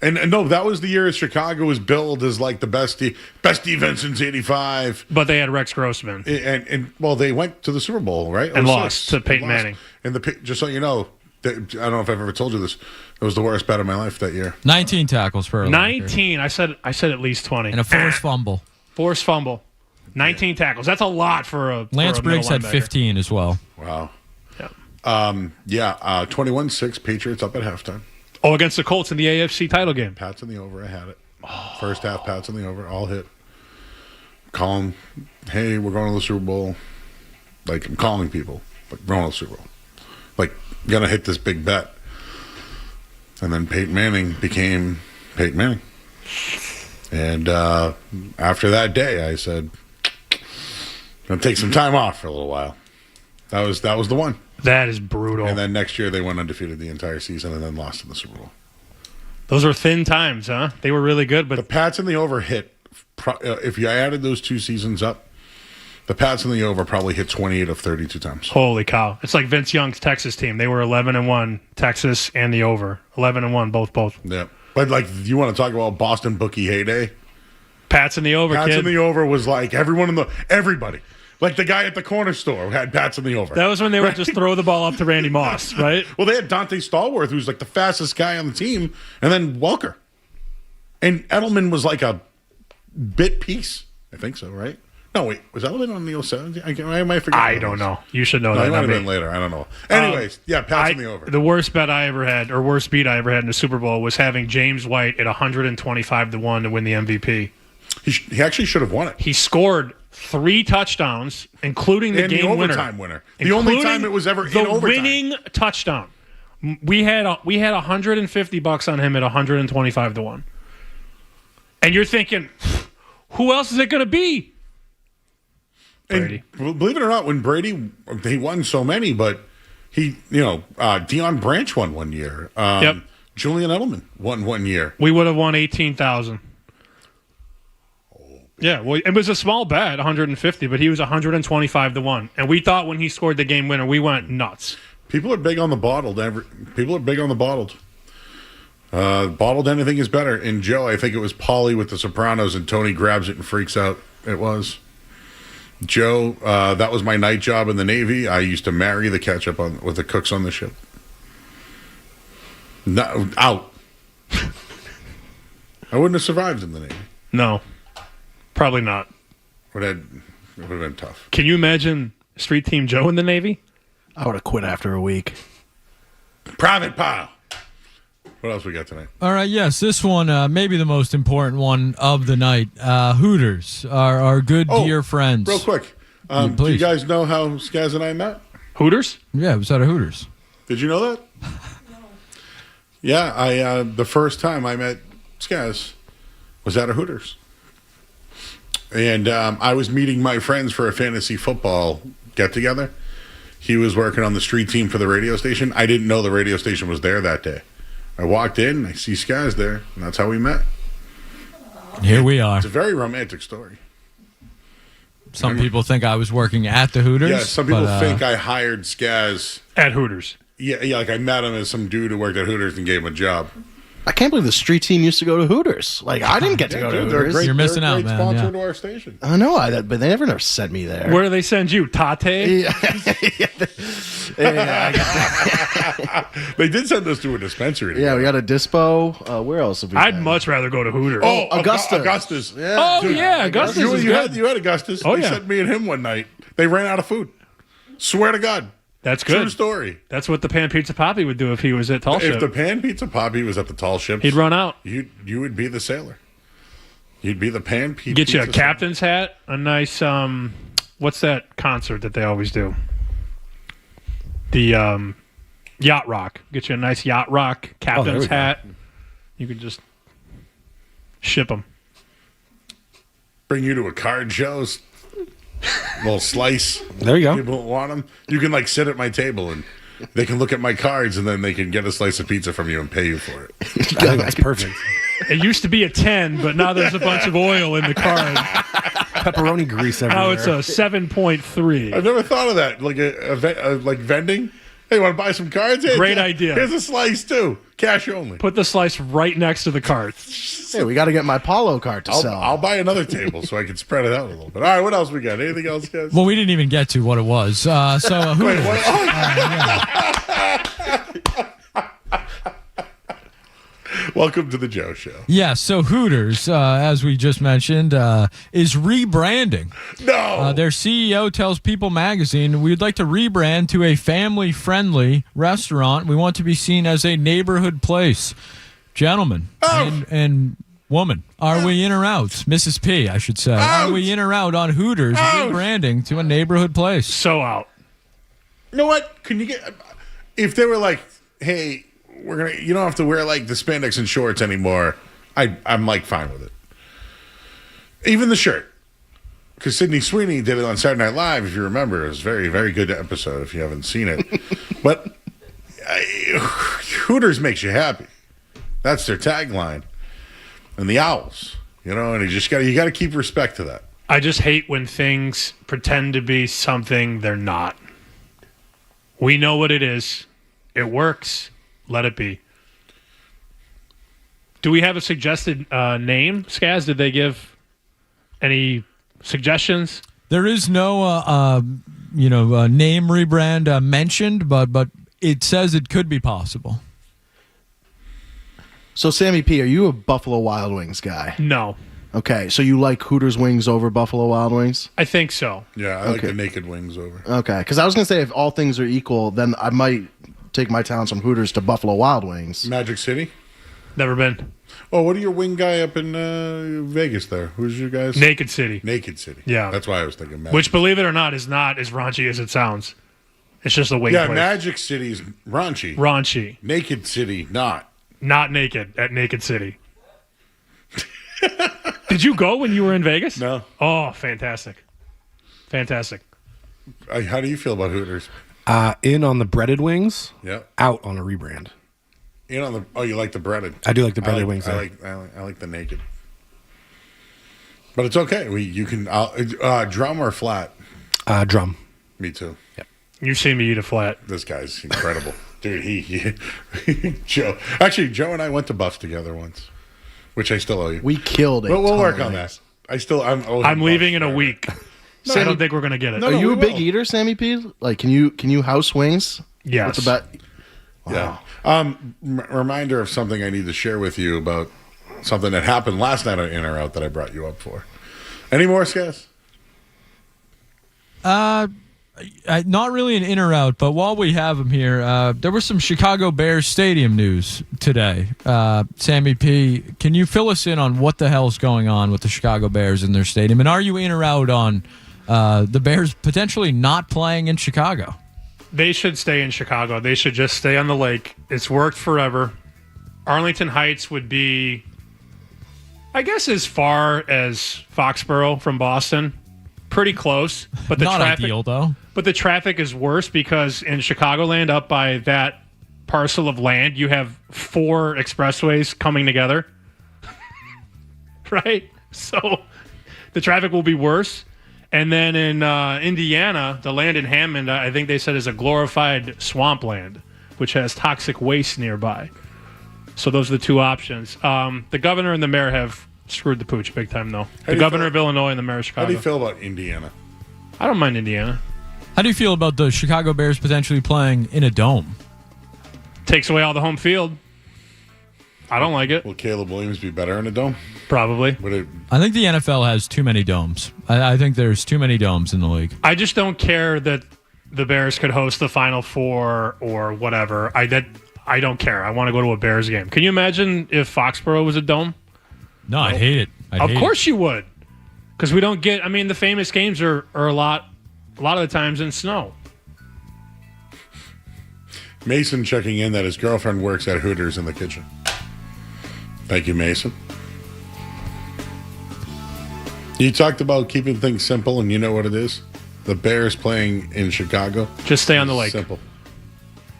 And no, that was the year Chicago was billed as like the best defense since '85. But they had Rex Grossman. And well, they went to the Super Bowl, right? And 06. lost to Peyton Manning. And just so you know, I don't know if I've ever told you this, it was the worst bet of my life that year. 19 tackles for Urlacher. 19. I said at least 20. And a forced fumble. Forced fumble. 19 tackles. That's a lot for a Lance for a Briggs had middle linebacker. 15 as well. Wow. Yeah. 21-6 Patriots up at halftime. Oh, against the Colts in the AFC title game. Pats in the over. I had it. First half, Pats in the over. All hit. Calling, hey, we're going to the Super Bowl. Like, I'm calling people. Like, we're going to the Super Bowl. Like, going to hit this big bet. And then Peyton Manning became Peyton Manning. And after that day, I said, going to take some time off for a little while. That was the one. That is brutal. And then next year they went undefeated the entire season and then lost in the Super Bowl. Those were thin times, huh? They were really good, but the Pats and the over hit. If you added those two seasons up, the Pats and the over probably hit 28 of 32 times. Holy cow! It's like Vince Young's Texas team. They were 11-1, Texas and the over. 11-1, both. Yeah, but like you want to talk about Boston bookie heyday? Pats and the over. Pats kid. and the over was like everybody. Like the guy at the corner store had Pats in the over. That was when they would just throw the ball up to Randy Moss, right? Well, they had Dante Stallworth, who's like the fastest guy on the team, and then Welker. And Edelman was like a bit piece. I think so, right? No, wait. Was Edelman on the 07? I might forget. I don't know. You should know No, that. it might not have me. been later. I don't know. Anyways, yeah, Pats in the over. The worst bet I ever had, or worst beat I ever had in the Super Bowl was having James White at 125-1 to win the MVP. He actually should have won it. He scored 3 touchdowns, incling the game overtime winner. The only time it was ever in the overtime. winning touchdown. We had $150 on him at 125-1. And you're thinking, who else is it going to be? Brady. And believe it or not, when Brady, he won so many, but he, Deion Branch won one year. Yep. Julian Edelman won one year. We would have won 18,000. Yeah, well, it was a small bet, 150, but he was 125-1, and we thought when he scored the game winner, we went nuts. People are big on the bottled. People are big on the bottled. Bottled anything is better. And Joe, I think it was Paulie with The Sopranos, and Tony grabs it and freaks out. It was Joe. That was my night job in the Navy. I used to marry the ketchup with the cooks on the ship. No, out. I wouldn't have survived in the Navy. No. Probably not. It would have been tough. Can you imagine Street Team Joe in the Navy? I would have quit after a week. Private Pile. What else we got tonight? All right, yes, this one, maybe the most important one of the night. Hooters, our good dear friends. Real quick. Do you guys know how Skaz and I met? Hooters? Yeah, it was at a Hooters. Did you know that? No. Yeah, the first time I met Skaz was at a Hooters. And I was meeting my friends for a fantasy football get-together. He was working on the street team for the radio station. I didn't know the radio station was there that day. I walked in, I see Skaz there, and that's how we met. Here we are. It's a very romantic story. Some people think I was working at the Hooters. Yeah, some people think I hired Skaz. At Hooters. Yeah, like I met him as some dude who worked at Hooters and gave him a job. I can't believe the street team used to go to Hooters. Like, I didn't get to go to Hooters. You're missing out, man. Sponsor Yeah. to our station. I know, but they never sent me there. Where do they send you? Tate? They did send us to a dispensary. Yeah, we got a dispo. Where else have we I'd been? much rather go to Hooters. Oh, Augusta. Augustus. Yeah. Oh, yeah, Augustus You, is you good. had Augustus. Oh, They yeah. sent me and him one night. They ran out of food. Swear to God. That's True good. story. That's what the Pan Pizza Poppy would do if he was at Tall If Ship. the Pan Pizza Poppy was at the Tall Ships, He'd run out. You would be the sailor. You'd be the Pan Pizza. Get you a sailor. captain's hat, a nice, what's that concert that they always do? The Yacht Rock. Get you a nice Yacht Rock captain's hat. You could just ship them. Bring you to a card show. Little slice. There you go. People that want them. You can like sit at my table and they can look at my cards and then they can get a slice of pizza from you and pay you for it. I think that's perfect. It used to be a 10, but now there's a bunch of oil in the card. Pepperoni grease everywhere. Now it's a 7.3. I've never thought of that. Like like vending. Hey, want to buy some cards? Hey, Great idea. Here's a slice too. Cash only. Put the slice right next to the card. Hey, we got to get my Polo card to sell. I'll buy another table so I can spread it out a little bit. All right, what else we got? Anything else, guys? Well, we didn't even get to what it was. So Hooters. Wait, what? Oh, welcome to the Joe Show. Yeah, so Hooters, as we just mentioned, is rebranding. No. Their CEO tells People Magazine, we'd like to rebrand to a family-friendly restaurant. We want to be seen as a neighborhood place. Gentlemen and woman, are we in or out? Mrs. P, I should say. Are we in or out on Hooters rebranding to a neighborhood place? So out. You know what? Can you get... If they were like, hey... You don't have to wear like the spandex and shorts anymore. I'm like fine with it. Even the shirt, because Sydney Sweeney did it on Saturday Night Live. If you remember, it was a very, very good episode. If you haven't seen it, but Hooters makes you happy. That's their tagline, and the Owls. And you got to keep respect to that. I just hate when things pretend to be something they're not. We know what it is. It works. Let it be. Do we have a suggested name, Skaz? Did they give any suggestions? There is no, name rebrand mentioned, but it says it could be possible. So, Sammy P, are you a Buffalo Wild Wings guy? No. Okay, so you like Hooters wings over Buffalo Wild Wings? I think so. Yeah, I like the naked wings over. Okay, because I was going to say if all things are equal, then I might take my talents from Hooters to Buffalo Wild Wings. Magic City? Never been. Oh, what are your wing guy up in Vegas there? Who's your guys? Naked City. Naked City. Yeah. That's why I was thinking Magic. Which, believe it or not, is not as raunchy as it sounds. It's just a wing place. Magic City's raunchy. Raunchy. Naked City, not. Not naked at Naked City. Did you go when you were in Vegas? No. Oh, fantastic. Fantastic. How do you feel about Hooters? In on the breaded wings. Yeah. Out on a rebrand. In on the. Oh, you like the breaded? I do like the breaded wings. I like the naked. But it's okay. You can drum or flat. Drum. Me too. Yep. You've seen me eat a flat. This guy's incredible, dude. He Joe. Actually, Joe and I went to Buffs together once, which I still owe you. We killed it. We'll work on that. I'm leaving in a week. So I don't think we're gonna get it. Are you a big eater, Sammy P? Like, can you house wings? Yes. What's about? Wow. Yeah. Reminder of something I need to share with you about something that happened last night on In or Out that I brought you up for. Any more, Skaz? Not really an in or out, but while we have him here, there was some Chicago Bears stadium news today. Sammy P, can you fill us in on what the hell's going on with the Chicago Bears in their stadium? And are you in or out on the Bears potentially not playing in Chicago? They should stay in Chicago. They should just stay on the lake. It's worked forever. Arlington Heights would be, I guess, as far as Foxborough from Boston. Pretty close. But the not traffic, ideal, though. But the traffic is worse because in Chicagoland, up by that parcel of land, you have 4 expressways coming together. Right? So the traffic will be worse. And then in Indiana, the land in Hammond, I think they said is a glorified swampland, which has toxic waste nearby. So those are the two options. The governor and the mayor have screwed the pooch big time, though. The governor of Illinois and the mayor of Chicago. How do you feel about Indiana? I don't mind Indiana. How do you feel about the Chicago Bears potentially playing in a dome? Takes away all the home field. I don't like it. Will Caleb Williams be better in a dome? Probably. I think the NFL has too many domes. I think there's too many domes in the league. I just don't care that the Bears could host the Final Four or whatever. I don't care. I want to go to a Bears game. Can you imagine if Foxborough was a dome? No, I'd hate it. Of course you would. Because we don't get... I mean, the famous games are a lot of the times in snow. Mason checking in that his girlfriend works at Hooters in the kitchen. Thank you, Mason. You talked about keeping things simple, and you know what it is? The Bears playing in Chicago. Just stay on the lake. Simple.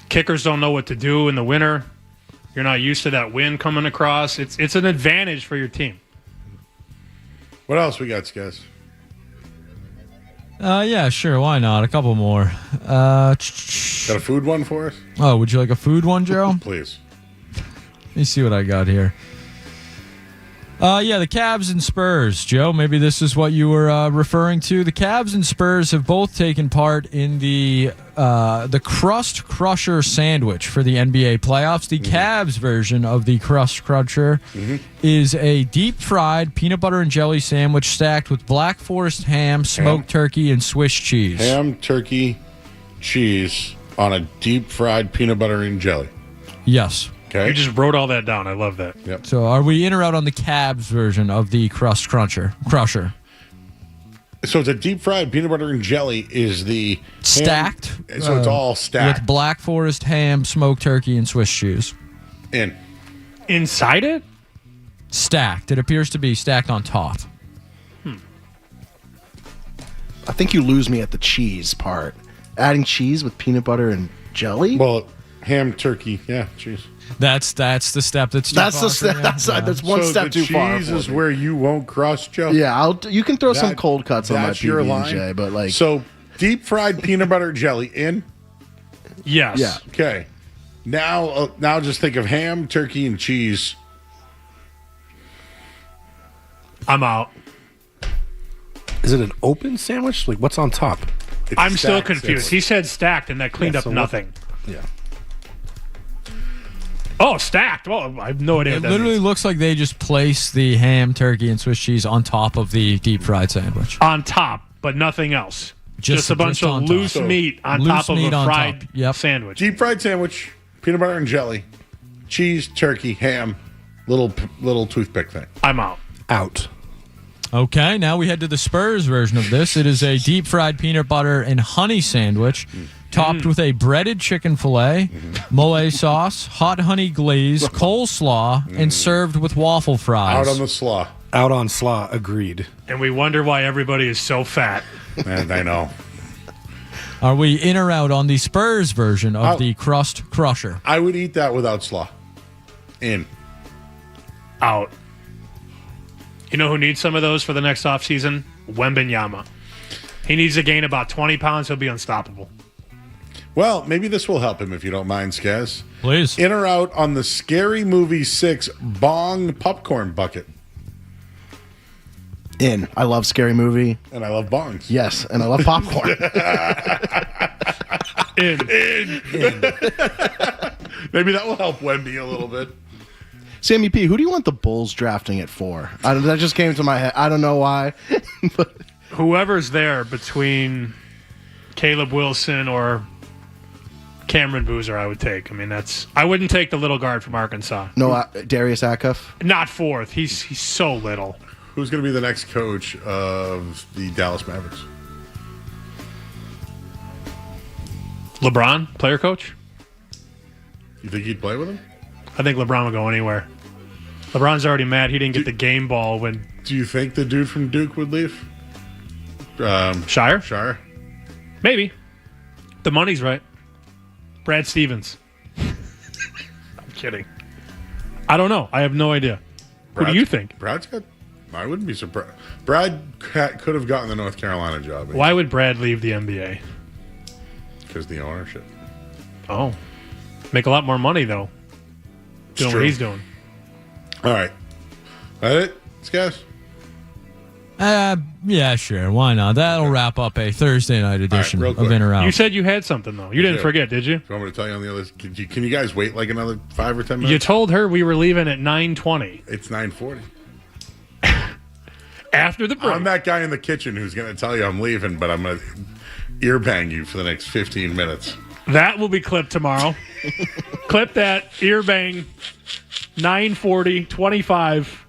Kickers don't know what to do in the winter. You're not used to that wind coming across. It's an advantage for your team. What else we got, guys? Yeah, sure. Why not? A couple more. Got a food one for us? Oh, would you like a food one, Joe? Please. Let me see what I got here. Yeah, the Cavs and Spurs, Joe. Maybe this is what you were referring to. The Cavs and Spurs have both taken part in the Crust Crusher sandwich for the NBA playoffs. The Cavs version of the Crust Crusher is a deep-fried peanut butter and jelly sandwich stacked with Black Forest ham, smoked turkey, and Swiss cheese. Ham, turkey, cheese on a deep-fried peanut butter and jelly. Yes. Okay. You just wrote all that down. I love that. Yep. So are we in or out on the Cavs version of the Crust Crusher? So it's a deep-fried peanut butter and jelly is the Stacked. Ham, so it's all stacked. With Black Forest ham, smoked turkey, and Swiss cheese. Inside it? Stacked. It appears to be stacked on top. I think you lose me at the cheese part. Adding cheese with peanut butter and jelly? Well, ham, turkey, yeah, cheese. That's the step that's that's one step too far. Cheese is where you won't cross, Joe. Yeah, you can throw some cold cuts on my your line. PB&J, but like so deep fried peanut butter jelly in. Yes. Yeah. Okay. Now just think of ham, turkey, and cheese. I'm out. Is it an open sandwich? Like what's on top? I'm still confused. He said stacked, and that cleaned up so nothing. Yeah. Oh, stacked. Well, I have no idea. It what that literally means. looks like they just place the ham, turkey, and Swiss cheese on top of the deep fried sandwich. On top, but nothing else. Just a bunch of on loose top. meat on Loose top of meat a on fried top. Yep. sandwich. Deep fried sandwich, peanut butter and jelly, cheese, turkey, ham, little toothpick thing. I'm out. Out. Okay, now we head to the Spurs version of this. It is a deep fried peanut butter and honey sandwich topped with a breaded chicken fillet, mole sauce, hot honey glaze, coleslaw, and served with waffle fries. Out on the slaw. Out on slaw. Agreed. And we wonder why everybody is so fat. And I know. Are we in or out on the Spurs version of the Crust Crusher? I would eat that without slaw. In. Out. You know who needs some of those for the next offseason? Wembenyama. He needs to gain about 20 pounds. He'll be unstoppable. Well, maybe this will help him if you don't mind, Skaz. Please. In or out on the Scary Movie 6 bong popcorn bucket. in. I love Scary Movie. And I love bongs. Yes, and I love popcorn. In. Maybe that will help Wemby a little bit. Sammy P, who do you want the Bulls drafting it for? That just came to my head. I don't know why. But whoever's there between Caleb Wilson or Cameron Boozer, I would take. I mean, I wouldn't take the little guard from Arkansas. No, Darius Acuff? Not fourth. He's so little. Who's going to be the next coach of the Dallas Mavericks? LeBron, player coach? You think he'd play with him? I think LeBron will go anywhere. LeBron's already mad he didn't get the game ball when... Do you think the dude from Duke would leave? Shire? Shire? Maybe. The money's right. Brad Stevens. I'm kidding. I don't know. I have no idea. Who do you think? Brad's got... I wouldn't be surprised. Brad could have gotten the North Carolina job. Why would Brad leave the NBA? Because the ownership. Oh. Make a lot more money, though. Doing what he's doing. All right. That it, Skaz? Yeah, sure. Why not? That'll wrap up a Thursday night edition real of quick. In or Out. You said you had something, though. You didn't do. forget, did you? Do you want me to tell you on the other... Can you guys wait like another 5 or 10 minutes? You told her we were leaving at 9:20. It's 9:40. After the break. I'm that guy in the kitchen who's going to tell you I'm leaving, but I'm going to ear bang you for the next 15 minutes. That will be clipped tomorrow. Clip that, ear bang, 9:40, 25.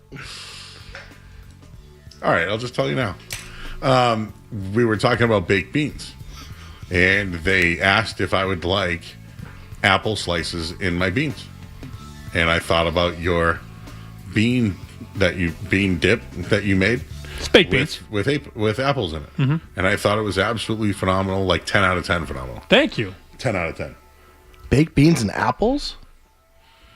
All right, I'll just tell you now. We were talking about baked beans, and they asked if I would like apple slices in my beans. And I thought about your bean dip that you made. It's baked beans. With apples in it. And I thought it was absolutely phenomenal, like 10 out of 10 phenomenal. Thank you. 10 out of 10. Baked beans and apples?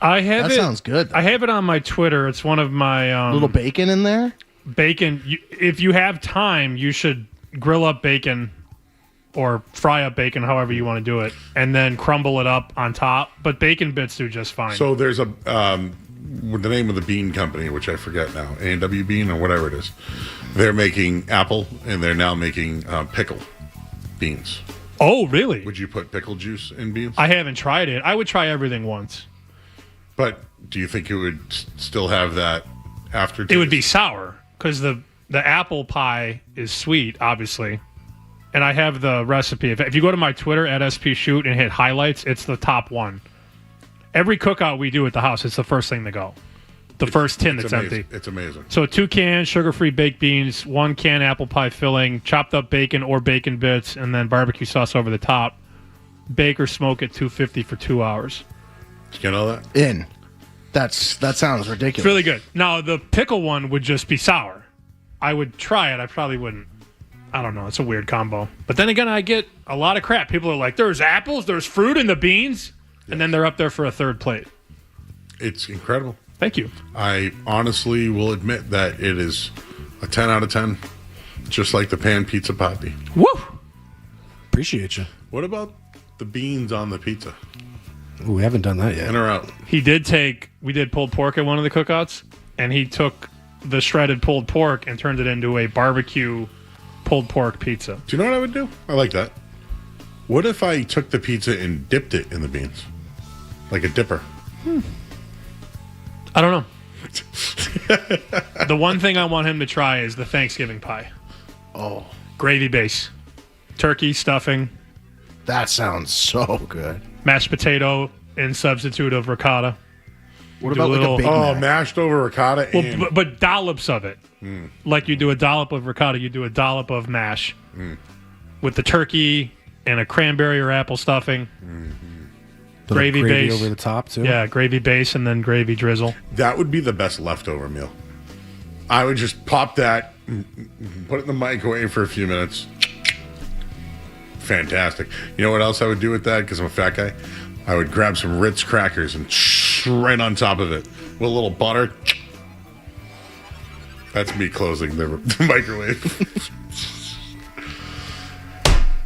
I have That sounds good, though. I have it on my Twitter. It's one of my Little bacon in there? bacon. If you have time, you should grill up bacon or fry up bacon, however you want to do it, and then crumble it up on top. But bacon bits do just fine. So there's a with the name of the bean company, which I forget now, A&W Bean or whatever it is. They're making apple, and they're now making pickle beans. Oh, really? Would you put pickle juice in beans? I haven't tried it. I would try everything once. But do you think it would still have that aftertaste? It would be sour because the apple pie is sweet, obviously. And I have the recipe. If you go to my Twitter at SPShoot and hit highlights, it's the top one. Every cookout we do at the house, it's the first thing to go. The first tin that's amazing. empty. It's amazing. So 2 cans sugar-free baked beans, 1 can apple pie filling, chopped up bacon or bacon bits, and then barbecue sauce over the top. Bake or smoke at 250 for 2 hours. Did you know that? That sounds ridiculous. It's really good. Now, the pickle one would just be sour. I would try it. I probably wouldn't. I don't know. It's a weird combo. But then again, I get a lot of crap. People are like, there's apples, there's fruit in the beans, and then they're up there for a third plate. It's incredible. Thank you. I honestly will admit that it is a 10 out of 10, just like the pan pizza poppy. Woo! Appreciate you. What about the beans on the pizza? Ooh, we haven't done that yet. In or out? We did pulled pork at one of the cookouts, and he took the shredded pulled pork and turned it into a barbecue pulled pork pizza. Do you know what I would do? I like that. What if I took the pizza and dipped it in the beans? Like a dipper. I don't know. The one thing I want him to try is the Thanksgiving pie. Oh, Gravy base. Turkey, stuffing, that sounds so good. mashed potato in substitute of ricotta. What about like a Big Mac? Mashed over ricotta and... Well, but dollops of it. Like you do a dollop of ricotta, you do a dollop of mash. With the turkey and a cranberry or apple stuffing. Little Gravy base. over the top, too. Yeah, gravy base and then gravy drizzle. That would be the best leftover meal. I would just pop that, put it in the microwave for a few minutes. Fantastic. You know what else I would do with that? Because I'm a fat guy. I would grab some Ritz crackers and right on top of it with a little butter. That's me closing the microwave.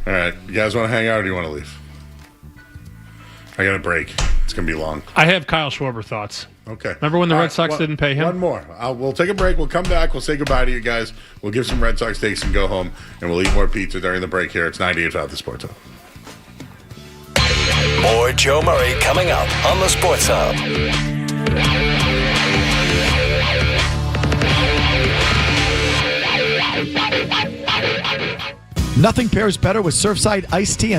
All right. You guys want to hang out or do you want to leave? I got a break. It's going to be long. I have Kyle Schwarber thoughts. Okay. Remember when the Red Sox didn't pay him? One more. We'll take a break. We'll come back. We'll say goodbye to you guys. We'll give some Red Sox takes and go home. And we'll eat more pizza during the break here. It's 98.5 The Sports Hub. More Joe Murray coming up on the Sports Hub. Nothing pairs better with Surfside iced tea.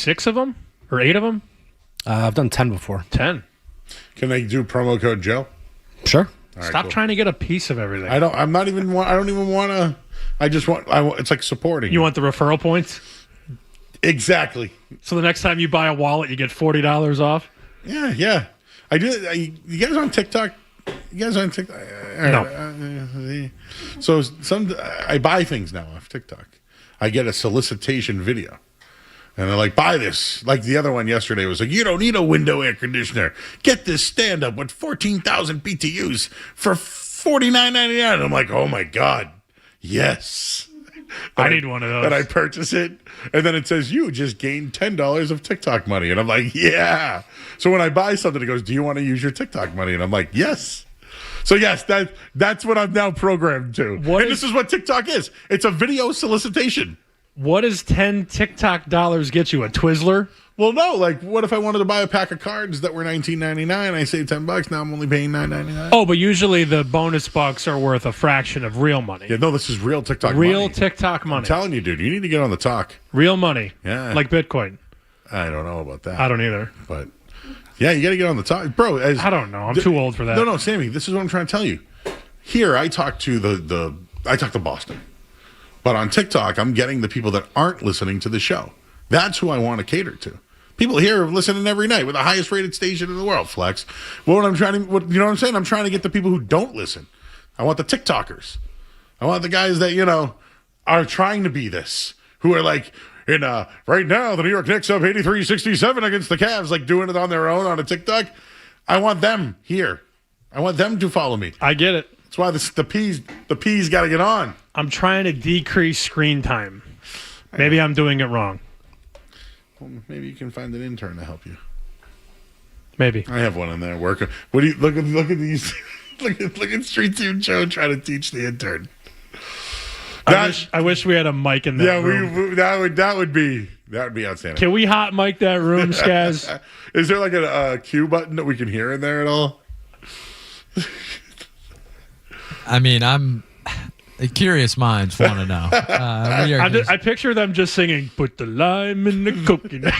6 of them or 8 of them? I've done 10 before. 10. Can they do promo code Joe? Sure. All right, Stop cool. trying to get a piece of everything. I don't even want to. I just want. It's like supporting. You want the referral points? Exactly. So the next time you buy a wallet, you get $40 off? Yeah. I do. You guys on TikTok? You guys on TikTok? No. So I buy things now off TikTok. I get a solicitation video. And they're like, buy this. Like the other one yesterday was like, you don't need a window air conditioner. Get this stand-up with 14,000 BTUs for $49.99. And I'm like, oh, my God. Yes. I need one of those. And I purchase it. And then it says, you just gained $10 of TikTok money. And I'm like, yeah. So when I buy something, it goes, do you want to use your TikTok money? And I'm like, yes. So, yes, that's what I'm now programmed to. This is what TikTok is. It's a video solicitation. What does 10 TikTok dollars get you? A Twizzler? Well, no. Like, what if I wanted to buy a pack of cards that were $19.99? I saved $10. Now I'm only paying $9.99. Oh, but usually the bonus bucks are worth a fraction of real money. Yeah, no, this is real TikTok money. Real TikTok money. I'm telling you, dude, you need to get on the talk. Real money. Yeah. Like Bitcoin. I don't know about that. I don't either. But, yeah, you got to get on the talk. Bro, I don't know. I'm too old for that. No, Sammy, this is what I'm trying to tell you. Here, I talk to I talk to Boston. But on TikTok, I'm getting the people that aren't listening to the show. That's who I want to cater to. People here are listening every night. We're the highest rated station in the world, Flex. You know what I'm saying? I'm trying to get the people who don't listen. I want the TikTokers. I want the guys that, are trying to be this, who are like, right now, the New York Knicks up 83-67 against the Cavs, like doing it on their own on a TikTok. I want them here. I want them to follow me. I get it. That's why the P's got to get on. I'm trying to decrease screen time. Maybe I'm doing it wrong. Well, maybe you can find an intern to help you. Maybe. I have one in there working. What do you look at these? look at Street Team Joe trying to teach the intern. I wish we had a mic in that room. That would be outstanding. Can we hot mic that room, Skaz? Is there like a cue button that we can hear in there at all? I mean, curious minds want to know. I picture them just singing, put the lime in the coconut.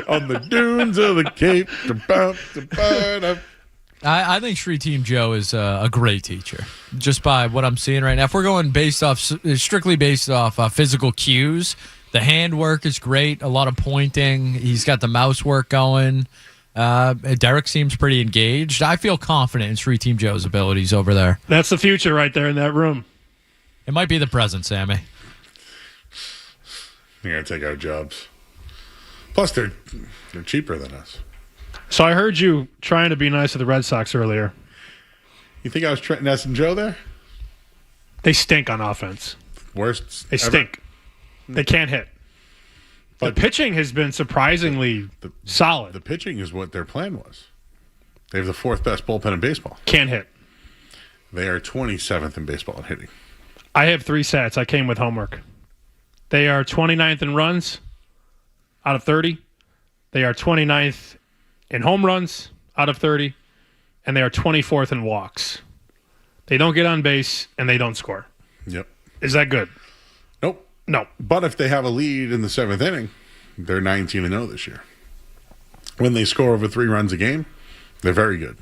On the dunes of the Cape. I think Street Team Joe is a great teacher, just by what I'm seeing right now. If we're going strictly based off physical cues, the handwork is great, a lot of pointing. He's got the mouse work going. Derek seems pretty engaged. I feel confident in Street Team Joe's abilities over there. That's the future right there in that room. It might be the present, Sammy. You're going to take our jobs. Plus, they're cheaper than us. So I heard you trying to be nice to the Red Sox earlier. You think I was Ness and Joe there? They stink on offense. Worst. They stink. They can't hit. But the pitching has been surprisingly solid. The pitching is what their plan was. They have the 4th best bullpen in baseball. Can't hit. They are 27th in baseball in hitting. I have 3 stats. I came with homework. They are 29th in runs out of 30. They are 29th in home runs out of 30. And they are 24th in walks. They don't get on base, and they don't score. Yep. Is that good? Nope. No. But if they have a lead in the 7th inning, they're 19-0 this year. When they score over 3 runs a game, they're very good.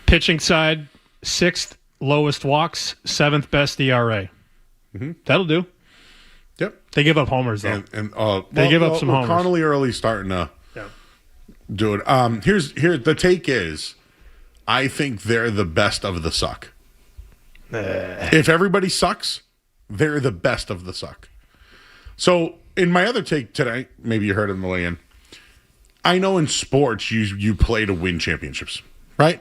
Pitching side, 6th lowest walks, 7th best ERA. Mm-hmm. That'll do. Yep. They give up homers, though. They give up some homers. Connolly early starting to do it. Here's the take is, I think they're the best of the suck. If everybody sucks, they're the best of the suck. So in my other take today, maybe you heard it on the way in, I know in sports you play to win championships, right?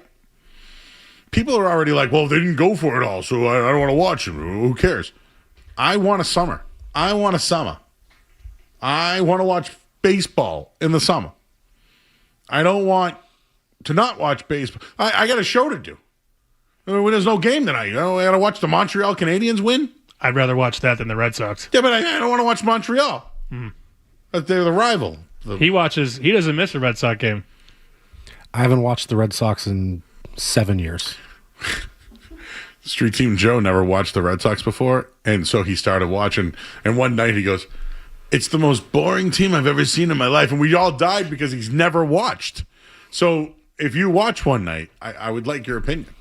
People are already like, well, they didn't go for it all, so I don't want to watch them. Who cares? I want a summer. I want a summer. I want to watch baseball in the summer. I don't want to not watch baseball. I got a show to do. There's no game tonight. I got to watch the Montreal Canadiens win. I'd rather watch that than the Red Sox. Yeah, but I don't want to watch Montreal. They're the rival. He doesn't miss a Red Sox game. I haven't watched the Red Sox in 7 years. Street Team Joe never watched the Red Sox before, and so he started watching. And one night he goes, It's the most boring team I've ever seen in my life. And we all died because he's never watched. So if you watch one night, I would like your opinion.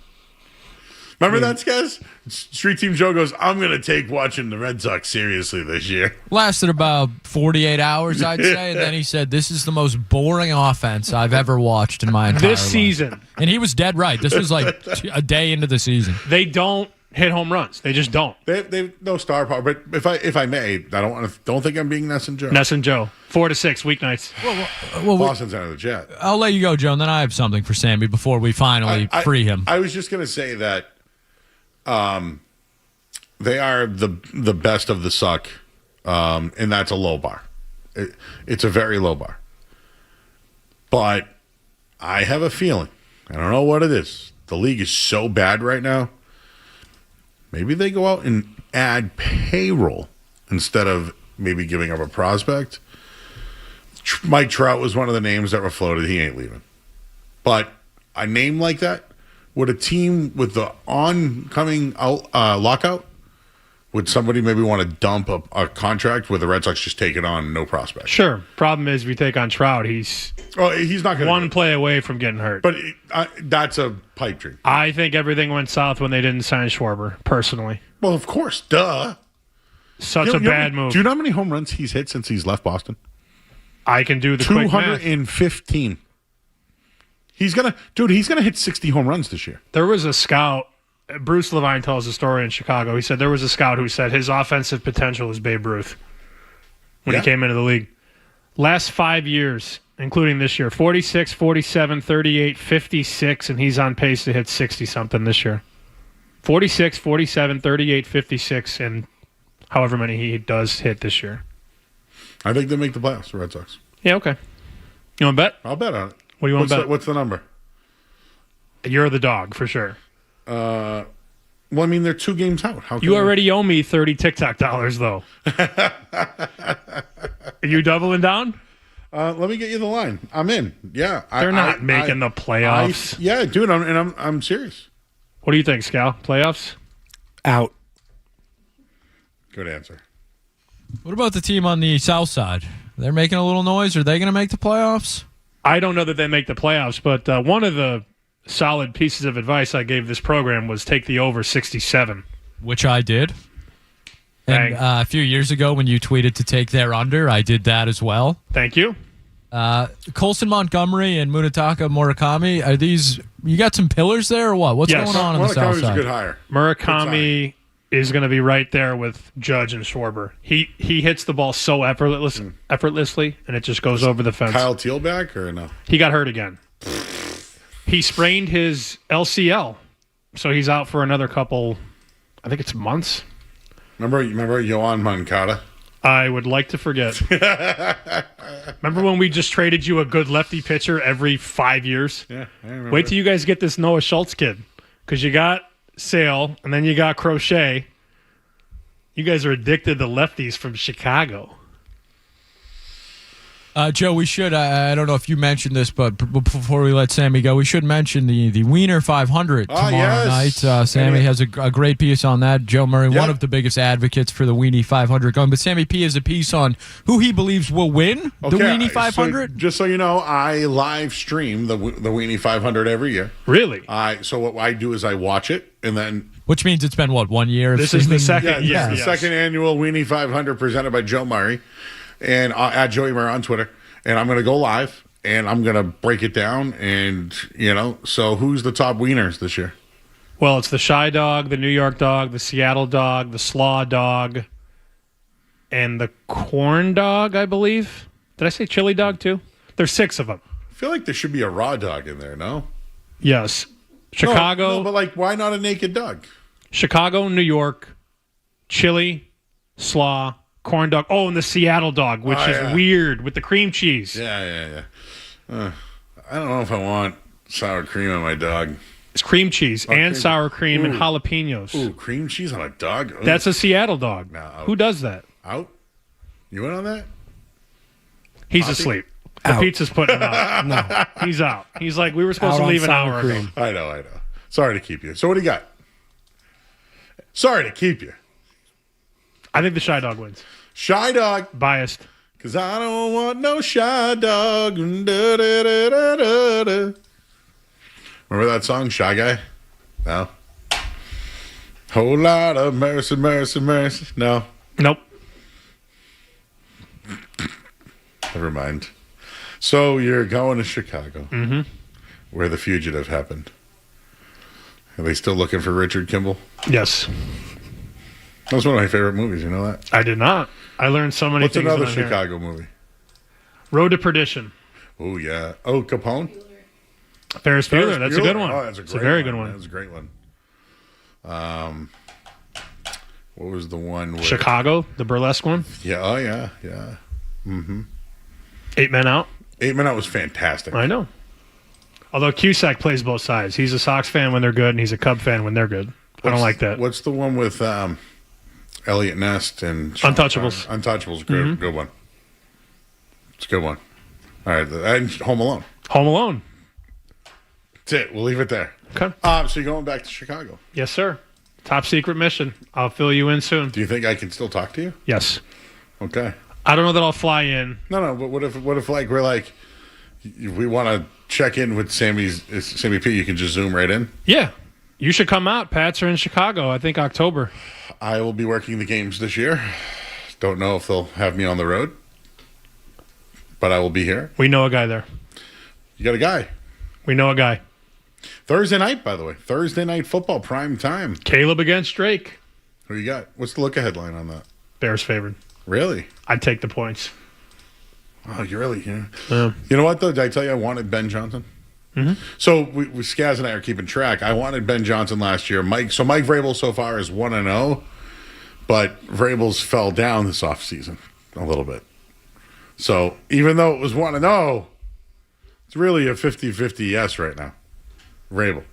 Remember that, Skaz? Street Team Joe goes, I'm going to take watching the Red Sox seriously this year. Lasted about 48 hours, I'd say. And then he said, this is the most boring offense I've ever watched in my entire life. This season. And he was dead right. This was like a day into the season. They don't hit home runs. They just don't. They no star power. But if I may, don't think I'm being Ness and Joe. Ness and Joe. 4 to 6 weeknights. Well, Boston's out of the jet. I'll let you go, Joe, and then I have something for Sammy before we finally free him. I was just going to say that they are the best of the suck, and that's a low bar. It's a very low bar. But I have a feeling, I don't know what it is, the league is so bad right now, maybe they go out and add payroll instead of maybe giving up a prospect. Mike Trout was one of the names that were floated. He ain't leaving. But a name like that, would a team with the oncoming lockout, would somebody maybe want to dump a contract where the Red Sox just take it on, no prospect? Sure. Problem is, if you take on Trout, he's not going one play away from getting hurt. But that's a pipe dream. I think everything went south when they didn't sign Schwarber, personally. Well, of course. Duh. Such a bad move. Do you know how many home runs he's hit since he's left Boston? I can do the quick math. 215. He's gonna hit 60 home runs this year. There was a scout. Bruce Levine tells a story in Chicago. He said there was a scout who said his offensive potential is Babe Ruth when he came into the league. Last 5 years, including this year, 46, 47, 38, 56, and he's on pace to hit 60-something this year. 46, 47, 38, 56, and however many he does hit this year. I think they make the playoffs, the Red Sox. Yeah, okay. You want to bet? I'll bet on it. What do you want to bet? What's the number? You're the dog, for sure. Well, I mean, they're 2 games out. You already owe me 30 TikTok dollars, though. Are you doubling down? Let me get you the line. I'm in. Yeah. They're not making the playoffs. Yeah, dude, I'm serious. What do you think, Scal? Playoffs? Out. Good answer. What about the team on the south side? They're making a little noise. Are they going to make the playoffs? I don't know that they make the playoffs, but one of the solid pieces of advice I gave this program was take the over 67. Which I did. And a few years ago when you tweeted to take their under, I did that as well. Thank you. Colson Montgomery and Munetaka Murakami, are these, you got some pillars there or what? What's going on the south side? A good hire. Murakami is going to be right there with Judge and Schwarber. He hits the ball so effortlessly, and it just goes over the fence. Kyle Teal back or no? He got hurt again. He sprained his LCL, so he's out for another couple, I think it's months. Remember Yohan Moncada? I would like to forget. Remember when we just traded you a good lefty pitcher every 5 years? Yeah, I remember. Wait till you guys get this Noah Schultz kid, because you got Sale, and then you got Crochet. You guys are addicted to lefties from Chicago. Joe, we should, I don't know if you mentioned this, but before we let Sammy go, we should mention the Wiener 500 tomorrow night. Sammy has a great piece on that. Joe Murray, one of the biggest advocates for the Weenie 500 going. But Sammy P has a piece on who he believes will win the Weenie 500. So, just so you know, I live stream the Weenie 500 every year. Really? So what I do is I watch it, and then... Which means it's been, 1 year? This is the second year. The second annual Weenie 500 presented by Joe Murray. And at Joey Murray on Twitter. And I'm going to go live, and I'm going to break it down. And, so who's the top wieners this year? Well, it's the Shy Dog, the New York Dog, the Seattle Dog, the Slaw Dog, and the Corn Dog, I believe. Did I say Chili Dog, too? There's 6 of them. I feel like there should be a raw dog in there, no? Yes. Chicago. No, but, why not a naked dog? Chicago, New York, Chili, Slaw, Corn Dog. Oh, and the Seattle Dog, which is weird with the cream cheese. Yeah. I don't know if I want sour cream on my dog. It's cream cheese and sour cream and jalapenos. Ooh, cream cheese on a dog? Ooh. That's a Seattle Dog. No, who does that? Out? You in on that? He's asleep. The pizza's putting him out. No, he's out. He's like, we were supposed to leave an hour ago. I know. Sorry to keep you. So what do you got? Sorry to keep you. I think the Shy Dog wins. Shy Dog. Biased. Because I don't want no shy dog. Da-da-da-da-da-da. Remember that song, Shy Guy? No. Whole lot of mercy, mercy, mercy. No. Nope. Never mind. So you're going to Chicago, where The Fugitive happened. Are they still looking for Richard Kimball? Yes. That was one of my favorite movies. You know that? I did not. I learned so many What's things. another on here. Chicago movie? Road to Perdition. Oh, yeah. Oh, Capone? Ferris Bueller. That's a good one. Oh, that's a great very one. good one. That was a great one. What was the one with Chicago, the burlesque one. Yeah, oh yeah, yeah. 8 Men Out. 8 Men Out was fantastic. I know. Although Cusack plays both sides. He's a Sox fan when they're good, and he's a Cub fan when they're good. I don't like that. What's the one with Elliot Ness and Untouchables? Untouchables, good one. It's a good one. All right, and Home Alone. Home Alone. That's it. We'll leave it there. Okay. So you're going back to Chicago? Yes, sir. Top secret mission. I'll fill you in soon. Do you think I can still talk to you? Yes. Okay. I don't know that I'll fly in. No. But what if like we're like, we want to check in with Sammy P? You can just zoom right in. Yeah. You should come out. Pats are in Chicago. I think October. I will be working the games this year. Don't know if they'll have me on the road, but I will be here. We know a guy there. You got a guy. We know a guy. Thursday night, by the way. Thursday night football, prime time. Caleb against Drake. Who you got? What's the look-ahead line on that? Bears favored. Really? I'd take the points. Oh, you really? Yeah. Yeah. You know what, though? Did I tell you I wanted Ben Johnson? So we Skaz and I are keeping track. I wanted Ben Johnson last year. Mike Vrabel so far is 1-0, but Vrabel's fell down this offseason a little bit. So even though it was 1-0, it's really a 50-50 yes right now. Vrabel.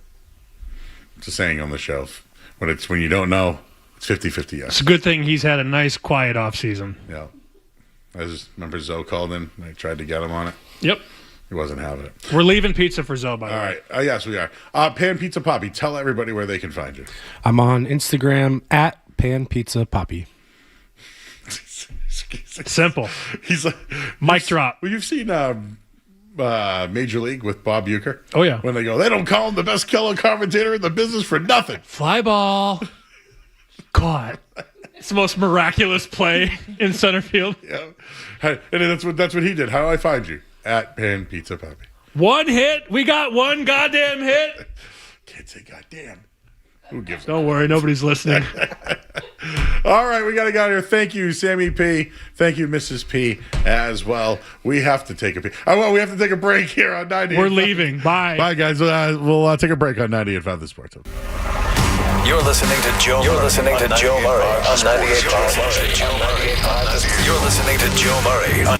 Just saying on the shelf. When you don't know, it's 50-50 yes. It's a good thing he's had a nice, quiet offseason. Yeah. I just remember Zoe called in. I tried to get him on it. Yep. He wasn't having it. We're leaving pizza for Zoe, by the way. All right. Yes, we are. Pan Pizza Poppy, tell everybody where they can find you. I'm on Instagram at Pan Pizza Poppy. Simple. He's like, mic drop. Well, you've seen Major League with Bob Uecker? Oh, yeah. When they go, they don't call him the best color commentator in the business for nothing. Fly ball. God. It's the most miraculous play in center field. Yeah. And that's what he did. How do I find you? At Pan Pizza Poppy. One hit. We got one goddamn hit. Can't say goddamn. Who gives Don't worry. Nobody's listening. All right, we got to get out of here. Thank you, Sammy P. Thank you, Mrs. P. as well. We have to take a we have to take a break here on 90. We're leaving. Bye. Bye, guys. We'll take a break on 90 and 5 The Sports. You're listening to Joe. You're listening to Joe Murray on 98.5. You're listening to Joe Murray on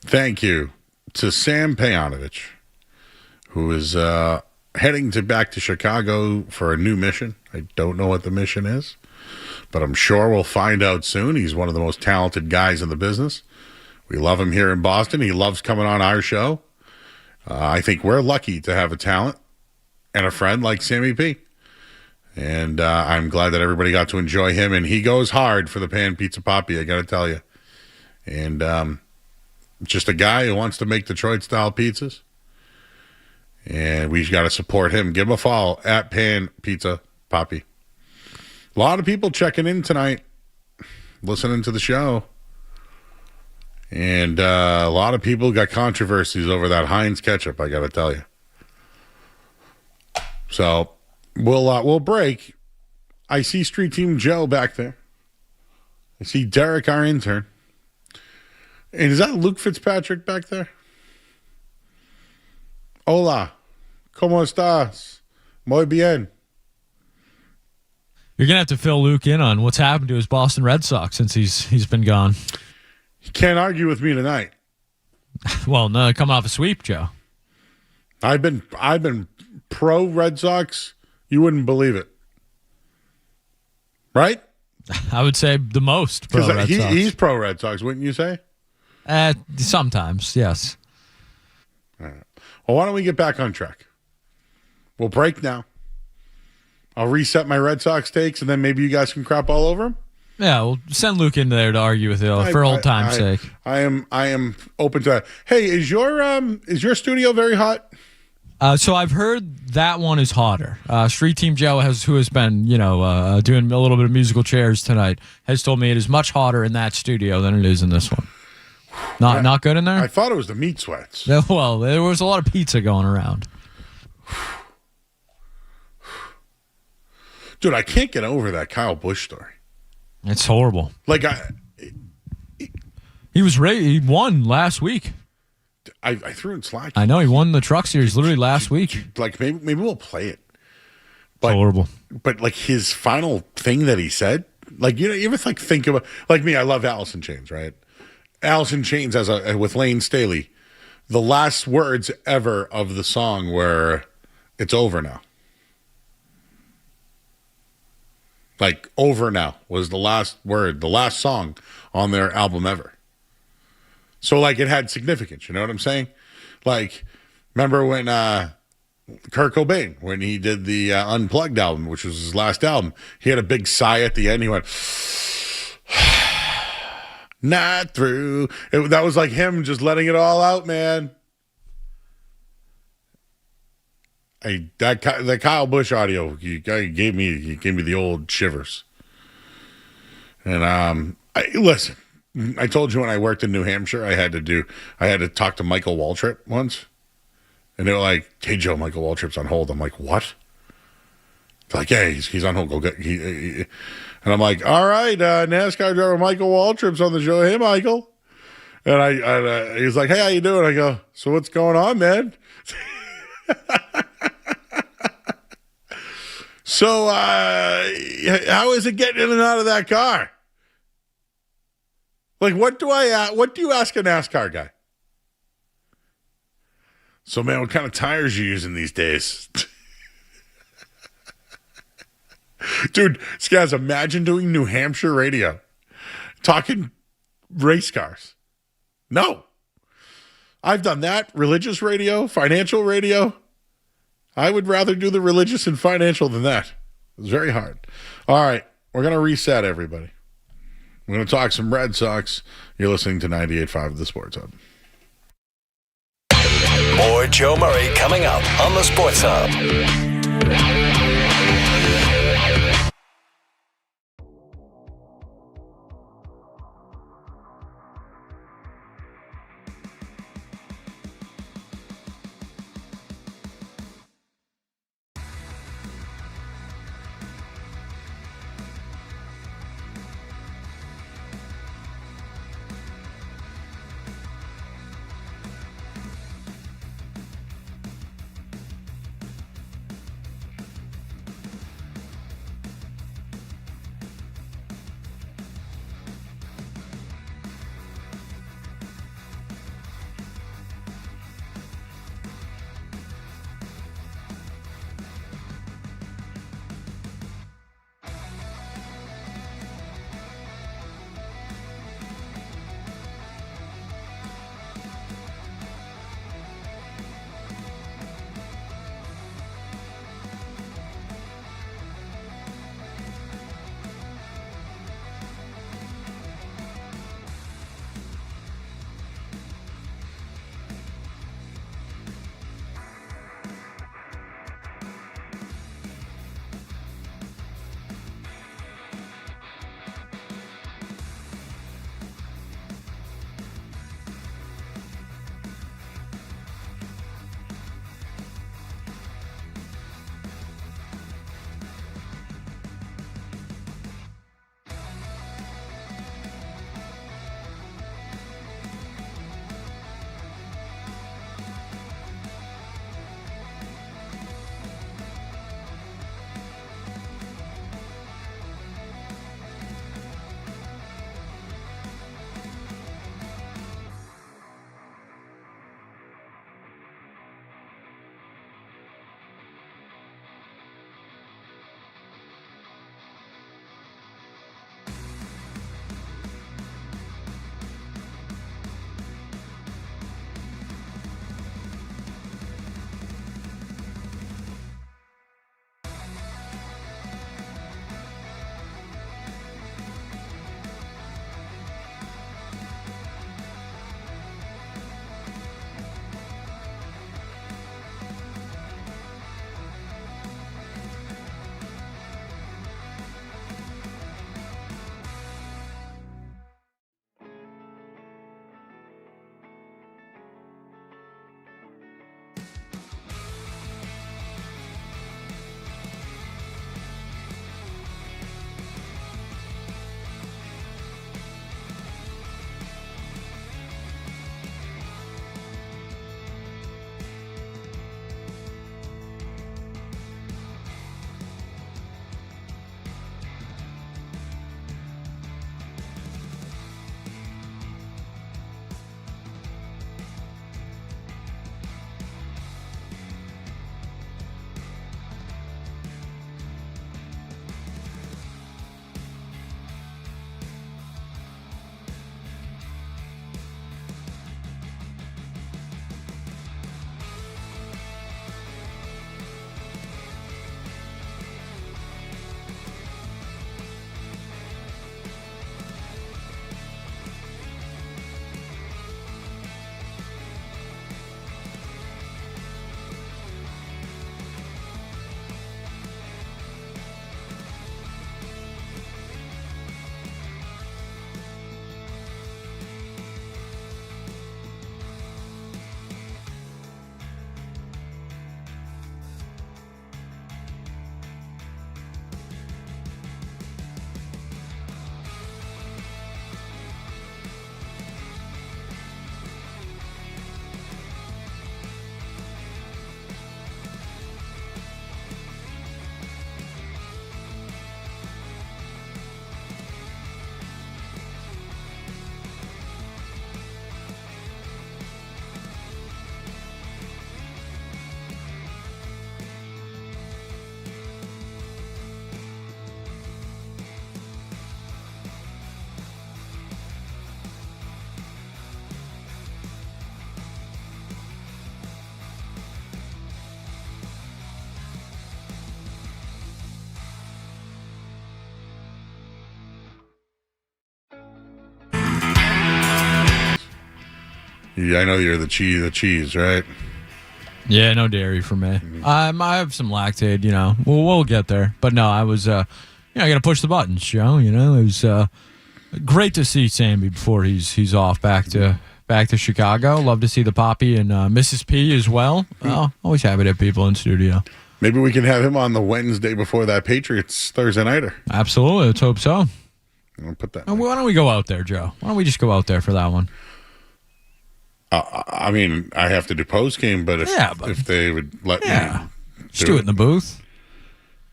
thank you to Sam Pejanovich, who is heading back to Chicago for a new mission. I don't know what the mission is, but I'm sure we'll find out soon. He's one of the most talented guys in the business. We love him here in Boston. He loves coming on our show. I think we're lucky to have a talent and a friend like Sammy P. And I'm glad that everybody got to enjoy him. And he goes hard for the Pan Pizza Papi, I got to tell you. And just a guy who wants to make Detroit-style pizzas. And we've got to support him. Give him a follow at Pan Pizza Papi. A lot of people checking in tonight, listening to the show. And a lot of people got controversies over that Heinz ketchup, I got to tell you. So we'll break. I see Street Team Joe back there. I see Derek, our intern. And is that Luke Fitzpatrick back there? Hola. ¿Cómo estás? Muy bien. You're going to have to fill Luke in on what's happened to his Boston Red Sox since he's been gone. You can't argue with me tonight. Well, no, coming off a sweep, Joe. I've been pro Red Sox. You wouldn't believe it. Right? I would say the most pro Red Sox. He's pro Red Sox, wouldn't you say? Sometimes, yes. All right. Well, why don't we get back on track? We'll break now. I'll reset my Red Sox takes, and then maybe you guys can crap all over them. Yeah, we'll send Luke in there to argue with you for old time's sake. I am open to that. Hey, is your studio very hot? So I've heard that one is hotter. Street Team Joe, who has been doing a little bit of musical chairs tonight, has told me it is much hotter in that studio than it is in this one. Not good in there? I thought it was the meat sweats. Well, there was a lot of pizza going around. Dude, I can't get over that Kyle Busch story. It's horrible. Like he won last week. I threw in slack. I know he won the Truck Series literally last week. Like maybe we'll play it. But, horrible. But like his final thing that he said, like you ever think about like me? I love Alice in Chains, right? Alice in Chains with Lane Staley. The last words ever of the song were, "It's over now." Like, "over now" was the last word, the last song on their album ever. So, like, it had significance, you know what I'm saying? Like, remember when Kurt Cobain, when he did the Unplugged album, which was his last album, he had a big sigh at the end. He went, "Not through." That was like him just letting it all out, man. That Kyle Busch audio, he gave me the old shivers. And listen, I told you when I worked in New Hampshire, I had to talk to Michael Waltrip once, and they were like, "Hey Joe, Michael Waltrip's on hold." I'm like, "What?" They're like, "Yeah, he's on hold. Go get." And I'm like, "All right, NASCAR driver Michael Waltrip's on the show. Hey, Michael." And he's like, "Hey, how you doing?" I go, "So what's going on, man?" So, how is it getting in and out of that car? Like, what do you ask a NASCAR guy? So, man, what kind of tires are you using these days? Dude, guys, imagine doing New Hampshire radio. Talking race cars. No. I've done that. Religious radio, financial radio. I would rather do the religious and financial than that. It's very hard. All right. We're going to reset, everybody. We're going to talk some Red Sox. You're listening to 98.5 of the Sports Hub. More Joe Murray coming up on the Sports Hub. Yeah, I know you're the cheese, right? Yeah, no dairy for me. I have some lactate, We'll get there. But no, I was, I got to push the buttons, Joe. It was great to see Sammy before he's off back to Chicago. Love to see the Poppy and Mrs. P as well. Always happy to have people in studio. Maybe we can have him on the Wednesday before that Patriots Thursday nighter. Absolutely. Let's hope so. I'll put that. Why don't we go out there, Joe? Why don't we just go out there for that one? I mean, I have to do post game, but if they would let me, just do it in the booth.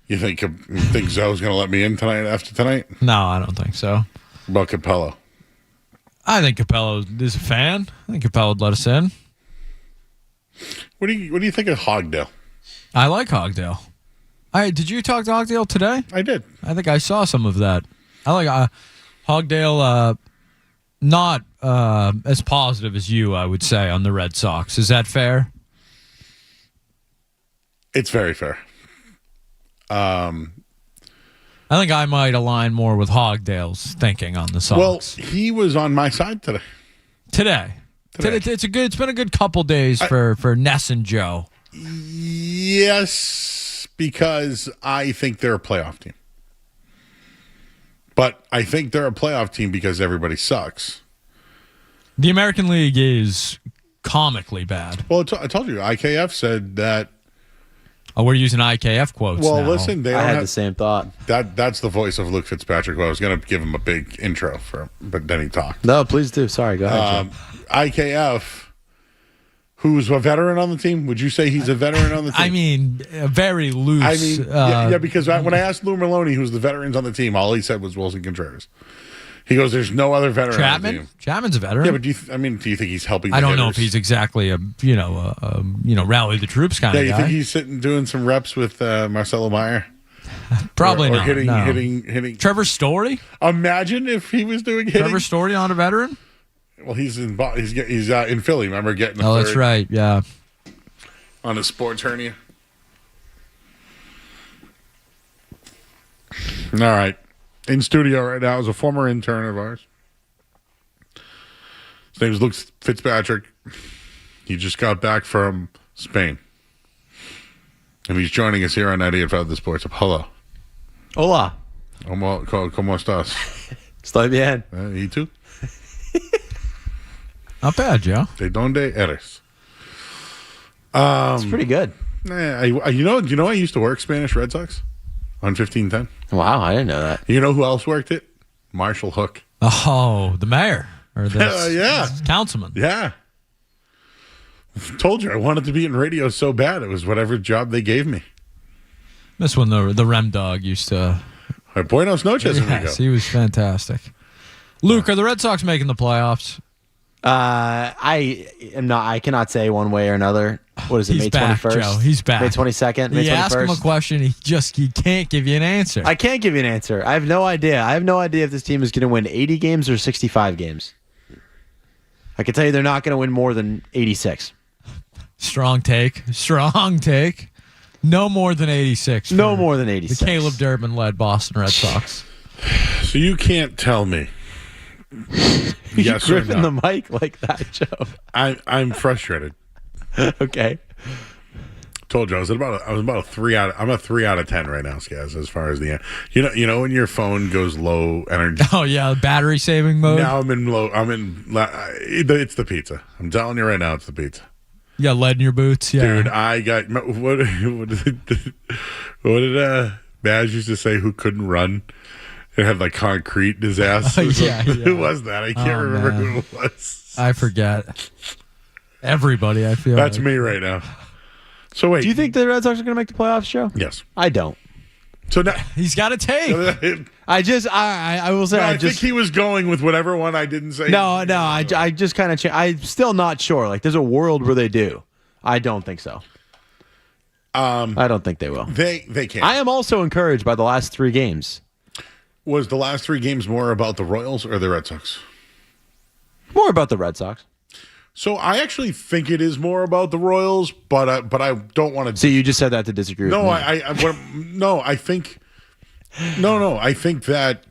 You think Zoe's going to let me in tonight after tonight? No, I don't think so. About Capello? I think Capello is a fan. I think Capello would let us in. What do you think of Hogdale? I like Hogdale. Did you talk to Hogdale today? I did. I think I saw some of that. I like Hogdale. Not as positive as you, I would say, on the Red Sox. Is that fair? It's very fair. I think I might align more with Hogdale's thinking on the Sox. Well, he was on my side today. Today. It's been a good couple days for Ness and Joe. Yes, because I think they're a playoff team. But I think they're a playoff team because everybody sucks. The American League is comically bad. Well, I told you, IKF said that. Oh, we're using IKF quotes now. Listen, I had the same thought. That's the voice of Luke Fitzpatrick. Well, I was going to give him a big intro, but then he talked. No, please do. Sorry, go ahead, Joe. IKF, who's a veteran on the team, would you say he's a veteran on the team? I mean, very loose. I mean, yeah, because when I asked Lou Merlone who's the veterans on the team, all he said was Wilson Contreras. He goes, "There's no other veteran on the team." Chapman's a veteran. Yeah, but do you think he's helping? I don't know if he's exactly a rally the troops kind of guy. Yeah, you think he's sitting doing some reps with Marcelo Meyer? Probably or not. hitting. Trevor Story. Imagine if he was doing hitting. Trevor Story on a veteran. Well, he's in Philly. Remember getting a that's right. Yeah, on a sports hernia. All right. In studio right now is a former intern of ours. His name is Luke Fitzpatrick. He just got back from Spain. And he's joining us here on 98.5 The Sports Hub. Hello. Hola. ¿Cómo estás? Estoy bien. ¿Y tú? Not bad, Joe. ¿De dónde eres? It's pretty good. I used to work Spanish Red Sox on 1510. Wow, I didn't know that. You know who else worked it? Marshall Hook. Oh, the mayor. Or the councilman. Yeah. Told you I wanted to be in radio so bad. It was whatever job they gave me. This one, the Rem Dog used to. Buenos noches, amigo. Yes, he was fantastic. Luke, are the Red Sox making the playoffs? I am not. I cannot say one way or another. What is it? He's May back, 21st. Joe. He's back. May 22nd. May 21st. You ask him a question, he can't give you an answer. I can't give you an answer. I have no idea. I have no idea if this team is going to win 80 games or 65 games. I can tell you they're not going to win more than 86. Strong take. No more than 86. No more than 86. The Caleb Durbin-led Boston Red Sox. So you can't tell me. Yes or no. The mic like that, Joe. I'm frustrated. Okay. Told you I was about a 3 out. I'm a 3 out of 10 right now, Skaz. As far as the you know when your phone goes low energy. Oh yeah, battery saving mode. Now I'm in low. It's the pizza. I'm telling you right now, it's the pizza. You got lead in your boots, yeah. Dude, I got what did Baz used to say? Who couldn't run? It had like concrete in his ass. Yeah. Who was that? I can't remember who it was. I forget. Everybody, I feel that's like. me right now. So wait, do you think the Red Sox are going to make the playoffs, Joe? Yes, I don't. So now he's got a take. I will say. I think he was going with whatever one I didn't say. No. I just kind of. I'm still not sure. Like, there's a world where they do. I don't think so. I don't think they will. They can't. I am also encouraged by the last 3 games. Was the last 3 games more about the Royals or the Red Sox? More about the Red Sox. So I actually think it is more about the Royals, but I don't want to. So you just said that to disagree with me? I think that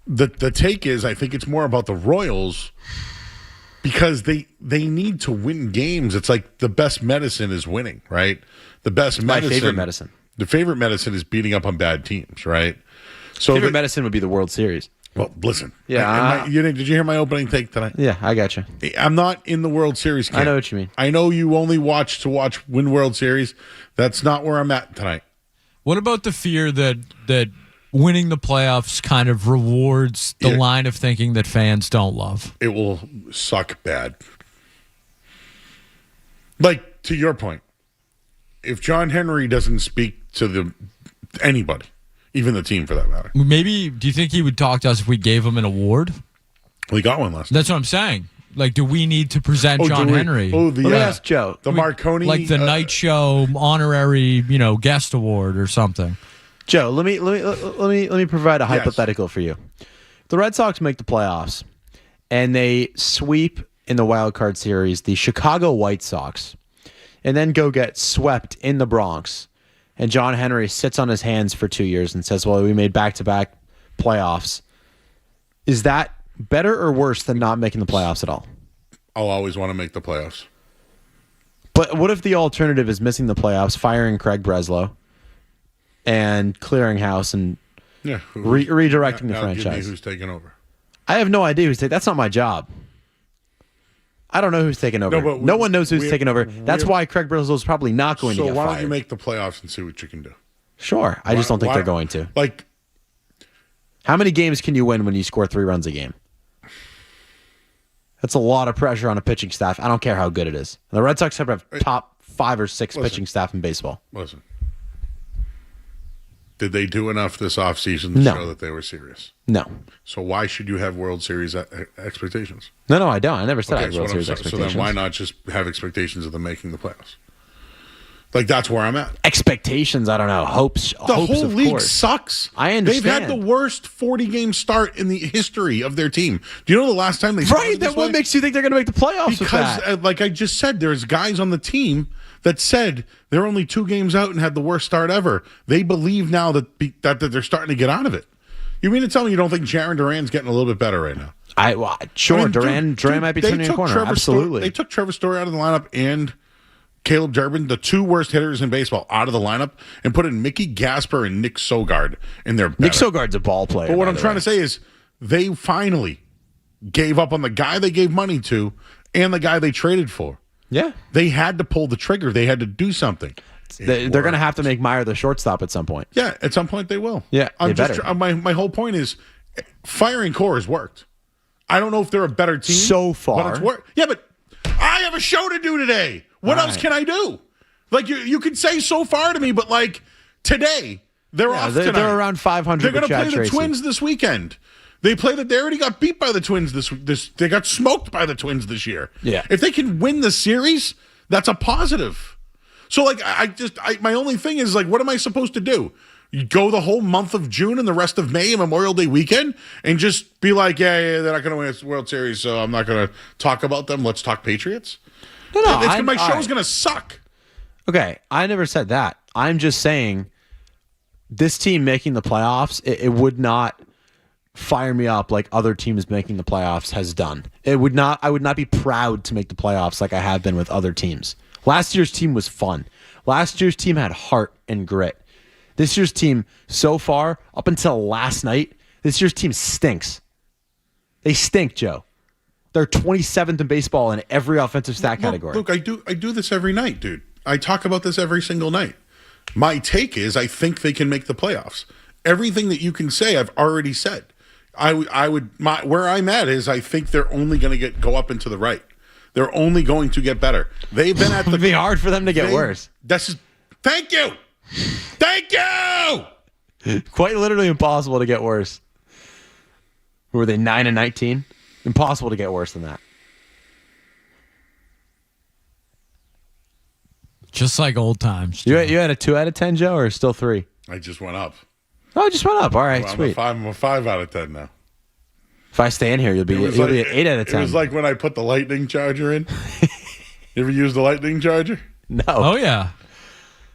the take is I think it's more about the Royals because they need to win games. It's like the best medicine is winning, right? The best medicine. My favorite medicine. The favorite medicine is beating up on bad teams, right? So favorite medicine would be the World Series. Well, listen. Yeah. Did you hear my opening take tonight? Yeah, I got you. I'm not in the World Series camp. I know what you mean. I know you only watch win World Series. That's not where I'm at tonight. What about the fear that winning the playoffs kind of rewards the line of thinking that fans don't love? It will suck bad. Like, to your point, if John Henry doesn't speak to anybody, even the team for that matter. Maybe, do you think he would talk to us if we gave him an award? We got one last time. That's what I'm saying. Like, do we need to present John Henry? Let me ask Joe. The Marconi. Like the Night Show honorary, guest award or something. Joe, let me provide a hypothetical for you. The Red Sox make the playoffs, and they sweep in the wild card series the Chicago White Sox, and then go get swept in the Bronx. And John Henry sits on his hands for 2 years and says, well, we made back-to-back playoffs. Is that better or worse than not making the playoffs at all? I'll always want to make the playoffs. But what if the alternative is missing the playoffs, firing Craig Breslow, and clearing house and redirecting the franchise? Give me who's taking over. I have no idea who's taking. That's not my job. I don't know who's taking over. No one knows who's taking over. That's why Craig Breslow is probably not going to get fired. So why don't you make the playoffs and see what you can do? Sure. I just don't think they're going to. Like, how many games can you win when you score 3 runs a game? That's a lot of pressure on a pitching staff. I don't care how good it is. The Red Sox have top 5 or 6 pitching staff in baseball. Listen. Did they do enough this offseason to show that they were serious? No. So why should you have World Series expectations? No, I don't. I never said I had World Series expectations. So then why not just have expectations of them making the playoffs? Like, that's where I'm at. Expectations, I don't know. Hopes, the whole of league course. sucks. I understand. They've had the worst 40-game start in the history of their team. Do you know the last time they started Right, then what makes you think they're going to make the playoffs with that? Because, like I just said, there's guys on the team that said they're only 2 games out and had the worst start ever. They believe now that they're starting to get out of it. You mean to tell me you don't think Jaron Duran's getting a little bit better right now? Duran might be turning a corner. Absolutely. They took Trevor Story out of the lineup and Caleb Durbin, the 2 worst hitters in baseball, out of the lineup, and put in Mickey Gasper and Nick Sogard in their better. Nick Sogard's a ball player. But what I'm trying to say is they finally gave up on the guy they gave money to and the guy they traded for. Yeah. They had to pull the trigger. They had to do something. They're going to have to make Meyer the shortstop at some point. Yeah, at some point they will. Yeah, my whole point is firing Core has worked. I don't know if they're a better team. So far. But it's worked. Yeah, but I have a show to do today. What else can I do? Like, you could say so far to me, but like today, they're off tonight. They're around 500. They're going to play the Twins this weekend. They already got beat by the Twins they got smoked by the Twins this year. Yeah. If they can win the series, that's a positive. So like my only thing is like, what am I supposed to do? You go the whole month of June and the rest of May and Memorial Day weekend and just be like, yeah, they're not going to win a World Series, so I'm not going to talk about them. Let's talk Patriots. No, my show's going to suck. Okay, I never said that. I'm just saying this team making the playoffs, it would not fire me up like other teams making the playoffs has done. I would not be proud to make the playoffs like I have been with other teams. Last year's team was fun. Last year's team had heart and grit. This year's team, so far, up until last night, this year's team stinks. They stink, Joe. They're 27th in baseball in every offensive stat category. Look, I do this every night, dude. I talk about this every single night. My take is I think they can make the playoffs. Everything that you can say, I've already said. Where I'm at is I think they're only going to go up and to the right. They're only going to get better. They've been at the. It'd be hard for them to get worse. Thank you. Thank you. Quite literally impossible to get worse. Were they 9-19? Impossible to get worse than that. Just like old times. You had a 2 out of 10, Joe, or still 3? I just went up. Oh, it just went up. All right, sweet. I'm a 5 out of 10 now. If I stay in here, you'll be at 8 out of 10. It was like when I put the lightning charger in. You ever use the lightning charger? No. Oh, yeah.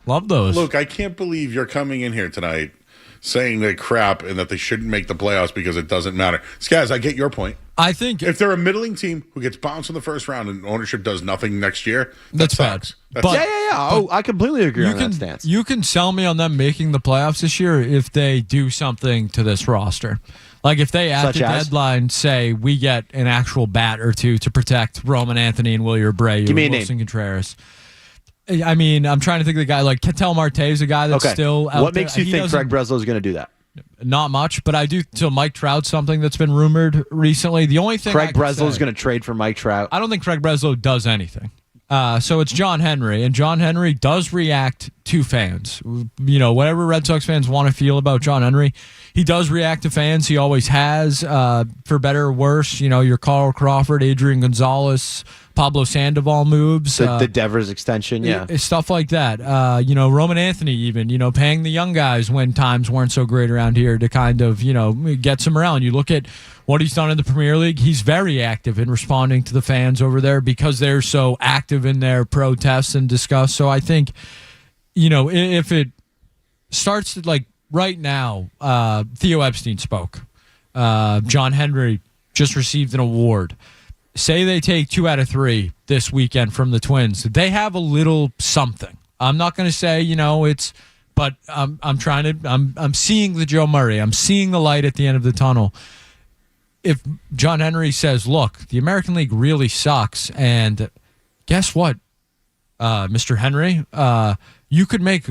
Love those. Look, I can't believe you're coming in here tonight saying they're crap and that they shouldn't make the playoffs because it doesn't matter. Skaz, I get your point. I think if they're a middling team who gets bounced in the first round and ownership does nothing next year, that's sucks. bad. That's Oh, I completely agree on that stance. You can sell me on them making the playoffs this year if they do something to this roster. Like if they at the deadline say we get an actual bat or two to protect Roman Anthony and Wilyer Abreu and Wilson Contreras. I mean, I'm trying to think of the guy like Ketel Marte is a guy that's still out What makes you think Craig Breslow is going to do that? Not much, but I do. So Mike Trout's something that's been rumored recently. The only thing Craig Breslow is going to trade for Mike Trout. I don't think Craig Breslow does anything. So it's John Henry, and John Henry does react to fans. You know, whatever Red Sox fans want to feel about John Henry, he does react to fans. He always has, for better or worse. You know, your Carl Crawford, Adrian Gonzalez, Pablo Sandoval moves. The Devers extension, stuff like that. You know, Roman Anthony even, you know, paying the young guys when times weren't so great around here to kind of, you know, get some around. You look at what he's done in the Premier League. He's very active in responding to the fans over there because they're so active in their protests and discuss. So I think, you know, if it starts to, like right now, Theo Epstein spoke. John Henry just received an award. Say they take 2 out of 3 this weekend from the Twins. They have a little something. I'm not going to say, you know, but I'm seeing the Joe Murray. I'm seeing the light at the end of the tunnel. If John Henry says, look, the American League really sucks, and guess what, Mr. Henry, you could make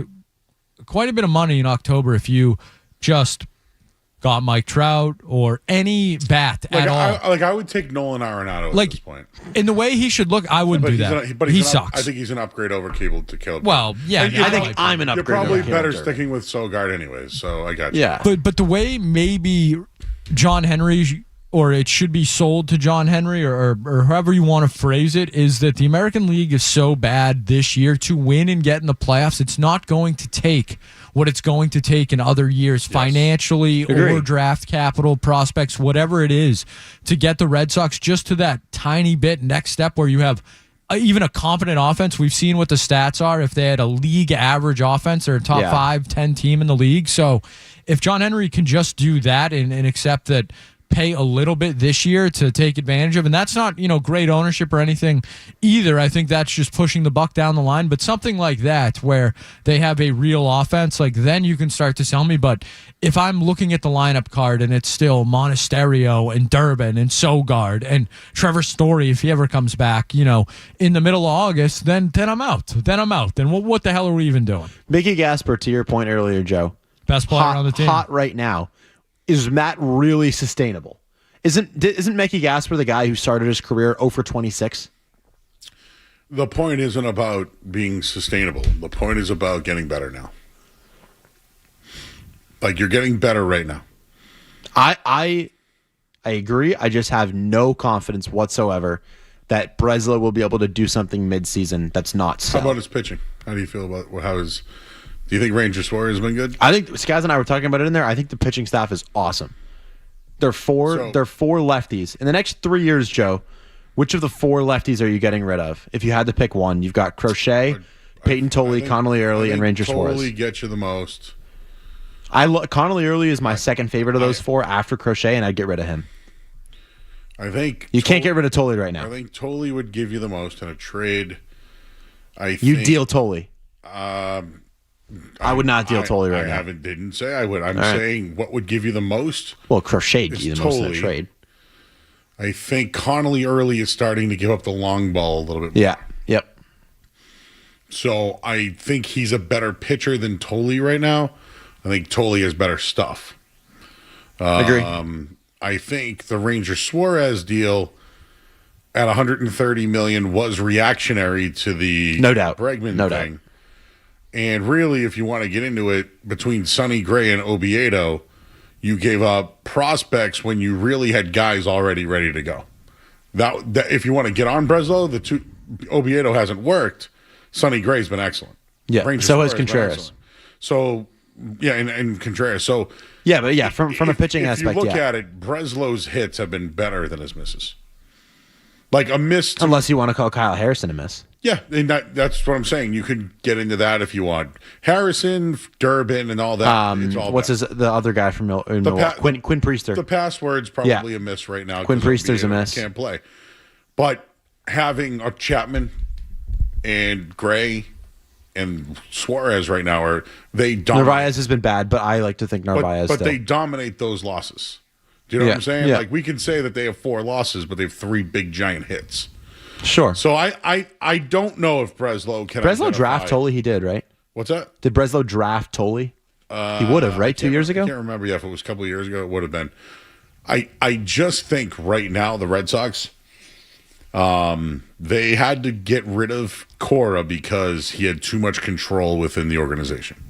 quite a bit of money in October if you just got Mike Trout or any bat at all. I would take Nolan Arenado at this point. In the way he should look, I wouldn't do that. But he sucks. I think he's an upgrade over Caleb. Well, yeah. I think I'm an upgrade. You're probably over better Caleb sticking with Sogard anyways, so I got you. Yeah. But the way maybe John Henry, or it should be sold to John Henry, or however you want to phrase it, is that the American League is so bad this year to win and get in the playoffs. It's not going to take what it's going to take in other years financially or draft capital, prospects, whatever it is, to get the Red Sox just to that tiny bit next step where you have even a competent offense. We've seen what the stats are. If they had a league average offense, they're a top 5-10 team in the league. So if John Henry can just do that and accept that, pay a little bit this year to take advantage of, and that's not, you know, great ownership or anything either. I think that's just pushing the buck down the line, but something like that where they have a real offense, like then you can start to sell me. But if I'm looking at the lineup card and it's still Monasterio and Durbin and Sogard and Trevor Story, if he ever comes back, you know, in the middle of August, then I'm out. Then what the hell are we even doing? Mickey Gasper, to your point earlier, Joe, best player on the team, hot right now. Is Matt really sustainable? Isn't Mickey Gasper the guy who started his career 0 for 26? The point isn't about being sustainable. The point is about getting better now. Like, you're getting better right now. I agree. I just have no confidence whatsoever that Breslow will be able to do something mid-season that's not so. How about his pitching? How do you feel about do you think Ranger Suarez has been good? I think Skaz and I were talking about it in there. I think the pitching staff is awesome. They're four lefties. In the next 3 years, Joe, which of the 4 lefties are you getting rid of? If you had to pick one, you've got Crochet, Peyton Tolley, Connolly Early, and Ranger Suarez. Tolley gets you the most. Connolly Early is my second favorite of those 4 after Crochet, and I'd get rid of him. I think you can't get rid of Tolley right now. I think Tolley would give you the most in a trade. You deal Tolley. I would not deal Tolley right now. Didn't say I would. I'm saying what would give you the most. Well, Crochet give you the most in the trade. I think Connolly Early is starting to give up the long ball a little bit more. Yeah. Yep. So I think he's a better pitcher than Tolley right now. I think Tolley has better stuff. Agree. I think the Ranger Suarez deal at $130 million was reactionary to the Bregman thing. And really, if you want to get into it, between Sonny Gray and Oviedo, you gave up prospects when you really had guys already ready to go. That if you want to get on Breslow, Oviedo hasn't worked. Sonny Gray's been excellent. Yeah, Ranger so has Contreras. So, yeah, and Contreras. So, yeah, but from a pitching aspect, if you look at it, Breslow's hits have been better than his misses. Like a miss. Unless you want to call Kyle Harrison a miss. Yeah, and that's what I'm saying. You can get into that if you want. Harrison, Durbin, and all that. It's all what's the other guy from Milwaukee? Quinn Priester. The password's probably a miss right now. Quinn Priester's a miss. Can't play. But having a Chapman and Gray and Suarez right now they dominate. Narvaez has been bad, but I like to think Narvaez. But they dominate those losses. Do you know what I'm saying? Yeah. Like we can say that they have 4 losses, but they have 3 big giant hits. Sure. So I don't know if Breslow can. Breslow draft Tolley. He did, right? What's that? Did Breslow draft Tolley? He would have, right? 2 years ago. I can't remember. Yeah, if it was a couple of years ago, it would have been. I just think right now the Red Sox, they had to get rid of Cora because he had too much control within the organization.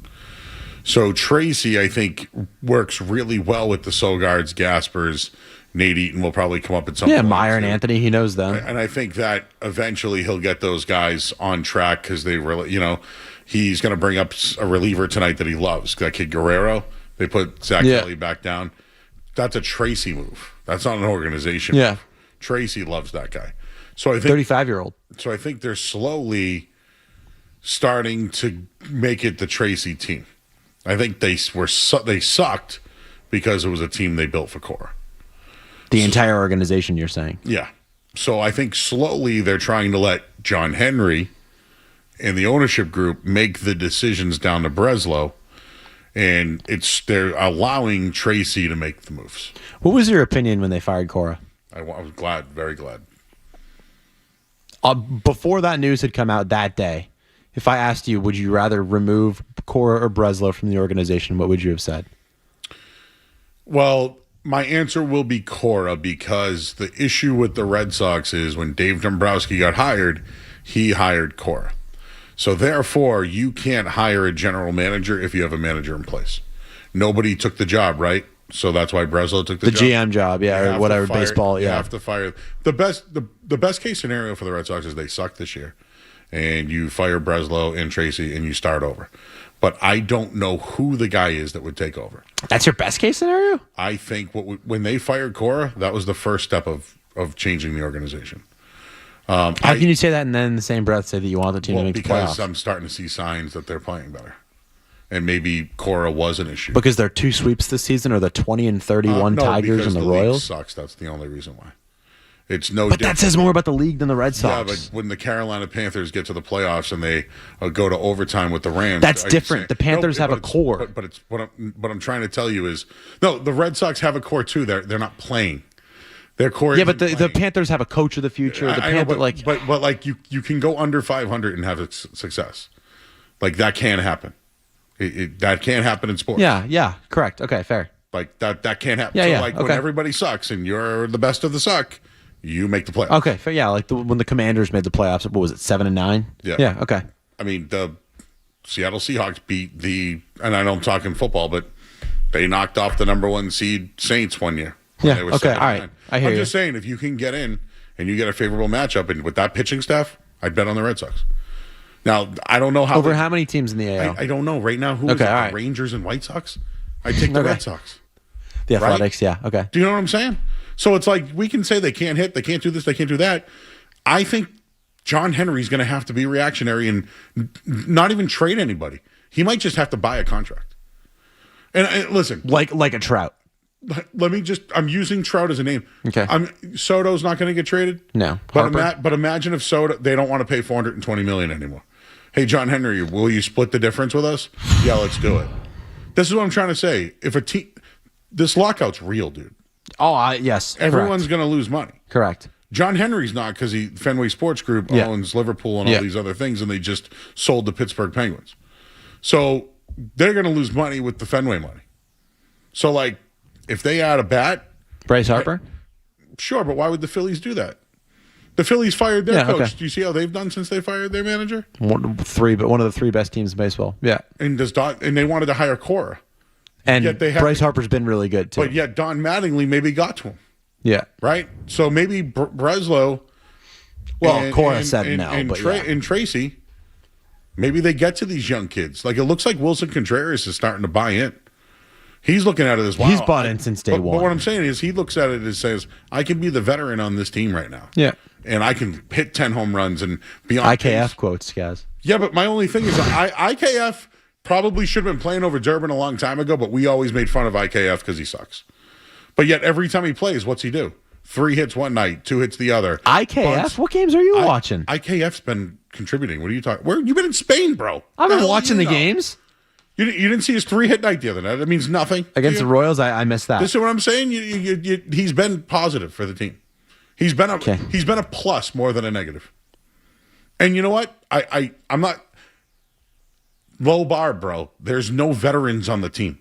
So Tracy, I think, works really well with the Sogards, Gaspers. Nate Eaton will probably come up at some point. Yeah, Meyer and Anthony, he knows them. And I think that eventually he'll get those guys on track because they really, he's going to bring up a reliever tonight that he loves. That kid Guerrero, they put Zach Kelly back down. That's a Tracy move. That's not an organization move. Tracy loves that guy. So I think 35-year-old. So I think they're slowly starting to make it the Tracy team. I think they sucked because it was a team they built for Cora. The entire organization, you're saying? Yeah. So I think slowly they're trying to let John Henry and the ownership group make the decisions down to Breslow, and they're allowing Tracy to make the moves. What was your opinion when they fired Cora? I was glad, very glad. Before that news had come out that day, if I asked you, would you rather remove Cora or Breslow from the organization, what would you have said? Well, my answer will be Cora because the issue with the Red Sox is when Dave Dombrowski got hired, he hired Cora. So therefore, you can't hire a general manager if you have a manager in place. Nobody took the job, right? So that's why Breslow took the job. GM job, or whatever, baseball, You have to fire. The best case scenario for the Red Sox is they suck this year, and you fire Breslow and Tracy, and you start over. But I don't know who the guy is that would take over. That's your best case scenario? I think when they fired Cora, that was the first step of changing the organization. How can you say that and then in the same breath say that you want the team to make the playoffs? Because I'm starting to see signs that they're playing better. And maybe Cora was an issue. Because they're 2 sweeps this season, or the 20-31 Tigers and the Royals? League sucks. That's the only reason why. It's But that says more about the league than the Red Sox. Yeah, but when the Carolina Panthers get to the playoffs and they go to overtime with the Rams, that's different. The Panthers have a core. But it's what I'm trying to tell you is no. The Red Sox have a core too. They're not playing. Their core. Yeah, but the Panthers have a coach of the future. But you can go under 500 and have success. Like that can happen. That can happen in sports. Yeah, correct. Okay, fair. Like that can't happen. Yeah, when everybody sucks and you're the best of the suck, you make the playoffs. Okay, fair. Yeah, like when the Commanders made the playoffs, what was it, 7-9? Yeah, okay. I mean, the Seattle Seahawks beat and I know I'm talking football, but they knocked off the number 1 seed Saints one year. Yeah, okay, all right. I hear you. I'm just saying, if you can get in and you get a favorable matchup, and with that pitching staff, I'd bet on the Red Sox. Now, I don't know how. Over how many teams in the AL? I don't know. Right now, who is it? The Rangers and White Sox? I'd take the Red Sox. The Athletics, yeah, okay. Do you know what I'm saying? So it's like we can say they can't hit, they can't do this, they can't do that. I think John Henry's going to have to be reactionary and not even trade anybody. He might just have to buy a contract. And listen. Like a Trout. I'm using Trout as a name. Okay. Soto's not going to get traded. No. But imagine if Soto, they don't want to pay $420 million anymore. Hey, John Henry, will you split the difference with us? Yeah, let's do it. This is what I'm trying to say. If a team, this lockout's real, dude. Oh, yes. Everyone's going to lose money. Correct. John Henry's not because Fenway Sports Group owns Liverpool and all these other things, and they just sold the Pittsburgh Penguins. So they're going to lose money with the Fenway money. So, like, if they add a bat. Bryce Harper? Sure, but why would the Phillies do that? The Phillies fired their coach. Okay. Do you see how they've done since they fired their manager? One of the 3 best teams in baseball. Yeah. And they wanted to hire Cora. And Bryce Harper's been really good, too. But yet Don Mattingly maybe got to him. Yeah. Right? So maybe Breslow. Well, Cora said no. And Tracy, maybe they get to these young kids. Like, it looks like Wilson Contreras is starting to buy in. He's looking at it as, wow. He's bought in since day one. But what I'm saying is he looks at it and says, I can be the veteran on this team right now. Yeah. And I can hit 10 home runs and be on IKF pace. quotes, guys. Yeah, but my only thing is IKF probably should have been playing over Durbin a long time ago, but we always made fun of IKF because he sucks. But yet every time he plays, what's he do? 3 hits one night, 2 hits the other. IKF? Bunts. What games are you watching? IKF's been contributing. What are you talking? Where you've been in Spain, bro? I've been The hell watching do the you know? games. You didn't see his 3-hit night the other night. That means nothing Against the Royals, I missed that. This is what I'm saying. He's been positive for the team. He's been a plus more than a negative. And you know what? I'm not low bar, bro. There's no veterans on the team.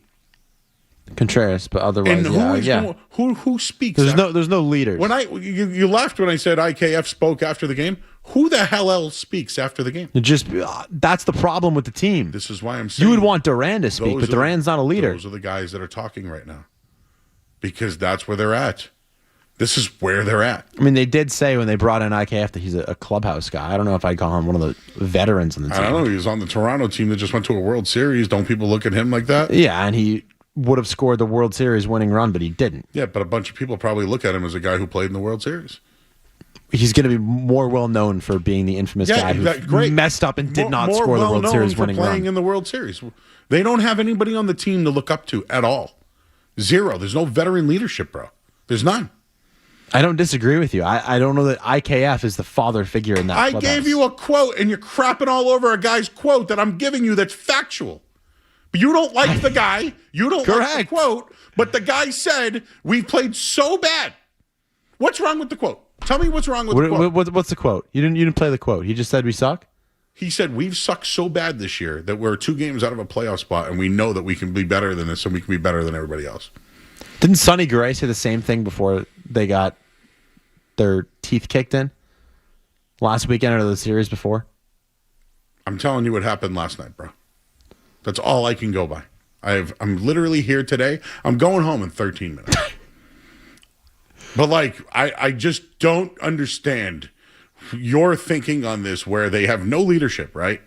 Contreras, but otherwise, And who speaks? There's no leaders. When you laughed when I said IKF spoke after the game. Who the hell else speaks after the game? That's the problem with the team. This is why I'm saying you would want Duran to speak, but Duran's not a leader. Those are the guys that are talking right now because that's where they're at. This is where they're at. I mean, they did say when they brought in IKF that he's a clubhouse guy. I don't know if I'd call him one of the veterans in the team. I don't know. He was on the Toronto team that just went to a World Series. Don't people look at him like that? Yeah, and he would have scored the World Series winning run, but he didn't. Yeah, but a bunch of people probably look at him as a guy who played in the World Series. He's going to be more well known for being the infamous guy who messed up and did not score the World Series winning run. Playing in the World Series, they don't have anybody on the team to look up to at all. Zero. There's no veteran leadership, bro. There's none. I don't disagree with you. I don't know that IKF is the father figure in that. I clubhouse. gave you a quote, and you're crapping all over a guy's quote that I'm giving you that's factual. But you don't like the guy. You don't like the quote. But the guy said we've played so bad. What's wrong with the quote? Tell me what's wrong with the quote. What's the quote? You didn't play the quote. He just said we suck? He said we've sucked so bad this year that we're 2 games out of a playoff spot, and we know that we can be better than this, and we can be better than everybody else. Didn't Sonny Gray say the same thing before they got their teeth kicked in? Last weekend or the series before? I'm telling you what happened last night, bro. That's all I can go by. I'm literally here today. I'm going home in 13 minutes. But, I just don't understand your thinking on this where they have no leadership, right?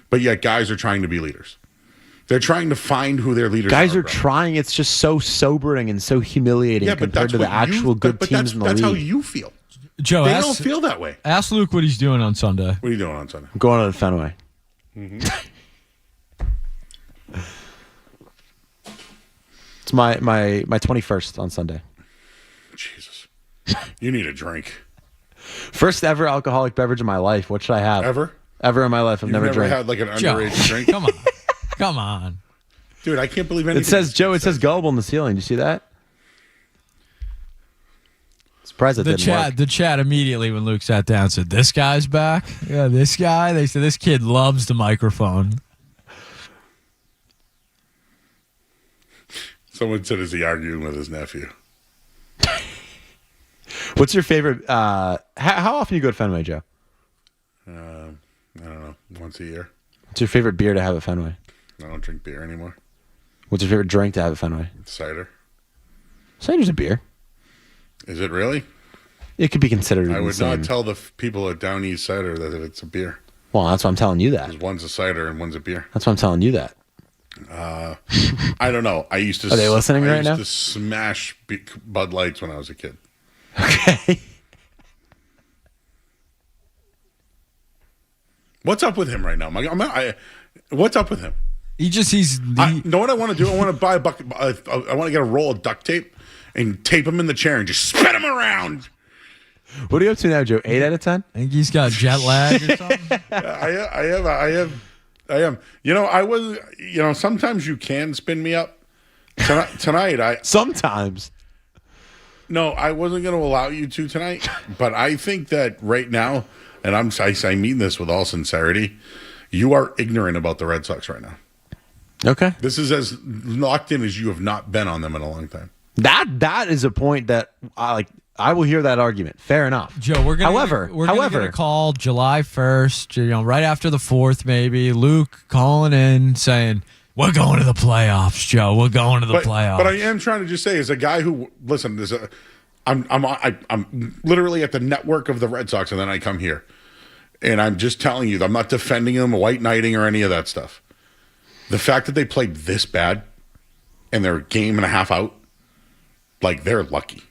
But yet guys are trying to be leaders. They're trying to find who their leaders are. Guys are trying. It's just so sobering and so humiliating compared to the actual good teams in the league. That's how you feel. Joe, they don't feel that way. Ask Luke what he's doing on Sunday. What are you doing on Sunday? I'm going to the Fenway. Mm-hmm. It's my 21st on Sunday. Jesus. You need a drink. First ever alcoholic beverage in my life. What should I have? Ever in my life. I've never drank. Had like an underage drink? Come on. Come on. Dude, I can't believe anything. It says, Joe, it says gullible in the ceiling. Do you see that? Surprised that didn't work. The chat immediately when Luke sat down said, this guy's back? Yeah, this guy? They said, this kid loves the microphone. Someone said, is he arguing with his nephew? What's your favorite? How often you go to Fenway, Joe? I don't know. Once a year. What's your favorite beer to have at Fenway? I don't drink beer anymore. What's your favorite drink to have at Fenway? Cider. Cider's a beer. Is it really? It could be considered. I would not tell the people at Down East Cider that it's a beer. Well, that's why I'm telling you that. One's a cider and one's a beer. That's why I'm telling you that. I don't know. I used to. Are they listening right now? I used to smash Bud Lights when I was a kid. Okay. What's up with him right now? What's up with him? Know what I want to do? I want to buy a bucket. I want to get a roll of duct tape and tape him in the chair and just spin him around. What are you up to now, Joe? 8 out of 10? I think he's got jet lag or something. I am. I was. Sometimes you can spin me up. Tonight, sometimes. No, I wasn't going to allow you to tonight. But I think that right now, and I mean this with all sincerity, you are ignorant about the Red Sox right now. Okay. This is as locked in as you have not been on them in a long time. That is a point that I will hear that argument. Fair enough. Joe, we're gonna call July 1st, right after the 4th, maybe. Luke calling in saying, we're going to the playoffs, Joe. We're going to the playoffs. But I am trying to just say, as a guy who, listen, I'm literally at the network of the Red Sox, and then I come here. And I'm just telling you, I'm not defending them, white knighting, or any of that stuff. The fact that they played this bad and they're a game and a half out, like they're lucky.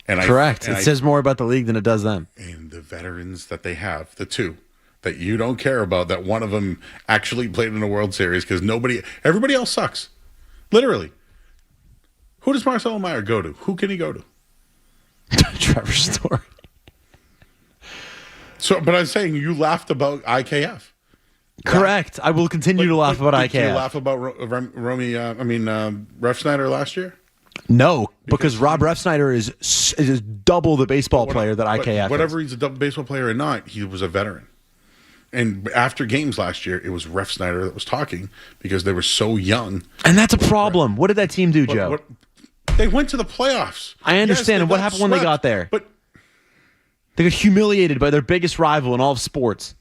And Correct. It says more about the league than it does them. And the veterans that they have, the two that you don't care about, that one of them actually played in a World Series because everybody else sucks. Literally. Who does Marcelo Meyer go to? Who can he go to? Trevor Story. So, but I'm saying you laughed about IKF. Correct. I will continue to laugh about IKF. Did you laugh about Refsnyder last year? No, because Rob Refsnyder is double the baseball player that IKF whatever is. He's a double baseball player or not, he was a veteran. And after games last year, it was Refsnyder that was talking because they were so young. And that's a problem. What did that team do, Joe? They went to the playoffs. I understand. And what happened when they got there? But they got humiliated by their biggest rival in all of sports.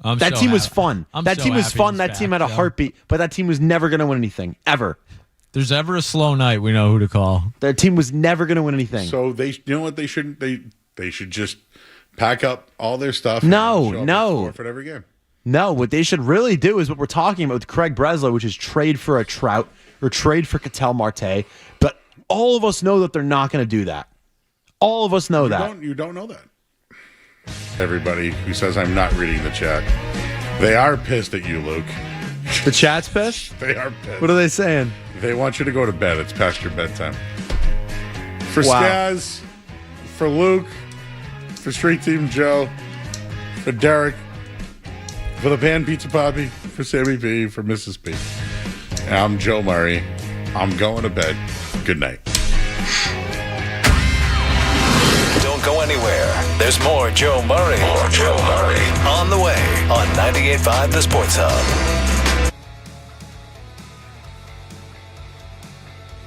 That team was fun. That team was fun. That team had a heartbeat, but that team was never going to win anything, ever. If there's ever a slow night, we know who to call. Their team was never going to win anything. So you know what they shouldn't? They should just pack up all their stuff. No. For every game. No, what they should really do is what we're talking about with Craig Breslow, which is trade for a Trout or trade for Ketel Marte. But all of us know that they're not going to do that. All of us know that. You don't know that. Everybody who says I'm not reading the chat, they are pissed at you, Luke. The chat's pissed? They are pissed. What are they saying? They want you to go to bed. It's past your bedtime. For Wow. Skaz, for Luke, for Street Team Joe, for Derek, for the Pan Pizza Poppy, for Sammy P, for Mrs. P. And I'm Joe Murray. I'm going to bed. Good night. Don't go anywhere. There's more Joe Murray. On the way on 98.5 The Sports Hub.